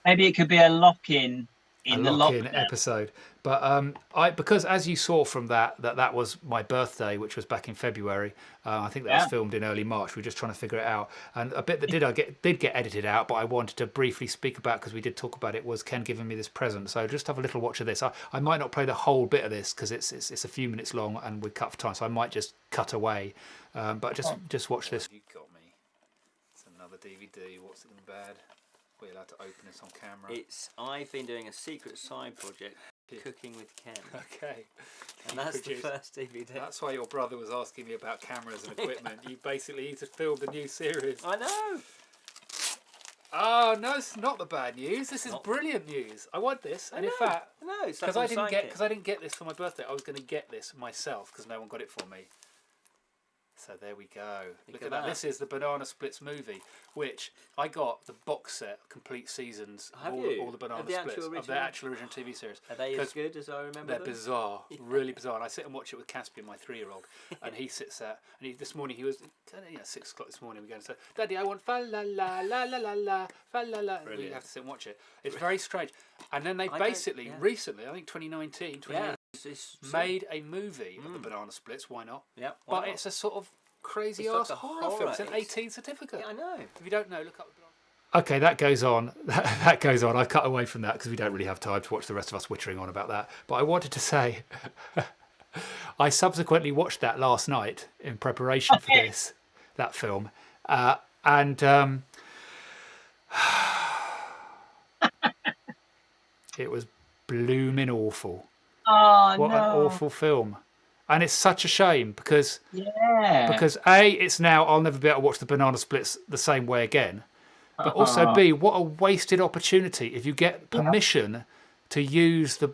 Maybe it could be a lock-in in the lock-in lockdown episode. But because as you saw from that was my birthday, which was back in February. I think that was filmed in early March. We were just trying to figure it out. And a bit that did get edited out, but I wanted to briefly speak about because we did talk about it, was Ken giving me this present. So just have a little watch of this. I might not play the whole bit of this because it's a few minutes long and we're cut for time. So I might just cut away. But just watch this. You got me. It's another DVD. What's it in bad? We're allowed to open this on camera. I've been doing a secret side project, Cooking with Ken. Okay. And that's the first DVD. That's why your brother was asking me about cameras and equipment. You basically just filmed a new series. I know. Oh no, it's not the bad news. This is brilliant news. I want this, and in fact, because I didn't get this for my birthday, I was going to get this myself because no one got it for me. So there we go. Look at that. This is the Banana Splits movie, which I got the box set, complete seasons, all the Banana Splits of the actual original TV series. Are they as good as I remember? They're bizarre, really bizarre. And I sit and watch it with Caspian, my 3-year-old, and he sits there. And this morning he was, 6 o'clock this morning. We're going to say, "Daddy, I want fa la la la la la la fa la la." We have to sit and watch it. It's very strange. And then they recently, I think 2019, made a movie of the Banana Splits. Why not? Yeah. But it's a sort of crazy ass horror film. It's an 18 certificate. Yeah, I know. If you don't know, look up the Banana. Okay, that goes on. That goes on. I cut away from that because we don't really have time to watch the rest of us wittering on about that. But I wanted to say, I subsequently watched that last night in preparation for that film, and it was blooming awful. Oh, what an awful film. And it's such a shame because it's now I'll never be able to watch the Banana Splits the same way again. But also B, what a wasted opportunity if you get permission to use the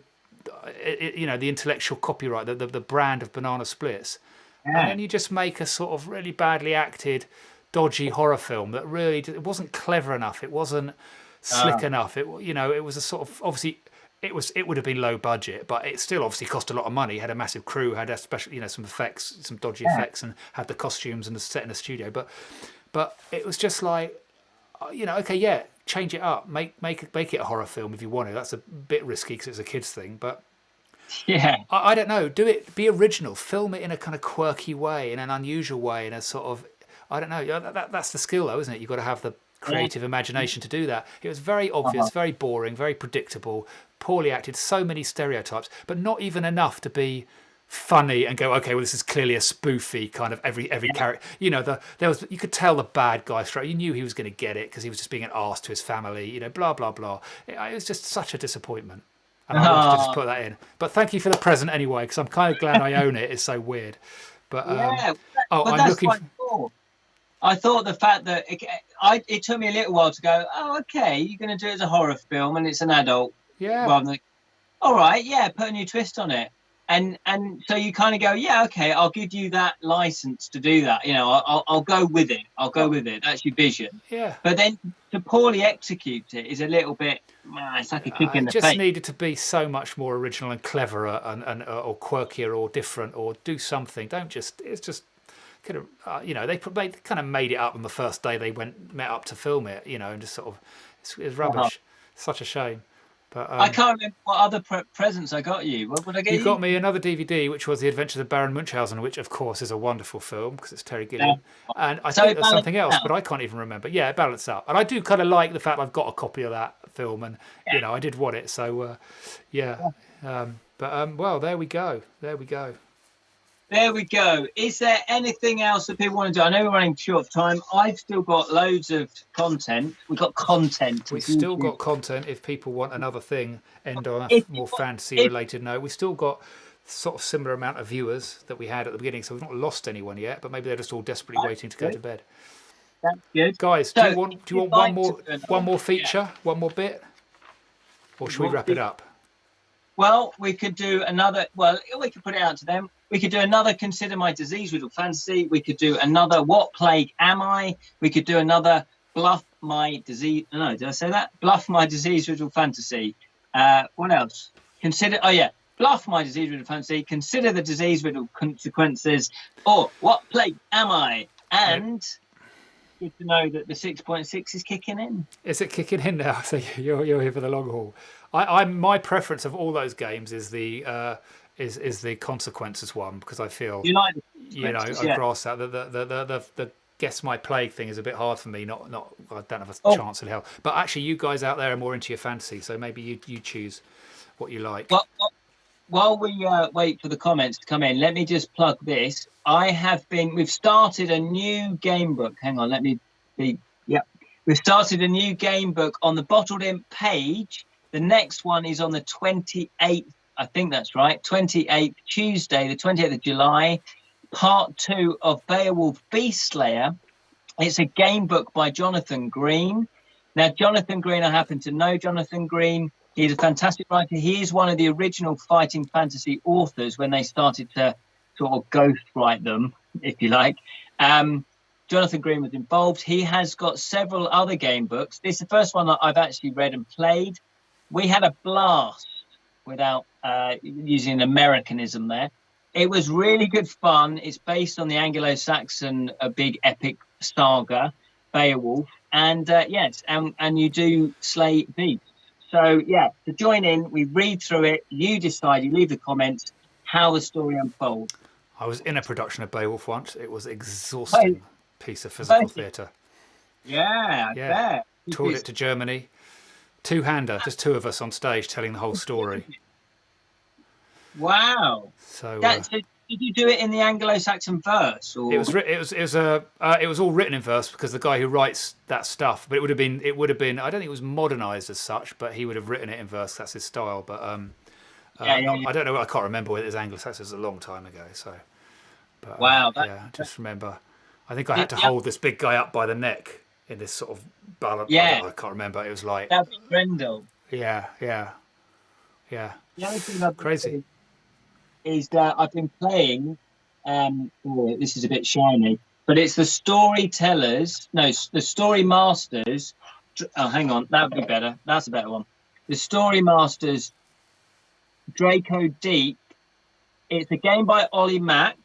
intellectual copyright, the brand of Banana Splits. And then you just make a sort of really badly acted, dodgy horror film that really it wasn't clever enough. It wasn't slick enough. It was a sort of obviously it would have been low budget, but it still obviously cost a lot of money. It had a massive crew, had a special some effects, some dodgy effects, and had the costumes and the set in the studio. But it was just like change it up, make it a horror film if you want to. That's a bit risky because it's a kids thing, but. Yeah, I don't know. Do it. Be original. Film it in a kind of quirky way, in an unusual way, in a sort of I don't know. That's the skill, though, isn't it? You've got to have the creative imagination to do that. It was very obvious, very boring, very predictable, poorly acted. So many stereotypes, but not even enough to be funny and go, okay, well, this is clearly a spoofy kind of every character. You could tell the bad guy straight. You knew he was going to get it because he was just being an arse to his family. Blah blah blah. It was just such a disappointment. And I wanted to just put that in. But thank you for the present anyway, because I'm kind of glad I own it. It's so weird. But I'm looking. I thought the fact that it took me a little while to go, okay, you're going to do it as a horror film and it's an adult. Yeah. Rather than, all right, put a new twist on it. And so you kind of go, okay, I'll give you that license to do that. I'll go with it. I'll go with it. That's your vision. Yeah. But then to poorly execute it is a little bit. It's like a kick in the face. It just needed to be so much more original and cleverer and or quirkier or different or do something. Don't just. It's just kind of they kind of made it up on the first day they met up to film it. And just sort of it's rubbish. Such a shame. But I can't remember what other presents I got you. What would I get you? you got me another DVD, which was The Adventures of Baron Munchausen, which of course is a wonderful film because it's Terry Gilliam. And I So think it there's something else, balanced but I can't even remember. Yeah, it balanced out. And I do kind of like the fact I've got a copy of that film, and you know I did want it. So yeah. Well, there we go. There we go. There we go. Is there anything else that people want to do? I know we're running short of time. I've still got loads of content. We've got content. We've as still YouTube. got content if people want another thing, end on a If you more want- fantasy related note. We've still got sort of similar amount of viewers that we had at the beginning, so we've not lost anyone yet, but maybe they're just all desperately waiting to go to bed. That's good. Guys, So, do you want if you'd one like more to do another- one more feature, one more bit? Or should we wrap it up? Well, we could do another. Well, we could put it out to them. We could do another Consider My Disease Riddle Fantasy. We could do another What Plague Am I? We could do another Bluff My Disease. No, did I say that? Bluff My Disease Riddle Fantasy. What else? Consider. Oh yeah, Bluff My Disease Riddle Fantasy. Consider the disease riddle consequences. Or What Plague Am I? And good to know that the 6.6 is kicking in. Is it kicking in now? So you're here for the long haul. My preference of all those games is the consequences one, because I feel You like the you know consequences, I yeah. grasp that the guess my plague thing is a bit hard for me. Not I don't have a Oh. chance in hell. But actually, you guys out there are more into your fantasy, so maybe you choose what you like. Well, while we wait for the comments to come in, let me just plug this. We've started a new game book. Hang on, we've started a new game book on the Bottled Imp page. The next one is on the 28th. I think that's right. 28th, Tuesday, the 28th of July. Part 2 of Beowulf Beastslayer. It's a game book by Jonathan Green. Now, Jonathan Green, I happen to know Jonathan Green. He's a fantastic writer. He is one of the original fighting fantasy authors when they started to sort of ghostwrite them, if you like. Jonathan Green was involved. He has got several other game books. This is the first one that I've actually read and played. We had a blast without using an Americanism there. It was really good fun. It's based on the Anglo-Saxon big epic saga, Beowulf. And yes, and you do slay beasts. So yeah, to join in, we read through it. You decide, you leave the comments, how the story unfolds. I was in a production of Beowulf once. It was an exhausting piece of physical theatre. Yeah, I bet. Toured it to Germany. Two-hander, just two of us on stage telling the whole story. Wow. So did you do it in the Anglo-Saxon verse? Or? it was all written in verse because the guy who writes that stuff. But it would have been. I don't think it was modernised as such, but he would have written it in verse. That's his style. But I don't know. I can't remember whether it was Anglo-Saxon. It was a long time ago. So. But, wow. Just remember. I think I had to hold this big guy up by the neck in this sort of balance. Yeah. I can't remember. It was like. That'd be Grendel. Yeah. The other thing I've Crazy. Is that I've been playing. This is a bit shiny, but it's the the Story Masters. Oh, hang on, that would be better. That's a better one. The Story Masters Draco Deep. It's a game by Ollie Mack,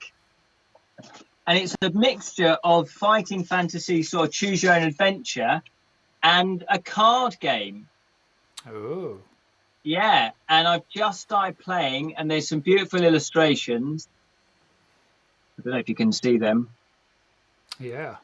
and it's a mixture of fighting fantasy, sort of choose your own adventure, and a card game. Oh. Yeah, and I've just started playing, and there's some beautiful illustrations. I don't know if you can see them. Yeah.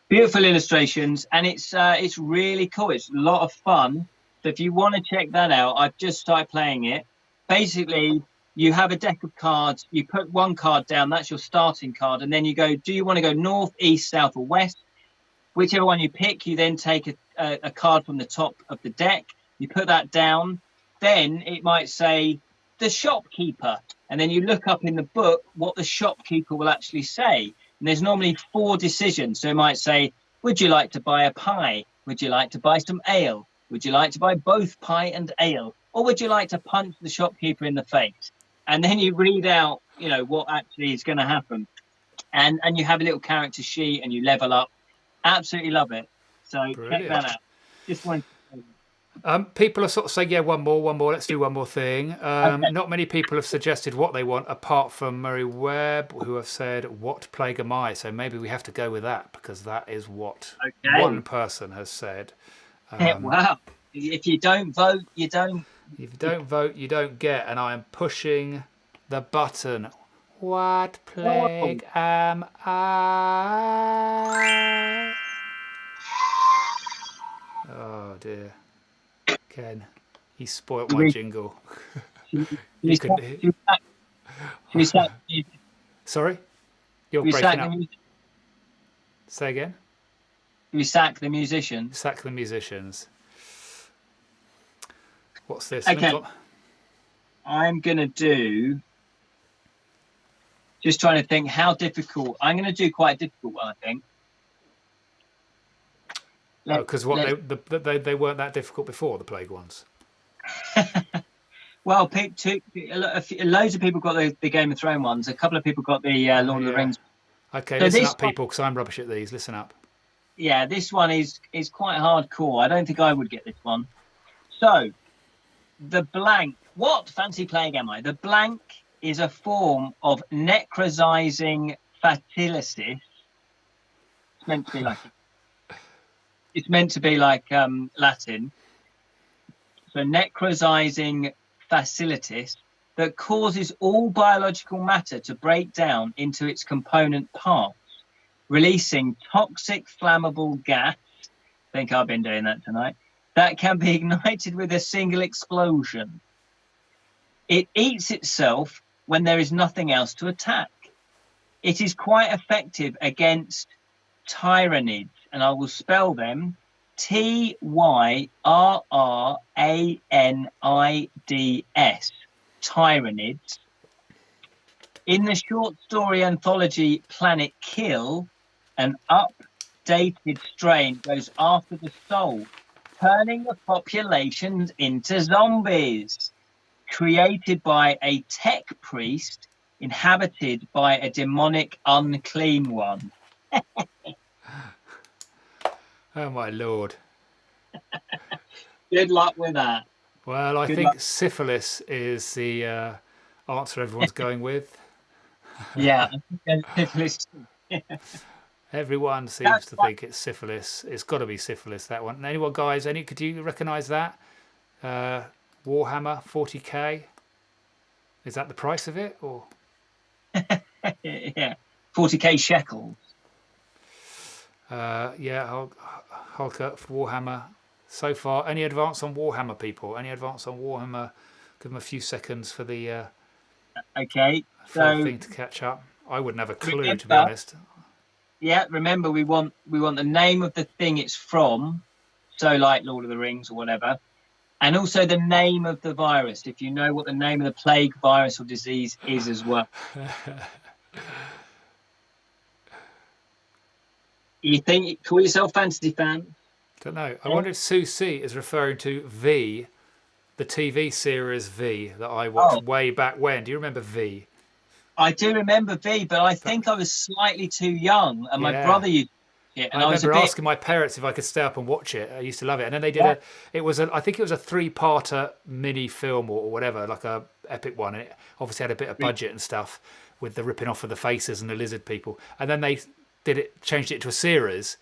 Beautiful illustrations, and it's really cool. It's a lot of fun. So if you want to check that out, I've just started playing it. Basically, you have a deck of cards. You put one card down. That's your starting card, and then you go. Do you want to go north, east, south, or west? Whichever one you pick, you then take a card from the top of the deck. You put that down. Then it might say the shopkeeper. And then you look up in the book what the shopkeeper will actually say. And there's normally 4 decisions. So it might say, would you like to buy a pie? Would you like to buy some ale? Would you like to buy both pie and ale? Or would you like to punch the shopkeeper in the face? And then you read out, what actually is going to happen. And you have a little character sheet and you level up. Absolutely love it. So Brilliant. check that out. Just one. People are sort of saying, yeah, one more. Let's do one more thing. Okay. Not many people have suggested what they want, apart from Murray Webb, who have said, "What plague am I?" So maybe we have to go with that because that is what one person has said. Wow. If you don't vote, you don't. If you don't vote, you don't get. And I am pushing the button. What plague am I? Oh dear, Ken, he spoilt my jingle. You could. Sorry, you're breaking up. Say again. We sack the musicians. Sack the musicians. What's this? Okay. I'm going to do... Just trying to think how difficult... I'm going to do quite a difficult one, I think. Because they weren't that difficult before, the plague ones. Well, loads of people got the Game of Thrones ones. A couple of people got the Lord of the Rings. Okay, so listen up, people, because I'm rubbish at these. Listen up. Yeah, this one is quite hardcore. I don't think I would get this one. So, the blank. What fancy plague am I? The blank is a form of necrotizing facilis. It's meant to be like. It's meant to be like Latin. So necrotizing facilis that causes all biological matter to break down into its component parts, releasing toxic flammable gas. I think I've been doing that tonight. That can be ignited with a single explosion. It eats itself when there is nothing else to attack. It is quite effective against tyrannids, and I will spell them Tyrrranids, tyrannids. In the short story anthology Planet Kill, an updated strain goes after the soul, turning the populations into zombies, created by a tech priest, inhabited by a demonic unclean one. Oh my lord. Good luck with that. Well, I think syphilis is the answer everyone's going with. Yeah, syphilis. Everyone seems to think it's syphilis. It's got to be syphilis, that one. Anyone, guys? Could you recognise that? Warhammer 40k. Is that the price of it, or? Yeah, 40k shekels. Yeah, Hulk for Warhammer. So far, any advance on Warhammer, people? Any advance on Warhammer? Give them a few seconds for the thing to catch up. I wouldn't have a clue, to be honest. Yeah, remember we want the name of the thing it's from, so like Lord of the Rings or whatever, and also the name of the virus. If you know what the name of the plague, virus, or disease is as well. You think, call yourself fantasy fan? Don't know. I wonder if Sue C is referring to V, the TV series V that I watched way back when. Do you remember V? I do remember V, but I think I was slightly too young, and my brother used it. And I remember asking my parents if I could stay up and watch it. I used to love it. And then they did I think it was a 3-parter mini film or whatever, like a epic one. And it obviously had a bit of budget and stuff with the ripping off of the faces and the lizard people. And then they changed it to a series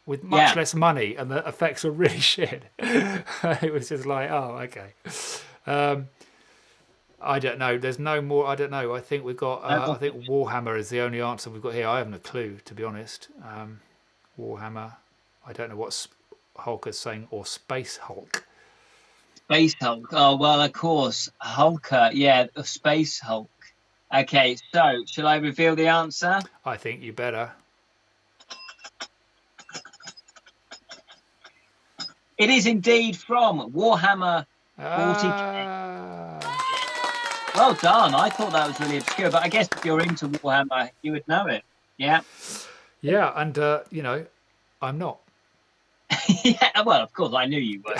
with much less money, and the effects were really shit. It was just like, oh, okay. I don't know. There's no more. I don't know. I think we've got. I think Warhammer is the only answer we've got here. I haven't a clue, to be honest. Warhammer. I don't know what Hulk is saying, or Space Hulk. Space Hulk. Oh well, of course, Hulker. Yeah, Space Hulk. Okay, so shall I reveal the answer? I think you better. It is indeed from Warhammer 40k. Well done. I thought that was really obscure, but I guess if you're into Warhammer, you would know it. Yeah. Yeah, and I'm not. Yeah, well, of course, I knew you were.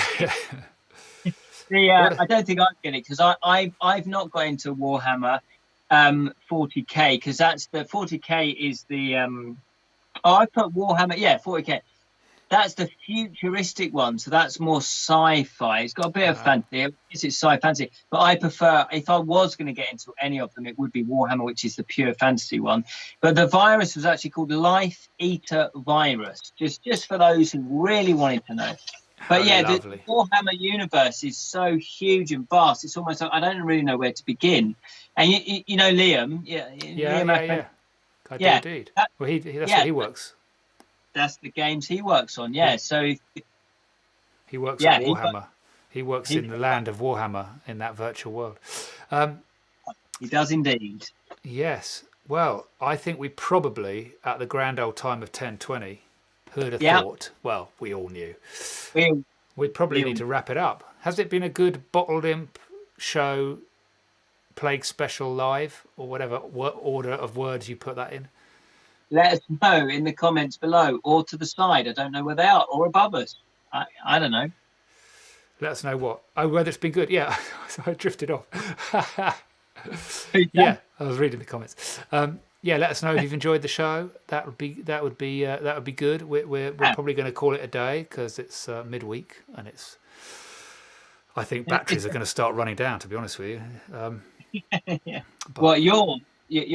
I don't think I'd get it because I've not got into Warhammer 40k because that's the 40k is the I put Warhammer 40k. That's the futuristic one, so that's more sci-fi. It's got a bit of fantasy. It's sci fantasy, but I prefer. If I was going to get into any of them, it would be Warhammer, which is the pure fantasy one. But the virus was actually called Life Eater Virus, just for those who really wanted to know. But yeah, the Warhammer universe is so huge and vast. It's almost like I don't really know where to begin. And you know Liam, Liam, I do indeed. That's what he works. That's the games he works on. Yeah. So he works on Warhammer. He works in the land of Warhammer in that virtual world. He does indeed. Yes. Well, I think we probably, at the grand old time of 10:20, heard a thought. Well, we all knew. We probably need to wrap it up. Has it been a good Bottled Imp show, Plague Special live, or whatever order of words you put that in? Let us know in the comments below, or to the side. I don't know where they are, or above us. I don't know. Let us know what. Oh, whether it's been good. Yeah, I drifted off. Yeah, I was reading the comments. Let us know if you've enjoyed the show. That would be good. We're probably going to call it a day because it's midweek and it's. I think batteries are going to start running down. To be honest with you. Well, you're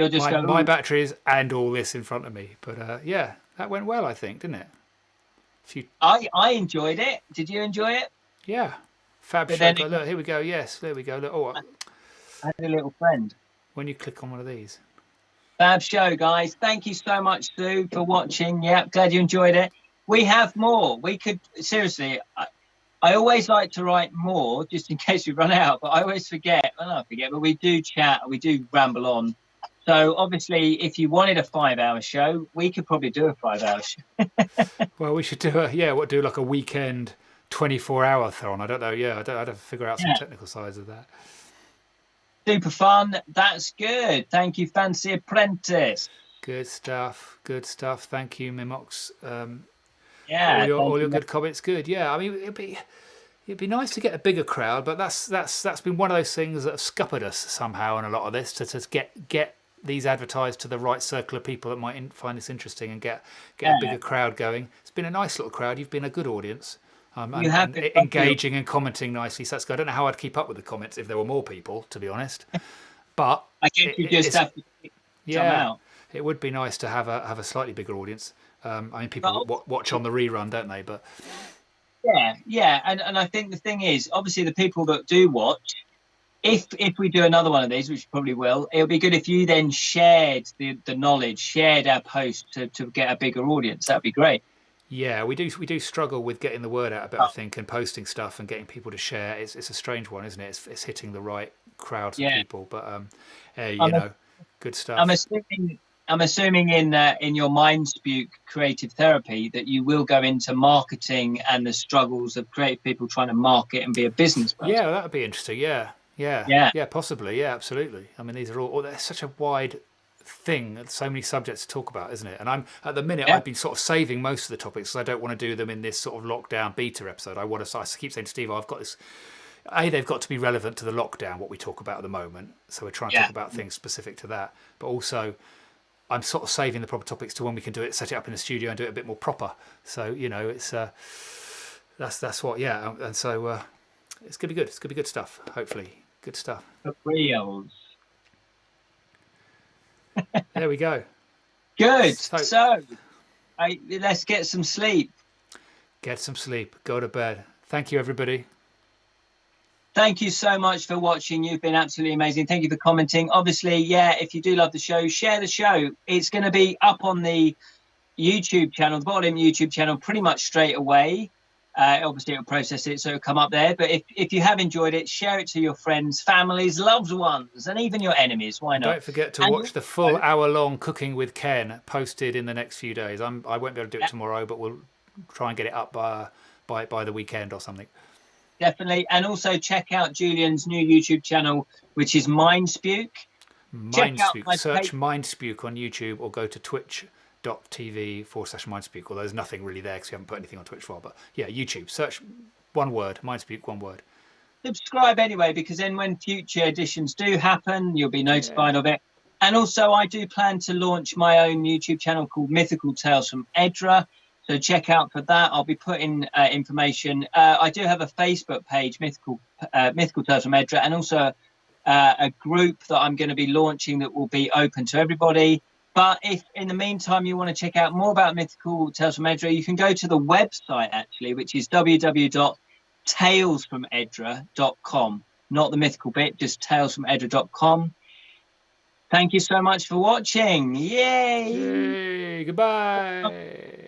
just going. My batteries and all this in front of me, but that went well. I think, didn't it? I enjoyed it. Did you enjoy it? Yeah, fab show. Look, here we go. Yes, there we go. Look, I had a little friend. When you click on one of these. Fab show, guys. Thank you so much, Sue, for watching. Yeah, glad you enjoyed it. We have more. We could, seriously, I always like to write more just in case we run out, but I always forget. Well, not forget, but we do chat, we do ramble on. So obviously, if you wanted a 5-hour show, we could probably do a 5-hour show. Well, we should do do like a weekend 24-hour thon. I don't know. Yeah, I'd have to figure out some technical sides of that. Super fun. That's good. Thank you, Fancy Apprentice. Good stuff. Thank you, Mimox. All your good comments. Good. Yeah, I mean, it'd be nice to get a bigger crowd, but that's been one of those things that have scuppered us somehow on a lot of this to get these advertised to the right circle of people that might find this interesting and get a bigger crowd going. It's been a nice little crowd. You've been a good audience. You have been engaging and commenting nicely. So that's good. I don't know how I'd keep up with the comments if there were more people, to be honest. But I guess you just have to pick some out. It would be nice to have a slightly bigger audience. I mean, people watch on the rerun, don't they? But yeah, and I think the thing is, obviously, the people that do watch, if we do another one of these, which we probably will, it'll be good if you then shared the knowledge, shared our post to get a bigger audience. That'd be great. Yeah, we do struggle with getting the word out a bit, I think, and posting stuff and getting people to share. It's a strange one, isn't it? It's hitting the right crowds of people, but good stuff. I'm assuming in your Mindspuke creative therapy that you will go into marketing and the struggles of creative people trying to market and be a business person. Yeah, that would be interesting. Yeah, possibly. Yeah, absolutely. I mean, these are all. There's such a wide thing, so many subjects to talk about, isn't it? And I'm at the minute I've been sort of saving most of the topics because I don't want to do them in this sort of lockdown beta episode. I keep saying to Steve, I've got this. They've got to be relevant to the lockdown, what we talk about at the moment. So we're trying to talk about things specific to that, but also. I'm sort of saving the proper topics to when we can do it, set it up in the studio and do it a bit more proper. So, it's that's what, and so it's gonna be good. It's gonna be good stuff. Hopefully, good stuff. For reals. There we go. Good. So let's get some sleep. Get some sleep. Go to bed. Thank you, everybody. Thank you so much for watching. You've been absolutely amazing. Thank you for commenting. Obviously, if you do love the show, share the show. It's going to be up on the YouTube channel, the Bottled Imp YouTube channel, pretty much straight away. Obviously, it'll process it, so it'll come up there. But if you have enjoyed it, share it to your friends, families, loved ones, and even your enemies. Why not? Don't forget to watch the full hour-long Cooking with Ken posted in the next few days. I won't be able to do it tomorrow, but we'll try and get it up by the weekend or something. Definitely. And also check out Julian's new YouTube channel, which is Mindspuke. Search Mindspuke on YouTube or go to twitch.tv/Mindspuke, although there's nothing really there because we haven't put anything on Twitch for. But yeah, YouTube. Search one word, Mindspuke, one word. Subscribe anyway, because then when future editions do happen, you'll be notified of it. And also, I do plan to launch my own YouTube channel called Mythical Tales from Edra. So check out for that. I'll be putting information. I do have a Facebook page, Mythical Tales from Edra, and also a group that I'm going to be launching that will be open to everybody. But if in the meantime you want to check out more about Mythical Tales from Edra, you can go to the website actually, which is www.talesfromedra.com. Not the mythical bit, just talesfromedra.com. Thank you so much for watching. Yay! Yay! Goodbye.